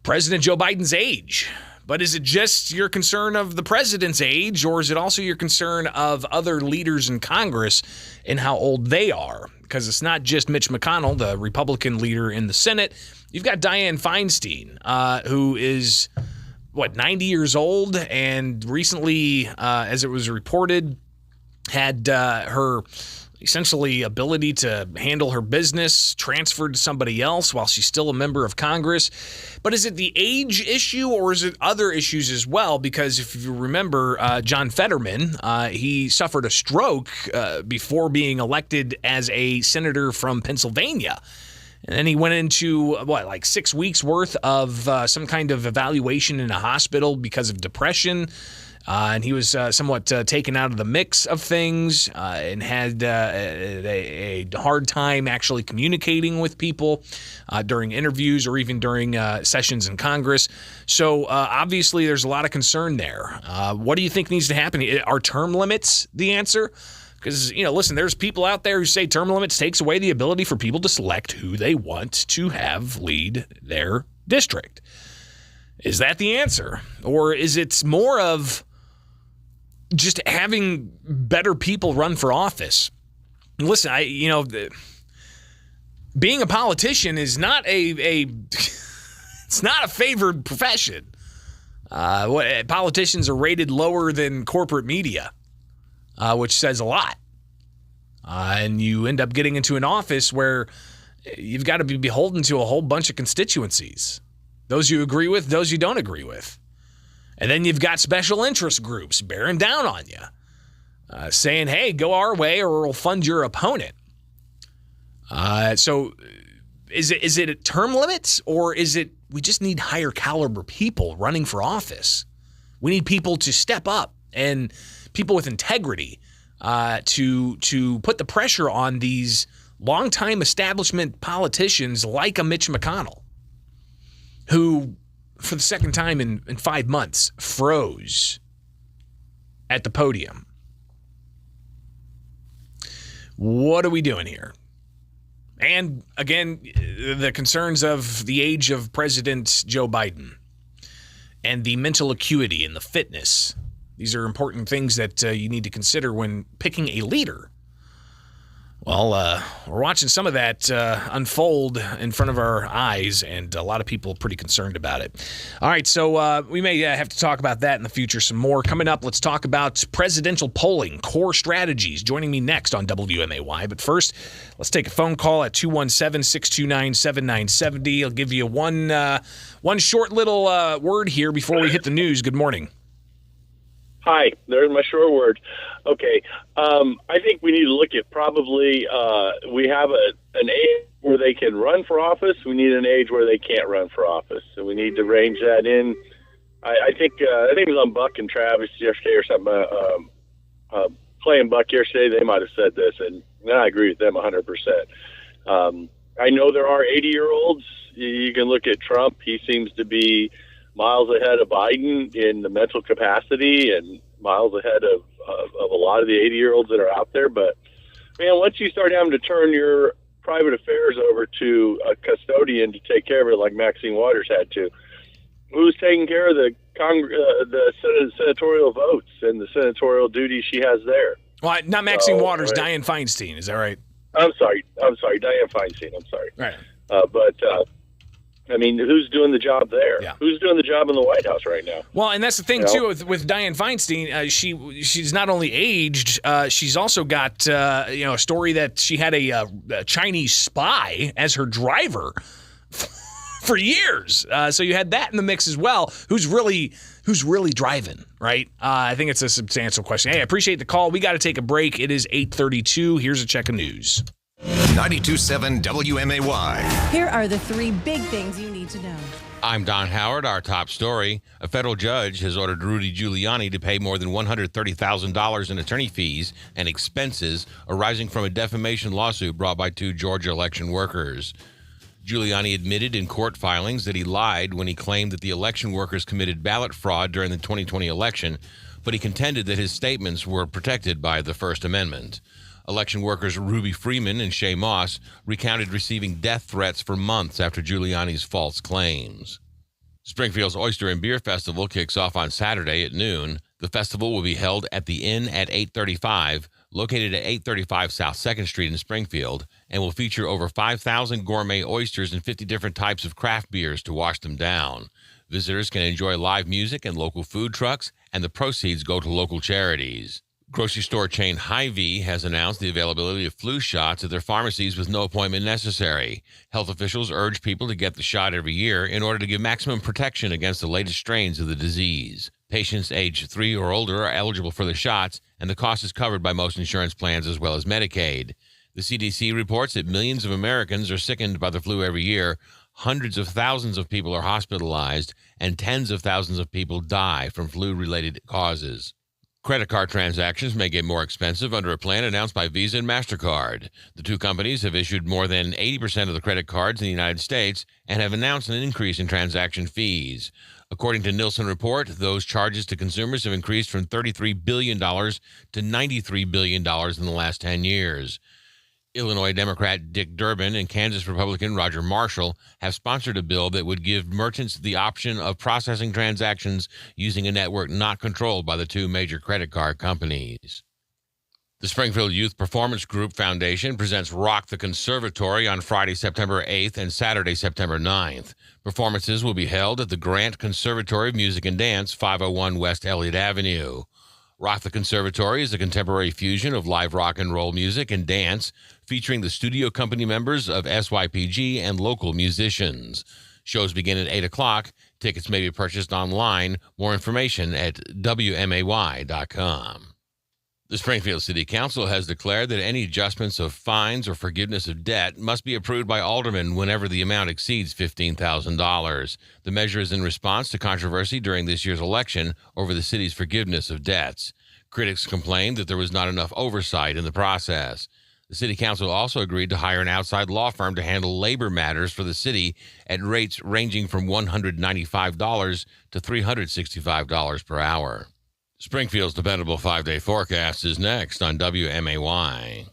President Joe Biden's age. But is it just your concern of the president's age, or is it also your concern of other leaders in Congress and how old they are? Because it's not just Mitch McConnell, the Republican leader in the Senate. You've got Dianne Feinstein, who is, 90 years old, and recently, as it was reported, had her essentially ability to handle her business transferred to somebody else while she's still a member of Congress. But is it the age issue, or is it other issues as well? Because if you remember, John Fetterman, he suffered a stroke before being elected as a senator from Pennsylvania. And then he went into, 6 weeks worth of some kind of evaluation in a hospital because of depression. And he was somewhat taken out of the mix of things and had a hard time actually communicating with people during interviews or even during sessions in Congress. So obviously there's a lot of concern there. What do you think needs to happen? Are term limits the answer? Because, listen, there's people out there who say term limits takes away the ability for people to select who they want to have lead their district. Is that the answer? Or is it more of just having better people run for office? Listen, being a politician is not it's not a favored profession. Politicians are rated lower than corporate media, which says a lot. And you end up getting into an office where you've got to be beholden to a whole bunch of constituencies. Those you agree with, those you don't agree with. And then you've got special interest groups bearing down on you, saying, hey, go our way or we'll fund your opponent. So is it term limits, or is it we just need higher caliber people running for office? We need people to step up and people with integrity to put the pressure on these longtime establishment politicians like a Mitch McConnell, who for the second time in 5 months froze at the podium. What are we doing here? And again, the concerns of the age of President Joe Biden and the mental acuity and the fitness. These are important things that you need to consider when picking a leader. Well, we're watching some of that unfold in front of our eyes, and a lot of people are pretty concerned about it. All right, so we may have to talk about that in the future some more. Coming up, let's talk about presidential polling, core strategies. Joining me next on WMAY. But first, let's take a phone call at 217-629-7970. I'll give you one short little word here before we hit the news. Good morning.
Hi, there's my short word. Okay, I think we need to look at probably we have an age where they can run for office. We need an age where they can't run for office, so we need to range that in. I think it was on Buck and Travis yesterday or something. Playing Buck yesterday, they might have said this, and I agree with them 100%. I know there are 80-year-olds. You can look at Trump. He seems to be miles ahead of Biden in the mental capacity and miles ahead of a lot of the 80-year-olds that are out there. But, man, once you start having to turn your private affairs over to a custodian to take care of it like Maxine Waters had to, who's taking care of the senatorial votes and the senatorial duties she has there?
Well, not Maxine Waters,
right?
Dianne Feinstein. Is that right?
I'm sorry, Dianne Feinstein. I'm sorry.
Right.
I mean, who's doing the job there?
Yeah.
Who's doing the job in the White House right now?
Well, and that's the thing, too, with Dianne Feinstein. She's not only aged, she's also got a story that she had a Chinese spy as her driver for years. So you had that in the mix as well. Who's really driving, right? I think it's a substantial question. Hey, I appreciate the call. We got to take a break. It is 8:32. Here's a check of news.
92.7 WMAY.
Here are the three big things you need to know.
I'm Don Howard. Our top story. A federal judge has ordered Rudy Giuliani to pay more than $130,000 in attorney fees and expenses arising from a defamation lawsuit brought by two Georgia election workers. Giuliani admitted in court filings that he lied when he claimed that the election workers committed ballot fraud during the 2020 election, but he contended that his statements were protected by the First Amendment. Election workers Ruby Freeman and Shay Moss recounted receiving death threats for months after Giuliani's false claims. Springfield's Oyster and Beer Festival kicks off on Saturday at noon. The festival will be held at the Inn at 835, located at 835 South 2nd Street in Springfield, and will feature over 5,000 gourmet oysters and 50 different types of craft beers to wash them down. Visitors can enjoy live music and local food trucks, and the proceeds go to local charities. Grocery store chain Hy-Vee has announced the availability of flu shots at their pharmacies with no appointment necessary. Health officials urge people to get the shot every year in order to give maximum protection against the latest strains of the disease. Patients age 3 or older are eligible for the shots, and the cost is covered by most insurance plans as well as Medicaid. The CDC reports that millions of Americans are sickened by the flu every year. Hundreds of thousands of people are hospitalized, and tens of thousands of people die from flu-related causes. Credit card transactions may get more expensive under a plan announced by Visa and MasterCard. The two companies have issued more than 80% of the credit cards in the United States and have announced an increase in transaction fees. According to Nielsen report, those charges to consumers have increased from $33 billion to $93 billion in the last 10 years. Illinois Democrat Dick Durbin and Kansas Republican Roger Marshall have sponsored a bill that would give merchants the option of processing transactions using a network not controlled by the two major credit card companies. The Springfield Youth Performance Group Foundation presents Rock the Conservatory on Friday, September 8th and Saturday, September 9th. Performances will be held at the Grant Conservatory of Music and Dance, 501 West Elliott Avenue. Rock the Conservatory is a contemporary fusion of live rock and roll music and dance, featuring the studio company members of SYPG and local musicians. Shows begin at 8 o'clock. Tickets may be purchased online. More information at WMAY.com. The Springfield City Council has declared that any adjustments of fines or forgiveness of debt must be approved by aldermen whenever the amount exceeds $15,000. The measure is in response to controversy during this year's election over the city's forgiveness of debts. Critics complained that there was not enough oversight in the process. The City Council also agreed to hire an outside law firm to handle labor matters for the city at rates ranging from $195 to $365 per hour. Springfield's dependable 5-day forecast is next on WMAY.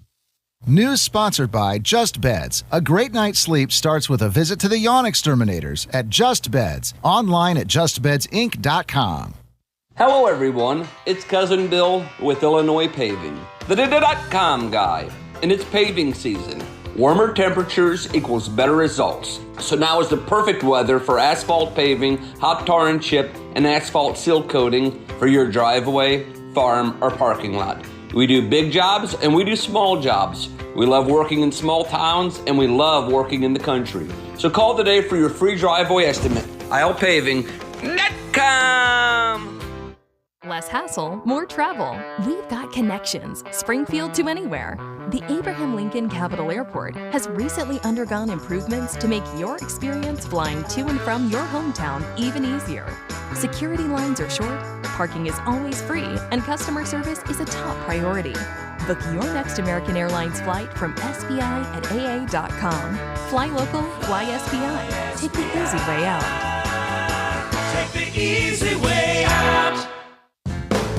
News sponsored by Just Beds. A great night's sleep starts with a visit to the yawn exterminators at Just Beds. Online at justbedsinc.com.
Hello everyone, it's Cousin Bill with Illinois Paving, the .com guy, and it's paving season. Warmer temperatures equals better results. So now is the perfect weather for asphalt paving, hot tar and chip, and asphalt seal coating for your driveway, farm, or parking lot. We do big jobs and we do small jobs. We love working in small towns and we love working in the country. So call today for your free driveway estimate. ILPaving.com.
Less hassle, more travel. We've got connections. Springfield to anywhere. The Abraham Lincoln Capital Airport has recently undergone improvements to make your experience flying to and from your hometown even easier. Security lines are short, parking is always free, and customer service is a top priority. Book your next American Airlines flight from SPI at AA.com. Fly local, fly SPI. Take the easy way out.
Take the easy way out.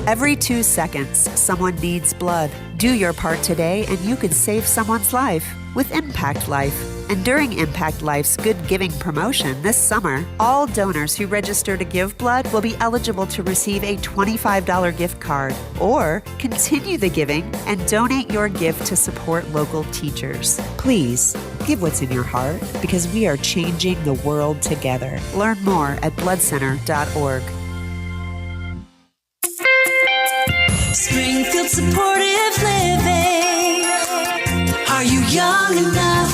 Every 2 seconds, someone needs blood. Do your part today and you could save someone's life with Impact Life. And during Impact Life's Good Giving promotion this summer, all donors who register to give blood will be eligible to receive a $25 gift card. Or continue the giving and donate your gift to support local teachers. Please, give what's in your heart because we are changing the world together. Learn more at bloodcenter.org.
Springfield Supportive Living. Are you young enough?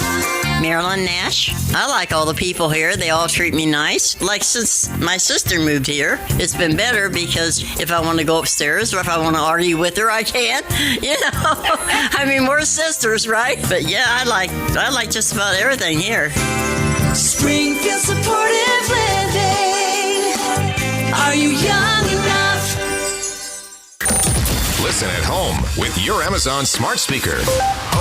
Marilyn Nash. I like all the people here. They all treat me nice. Like since my sister moved here, it's been better because if I want to go upstairs or if I want to argue with her, I can. You know, I mean, we're sisters, right? But yeah, I like just about everything here.
Springfield Supportive Living. Are you young enough?
Listen at home with your Amazon smart speaker.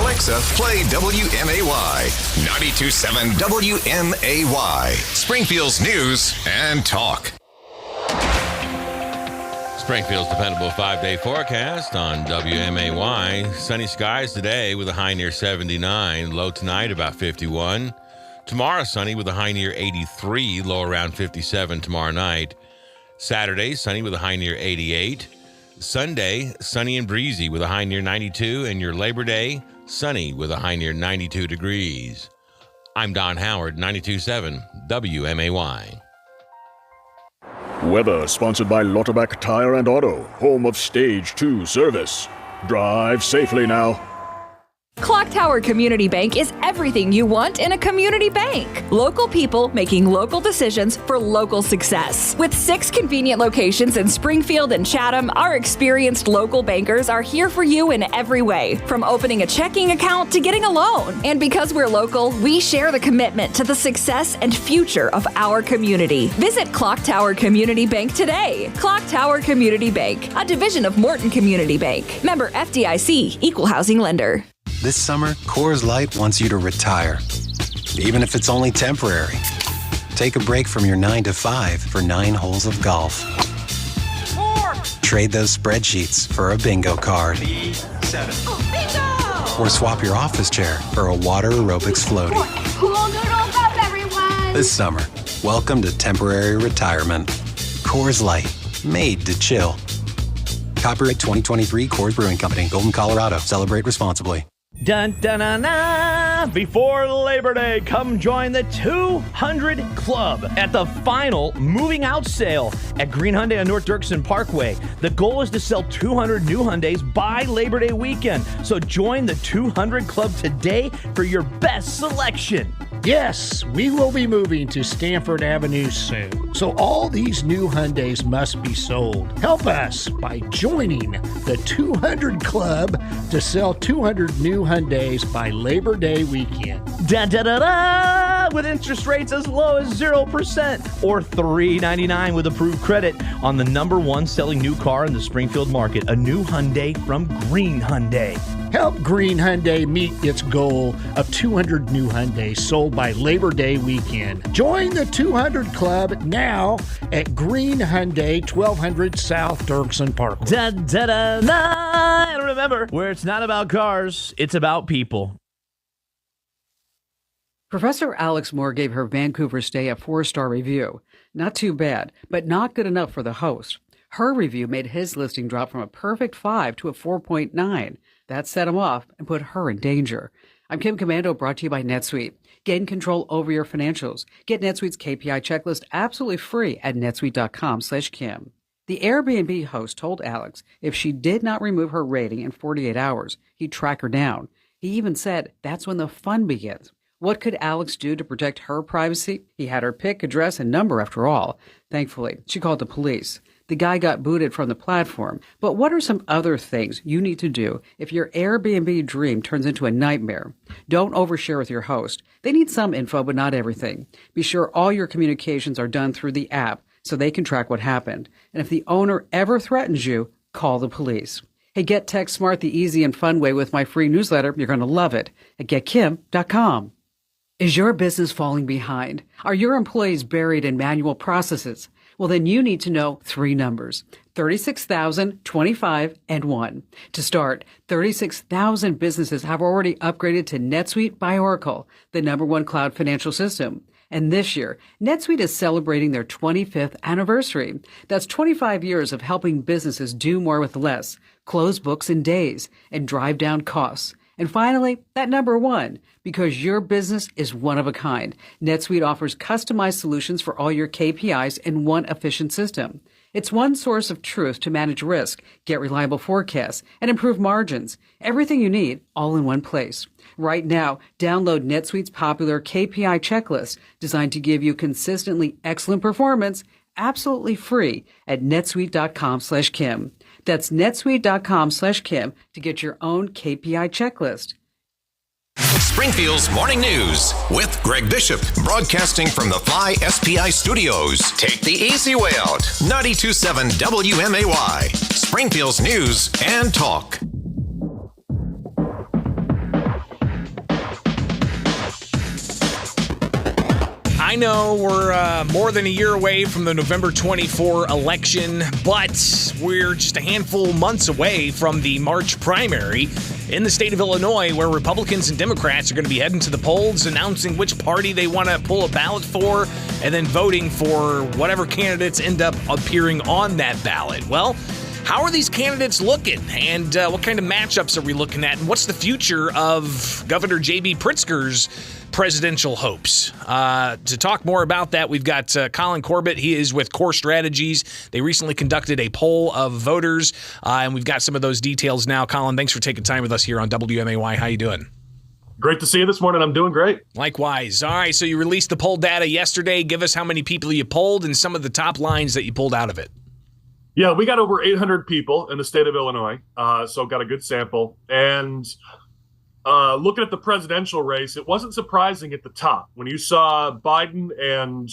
Alexa, play WMAY 92.7 WMAY. Springfield's news and talk.
Springfield's dependable 5-day forecast on WMAY. Sunny skies today with a high near 79. Low tonight about 51. Tomorrow, sunny with a high near 83, low around 57 tomorrow night. Saturday, sunny with a high near 88. Sunday, sunny and breezy with a high near 92. And your Labor Day, sunny with a high near 92 degrees. I'm Don Howard, 92.7 WMAY.
Weather sponsored by Lotterback Tire and Auto, home of Stage 2 service. Drive safely now.
Clock Tower Community Bank is everything you want in a community bank. Local people making local decisions for local success. With 6 convenient locations in Springfield and Chatham, our experienced local bankers are here for you in every way, from opening a checking account to getting a loan. And because we're local, we share the commitment to the success and future of our community. Visit Clock Tower Community Bank today. Clock Tower Community Bank, a division of Morton Community Bank. Member FDIC, Equal Housing Lender.
This summer, Coors Light wants you to retire, even if it's only temporary. Take a break from your 9 to 5 for 9 holes of golf.
More.
Trade those spreadsheets for a bingo card.
B7. Oh, bingo!
Or swap your office chair for a water aerobics floaty.
Cool noodles up, everyone!
This summer, welcome to temporary retirement. Coors Light, made to chill. Copyright 2023 Coors Brewing Company, Golden, Colorado. Celebrate responsibly.
Dun, dun, dun, dun. Before Labor Day, come join the 200 Club at the final moving out sale at Green Hyundai on North Dirksen Parkway. The goal is to sell 200 new Hyundais by Labor Day weekend. So join the 200 Club today for your best selection.
Yes, we will be moving to Stanford Avenue soon, so all these new Hyundais must be sold. Help us by joining the 200 Club to sell 200 new Hyundais by Labor Day weekend.
Da da da da! With interest rates as low as 0% or $399 with approved credit on the #1 selling new car in the Springfield market, a new Hyundai from Green Hyundai.
Help Green Hyundai meet its goal of 200 new Hyundais sold by Labor Day weekend. Join the 200 Club now at Green Hyundai, 1200 South Dirksen Parkway.
Da, da, da, da. And remember, where it's not about cars, it's about people.
Professor Alex Moore gave her Vancouver stay a 4-star review. Not too bad, but not good enough for the host. Her review made his listing drop from a perfect 5 to a 4.9. That set him off and put her in danger. I'm Kim Commando, brought to you by NetSuite. Gain control over your financials. Get NetSuite's KPI checklist absolutely free at netsuite.com/Kim. The Airbnb host told Alex if she did not remove her rating in 48 hours, he'd track her down. He even said that's when the fun begins. What could Alex do to protect her privacy? He had her pick, address, and number after all. Thankfully, she called the police. The guy got booted from the platform. But what are some other things you need to do if your Airbnb dream turns into a nightmare? Don't overshare with your host. They need some info, but not everything. Be sure all your communications are done through the app so they can track what happened. And if the owner ever threatens you, call the police. Hey, get tech smart the easy and fun way with my free newsletter. You're going to love it at getkim.com. Is your business falling behind? Are your employees buried in manual processes? Well, then you need to know 3 numbers, 36,000, 25, and 1. To start, 36,000 businesses have already upgraded to NetSuite by Oracle, the #1 cloud financial system. And this year, NetSuite is celebrating their 25th anniversary. That's 25 years of helping businesses do more with less, close books in days, and drive down costs. And finally, that #1, because your business is one of a kind. NetSuite offers customized solutions for all your KPIs in one efficient system. It's one source of truth to manage risk, get reliable forecasts, and improve margins. Everything you need, all in one place. Right now, download NetSuite's popular KPI checklist, designed to give you consistently excellent performance, absolutely free at netsuite.com/Kim. That's netsuite.com/Kim to get your own KPI checklist.
Springfield's Morning News with Greg Bishop, broadcasting from the Fly SPI studios. Take the easy way out. 92.7 WMAY, Springfield's news and talk.
I know we're more than a year away from the November 24 election, but we're just a handful months away from the March primary in the state of Illinois, where Republicans and Democrats are going to be heading to the polls, announcing which party they want to pull a ballot for, and then voting for whatever candidates end up appearing on that ballot. Well, how are these candidates looking, and what kind of matchups are we looking at, and what's the future of Governor J.B. Pritzker's presidential hopes? To talk more about that, we've got Colin Corbett. He is with Core Strategies. They recently conducted a poll of voters, and we've got some of those details now. Colin, thanks for taking time with us here on WMAY. How you doing?
Great to see you this morning. I'm doing great.
Likewise. All right, so you released the poll data yesterday. Give us how many people you polled and some of the top lines that you pulled out of it.
Yeah, we got over 800 people in the state of Illinois, so got a good sample. And looking at the presidential race, it wasn't surprising at the top. When you saw Biden and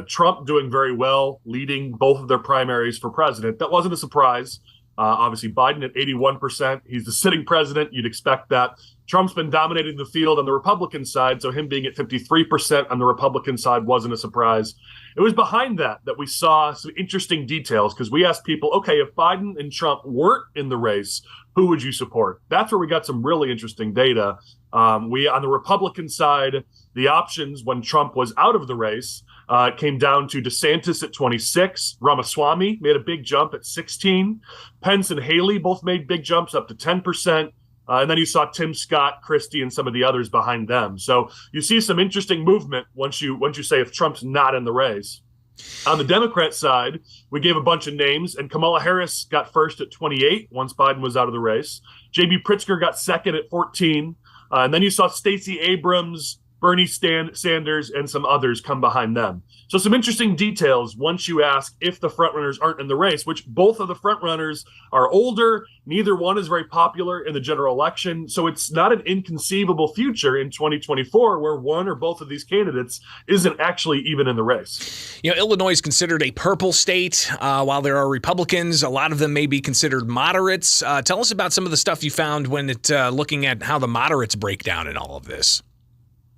Trump doing very well, leading both of their primaries for president, that wasn't a surprise. Obviously, Biden at 81%. He's the sitting president. You'd expect that. Trump's been dominating the field on the Republican side, so him being at 53% on the Republican side wasn't a surprise. It was behind that we saw some interesting details, because we asked people, okay, if Biden and Trump weren't in the race, who would you support? That's where we got some really interesting data. On the Republican side, the options when Trump was out of the race came down to DeSantis at 26. Ramaswamy made a big jump at 16. Pence and Haley both made big jumps up to 10%. And then you saw Tim Scott, Christie, and some of the others behind them. So you see some interesting movement once you say if Trump's not in the race. On the Democrat side, we gave a bunch of names, and Kamala Harris got first at 28 once Biden was out of the race. J.B. Pritzker got second at 14. And then you saw Stacey Abrams, Bernie Sanders, and some others come behind them. So some interesting details once you ask if the frontrunners aren't in the race, which both of the frontrunners are older. Neither one is very popular in the general election. So it's not an inconceivable future in 2024 where one or both of these candidates isn't actually even in the race.
You know, Illinois is considered a purple state. While there are Republicans, a lot of them may be considered moderates. Tell us about some of the stuff you found when looking at how the moderates break down in all of this.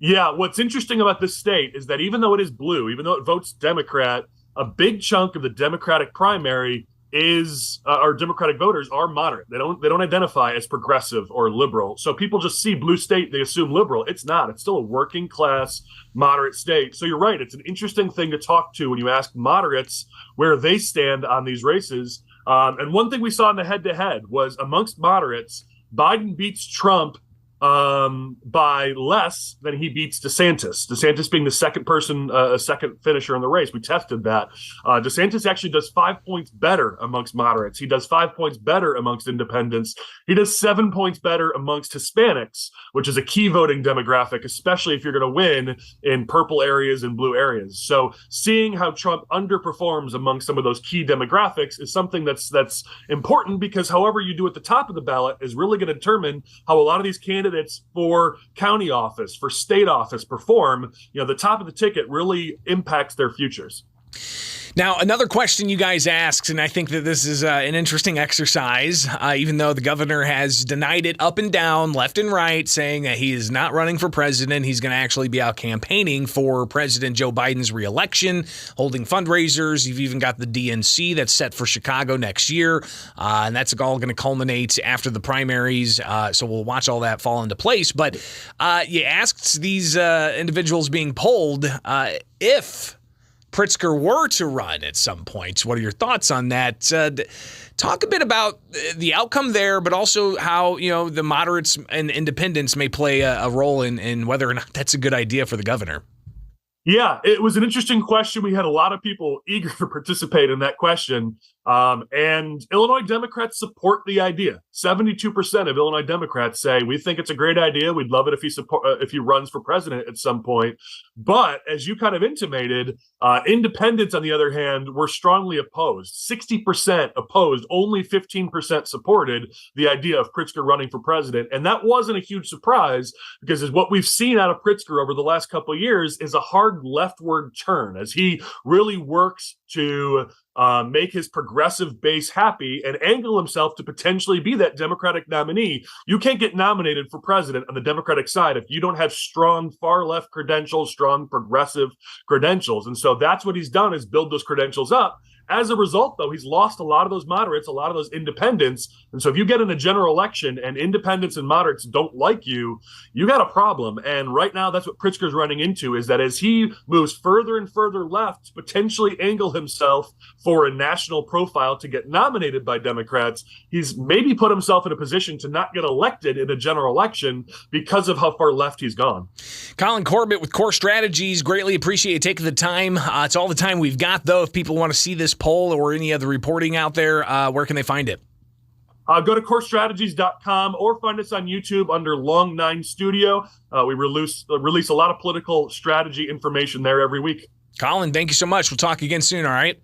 Yeah, what's interesting about this state is that even though it is blue, even though it votes Democrat, a big chunk of the Democratic primary is our Democratic voters are moderate. They don't identify as progressive or liberal. So people just see blue state, they assume liberal. It's not. It's still a working class, moderate state. So you're right. It's an interesting thing to talk to when you ask moderates where they stand on these races. And one thing we saw in the head-to-head was amongst moderates, Biden beats Trump by less than he beats DeSantis. DeSantis being the second person, second finisher in the race. We tested that. DeSantis actually does 5 points better amongst moderates. He does 5 points better amongst independents. He does 7 points better amongst Hispanics, which is a key voting demographic, especially if you're going to win in purple areas and blue areas. So seeing how Trump underperforms among some of those key demographics is something that's important, because however you do at the top of the ballot is really going to determine how a lot of these candidates for county office, for state office perform. You know, the top of the ticket really impacts their futures.
Now, another question you guys asked, and I think that this is an interesting exercise, even though the governor has denied it up and down, left and right, saying that he is not running for president. He's going to actually be out campaigning for President Joe Biden's reelection, holding fundraisers. You've even got the DNC that's set for Chicago next year, and that's all going to culminate after the primaries. So we'll watch all that fall into place. But you asked these individuals being polled if Pritzker were to run at some point. What are your thoughts on that? Talk a bit about the outcome there, but also how, you know, the moderates and independents may play a role in whether or not that's a good idea for the governor.
Yeah, it was an interesting question. We had a lot of people eager to participate in that question. And Illinois Democrats support the idea. 72% of Illinois Democrats say, we think it's a great idea. We'd love it if he runs for president at some point. But as you kind of intimated, independents, on the other hand, were strongly opposed. 60% opposed, only 15% supported the idea of Pritzker running for president. And that wasn't a huge surprise, because as what we've seen out of Pritzker over the last couple of years is a hard leftward turn as he really works to make his progressive base happy, and angle himself to potentially be that Democratic nominee. You can't get nominated for president on the Democratic side if you don't have strong far-left credentials, strong progressive credentials. And so that's what he's done, is build those credentials up. As a result, though, he's lost a lot of those moderates, a lot of those independents. And so if you get in a general election and independents and moderates don't like you, you got a problem. And right now, that's what Pritzker's running into, is that as he moves further and further left to potentially angle himself for a national profile to get nominated by Democrats, he's maybe put himself in a position to not get elected in a general election because of how far left he's gone.
Colin Corbett with Core Strategies. Greatly appreciate you taking the time. It's all the time we've got, though. If people want to see this poll or any other reporting out there, where can they find it?
Go to corestrategies.com or find us on YouTube under Long 9 Studio. We release a lot of political strategy information there every week.
Colin, thank you so much. We'll talk again soon, all right?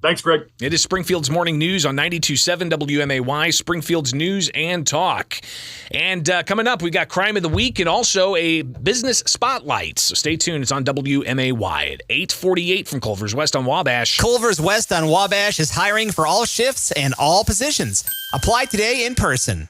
Thanks, Greg.
It is Springfield's Morning News on 92.7 WMAY, Springfield's News and Talk. And coming up, we got Crime of the Week and also a business spotlight. So stay tuned. It's on WMAY at 8:48 from Culver's West on Wabash.
Culver's West on Wabash is hiring for all shifts and all positions. Apply today in person.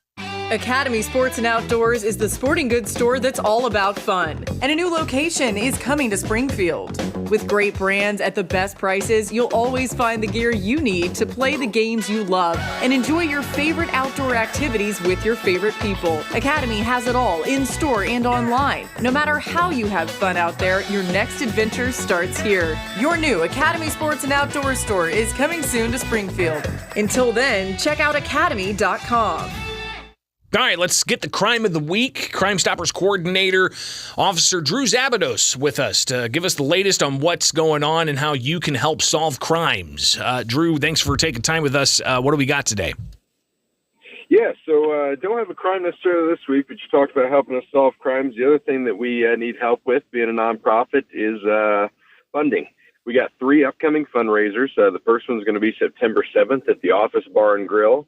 Academy Sports and Outdoors is the sporting goods store that's all about fun. And a new location is coming to Springfield. With great brands at the best prices, you'll always find the gear you need to play the games you love and enjoy your favorite outdoor activities with your favorite people. Academy has it all in store and online. No matter how you have fun out there, your next adventure starts here. Your new Academy Sports and Outdoors store is coming soon to Springfield. Until then, check out academy.com.
All right, let's get the Crime of the Week. Crime Stoppers Coordinator, Officer Drew Zabados, with us to give us the latest on what's going on and how you can help solve crimes. Drew, thanks for taking time with us. What do we got today?
Yeah, so don't have a crime necessarily this week, but you talked about helping us solve crimes. The other thing that we need help with, being a nonprofit, is funding. We got 3 upcoming fundraisers. The first one's going to be September 7th at the Office Bar and Grill.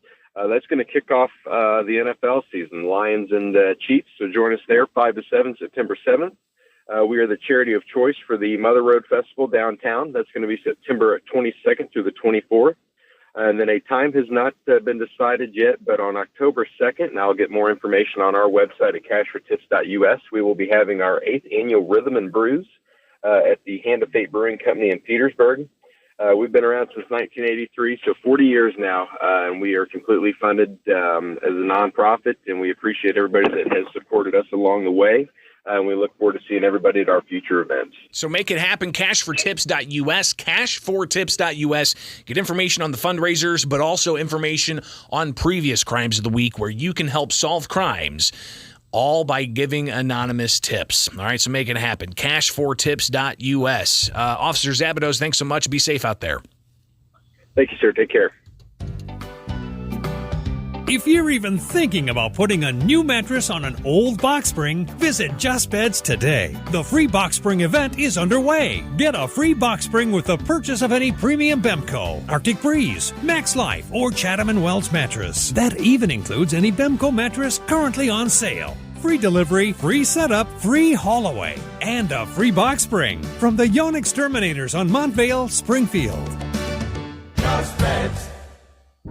That's going to kick off the NFL season, Lions and Chiefs. So join us there, 5 to 7, September 7th. We are the charity of choice for the Mother Road Festival downtown. That's going to be September 22nd through the 24th. And then a time has not been decided yet, but on October 2nd, and I'll get more information on our website at cashfortips.us, we will be having our 8th annual Rhythm and Brews at the Hand of Fate Brewing Company in Petersburg. We've been around since 1983, so 40 years now, and we are completely funded as a nonprofit, and we appreciate everybody that has supported us along the way, and we look forward to seeing everybody at our future events.
So make it happen, cashfortips.us, cashfortips.us. Get information on the fundraisers, but also information on previous crimes of the week where you can help solve crimes, all by giving anonymous tips. All right, so make it happen. Cashfortips.us. Officer Zabados, thanks so much. Be safe out there.
Thank you, sir. Take care.
If you're even thinking about putting a new mattress on an old box spring, visit Just Beds today. The free box spring event is underway. Get a free box spring with the purchase of any premium Bemco, Arctic Breeze, Max Life, or Chatham & Wells mattress. That even includes any Bemco mattress currently on sale. Free delivery, free setup, free haul away, and a free box spring from the Yawn Exterminators on Montvale, Springfield.
Just Beds.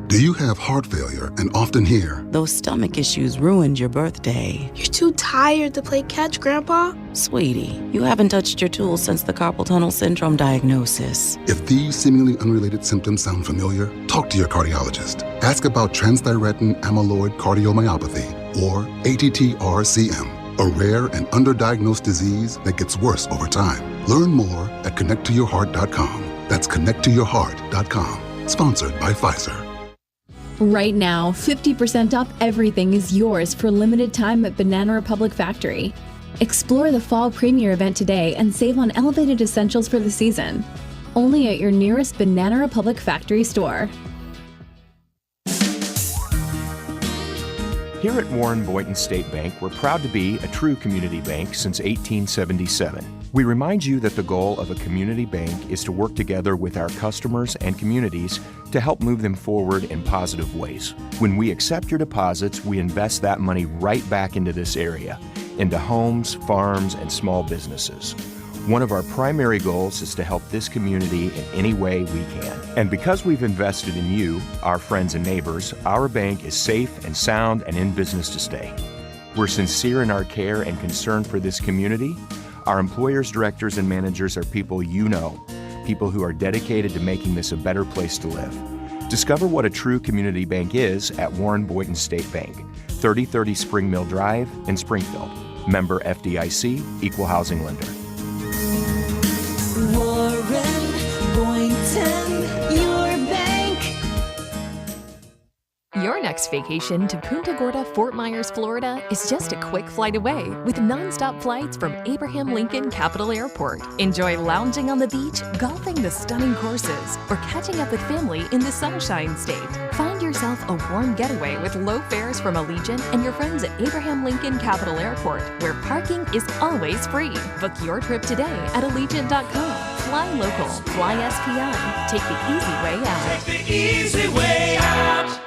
Do you have heart failure and often hear,
"Those stomach issues ruined your birthday"?
"You're too tired to play catch, Grandpa."
Sweetie, you haven't touched your tools since the carpal tunnel syndrome diagnosis.
If these seemingly unrelated symptoms sound familiar, talk to your cardiologist. Ask about transthyretin amyloid cardiomyopathy, or ATTR-CM, a rare and underdiagnosed disease that gets worse over time. Learn more at connecttoyourheart.com. That's connecttoyourheart.com. Sponsored by Pfizer.
Right now, 50% off everything is yours for limited time at Banana Republic Factory. Explore the fall premiere event today and save on elevated essentials for the season. Only at your nearest Banana Republic Factory store.
Here at Warren Boynton State Bank, we're proud to be a true community bank since 1877. We remind you that the goal of a community bank is to work together with our customers and communities to help move them forward in positive ways. When we accept your deposits, we invest that money right back into this area, into homes, farms, and small businesses. One of our primary goals is to help this community in any way we can. And because we've invested in you, our friends and neighbors, our bank is safe and sound and in business to stay. We're sincere in our care and concern for this community. Our employers, directors, and managers are people you know, people who are dedicated to making this a better place to live. Discover what a true community bank is at Warren Boynton State Bank, 3030 Spring Mill Drive in Springfield. Member FDIC, Equal Housing Lender.
Warren Boynton, your bank.
Your next vacation to Punta Gorda, Fort Myers, Florida is just a quick flight away with nonstop flights from Abraham Lincoln Capital Airport. Enjoy lounging on the beach, golfing the stunning courses, or catching up with family in the Sunshine State. Find yourself a warm getaway with low fares from Allegiant and your friends at Abraham Lincoln Capital Airport, where parking is always free. Book your trip today at Allegiant.com. Fly local, fly SPI. Take the easy way out.
Take the easy way out.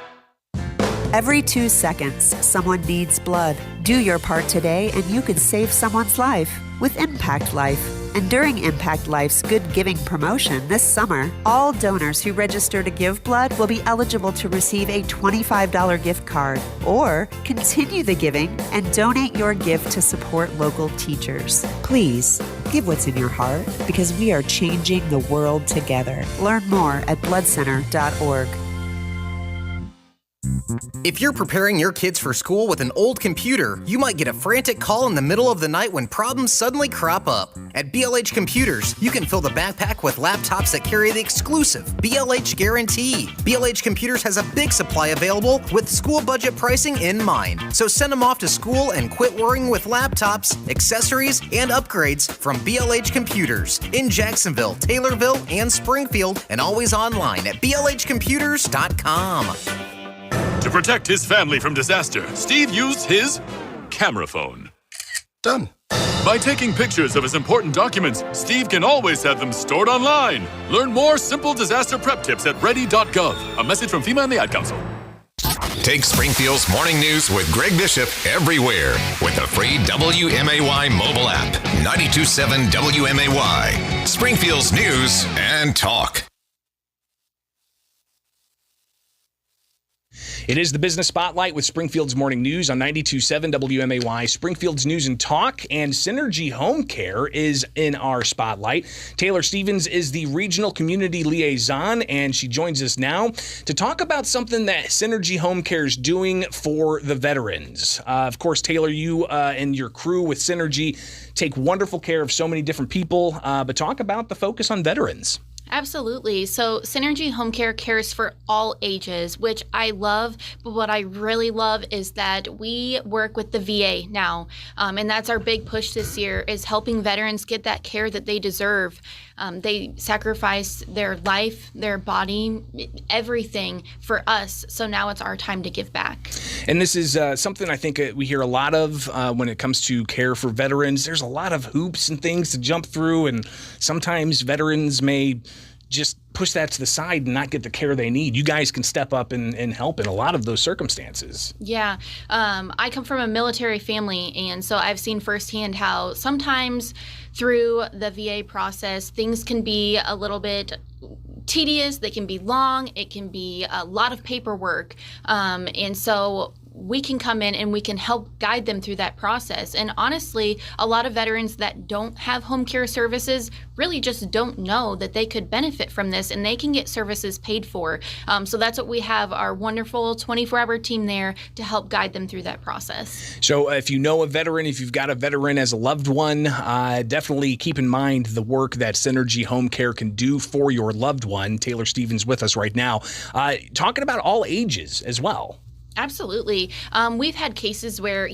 Every 2 seconds, someone needs blood. Do your part today and you could save someone's life with Impact Life. And during Impact Life's Good Giving promotion this summer, all donors who register to give blood will be eligible to receive a $25 gift card. Or continue the giving and donate your gift to support local teachers. Please, give what's in your heart because we are changing the world together. Learn more at bloodcenter.org.
If you're preparing your kids for school with an old computer, you might get a frantic call in the middle of the night when problems suddenly crop up. At BLH Computers, you can fill the backpack with laptops that carry the exclusive BLH guarantee. BLH Computers has a big supply available with school budget pricing in mind. So send them off to school and quit worrying with laptops, accessories, and upgrades from BLH Computers in Jacksonville, Taylorville, and Springfield, and always online at blhcomputers.com.
To protect his family from disaster, Steve used his camera phone. Done. By taking pictures of his important documents, Steve can always have them stored online. Learn more simple disaster prep tips at ready.gov. A message from FEMA and the Ad Council.
Take Springfield's morning news with Greg Bishop everywhere with the free WMAY mobile app. 92.7 WMAY. Springfield's news and talk.
It is the Business Spotlight with Springfield's Morning News on 92.7 WMAY, Springfield's News and Talk, and Synergy Home Care is in our spotlight. Taylor Stevens is the Regional Community Liaison, and she joins us now to talk about something that Synergy Home Care is doing for the veterans. Of course, Taylor, you and your crew with Synergy take wonderful care of so many different people, but talk about the focus on veterans.
Absolutely. So Synergy Home Care cares for all ages, which I love. But what I really love is that we work with the VA now. And that's our big push this year, is helping veterans get that care that they deserve. They sacrifice their life, their body, everything for us. So now it's our time to give back.
And this is something I think we hear a lot of when it comes to care for veterans. There's a lot of hoops and things to jump through, and sometimes veterans may just push that to the side and not get the care they need. You guys can step up and help in a lot of those circumstances.
Yeah. I come from a military family, and so I've seen firsthand how sometimes through the VA process, things can be a little bit tedious. They can be long. It can be a lot of paperwork. And so we can come in and we can help guide them through that process. And honestly, a lot of veterans that don't have home care services really just don't know that they could benefit from this, and they can get services paid for. So that's what we have, our wonderful 24-hour team there to help guide them through that process.
So if you know a veteran, if you've got a veteran as a loved one, definitely keep in mind the work that Synergy Home Care can do for your loved one. Taylor Stevens with us right now, talking about all ages as well.
Absolutely. We've had cases where,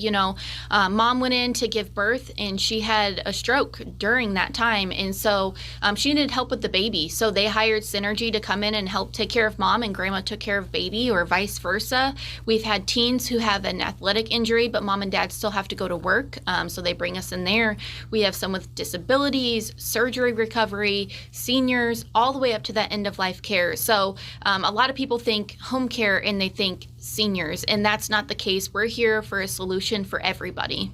mom went in to give birth and she had a stroke during that time. And so she needed help with the baby. So they hired Synergy to come in and help take care of mom, and grandma took care of baby, or vice versa. We've had teens who have an athletic injury, but mom and dad still have to go to work. So they bring us in there. We have some with disabilities, surgery recovery, seniors, all the way up to that end of life care. So a lot of people think home care and they think seniors, and that's not the case. We're here for a solution for everybody.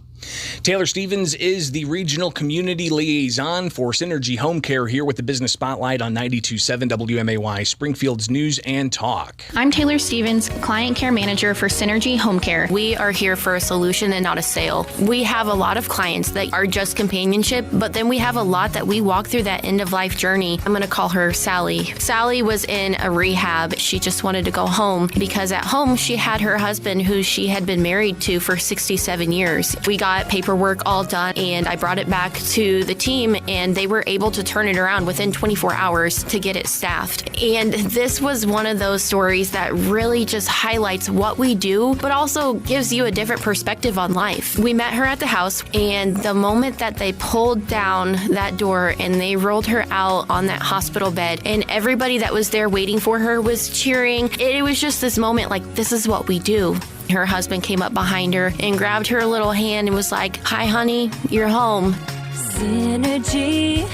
Taylor Stevens is the regional community liaison for Synergy Home Care here with the Business Spotlight on 92.7 WMAY, Springfield's News and Talk.
I'm Taylor Stevens, Client Care Manager for Synergy Home Care. We are here for a solution and not a sale. We have a lot of clients that are just companionship, but then we have a lot that we walk through that end-of-life journey. I'm going to call her Sally. Sally was in a rehab. She just wanted to go home because at home she had her husband who she had been married to for 67 years. We got paperwork all done and I brought it back to the team and they were able to turn it around within 24 hours to get it staffed. And this was one of those stories that really just highlights what we do, but also gives you a different perspective on life. We met her at the house and the moment that they pulled down that door and they rolled her out on that hospital bed and everybody that was there waiting for her was cheering. It was just this moment like, this is what we do. Her husband came up behind her and grabbed her little hand and was like, "Hi, honey, you're home."
Synergy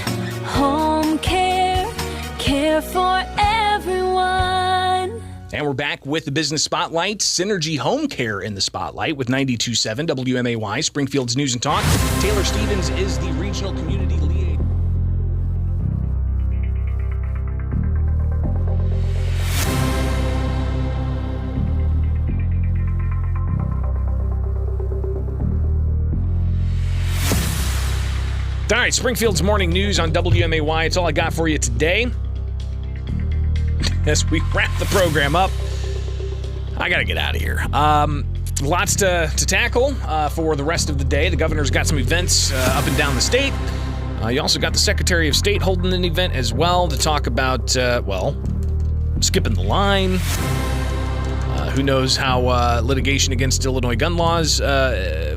Home Care, care for everyone.
And we're back with the Business Spotlight. Synergy Home Care in the Spotlight with 92.7 WMAY, Springfield's News and Talk. Taylor Stevens is the regional community liaison. All right, Springfield's Morning News on WMAY. It's all I got for you today. As we wrap the program up, I got to get out of here. Lots to tackle for the rest of the day. The governor's got some events up and down the state. You also got the Secretary of State holding an event as well to talk about, skipping the line. Who knows how litigation against Illinois gun laws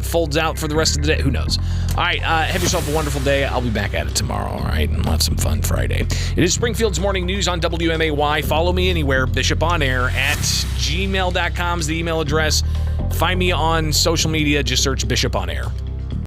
folds out for the rest of the day? Who knows? All right, have yourself a wonderful day. I'll be back at it tomorrow, all right? And we'll have some fun Friday. It is Springfield's Morning News on WMAY. Follow me anywhere, bishoponair@gmail.com is the email address. Find me on social media. Just search Bishop on Air.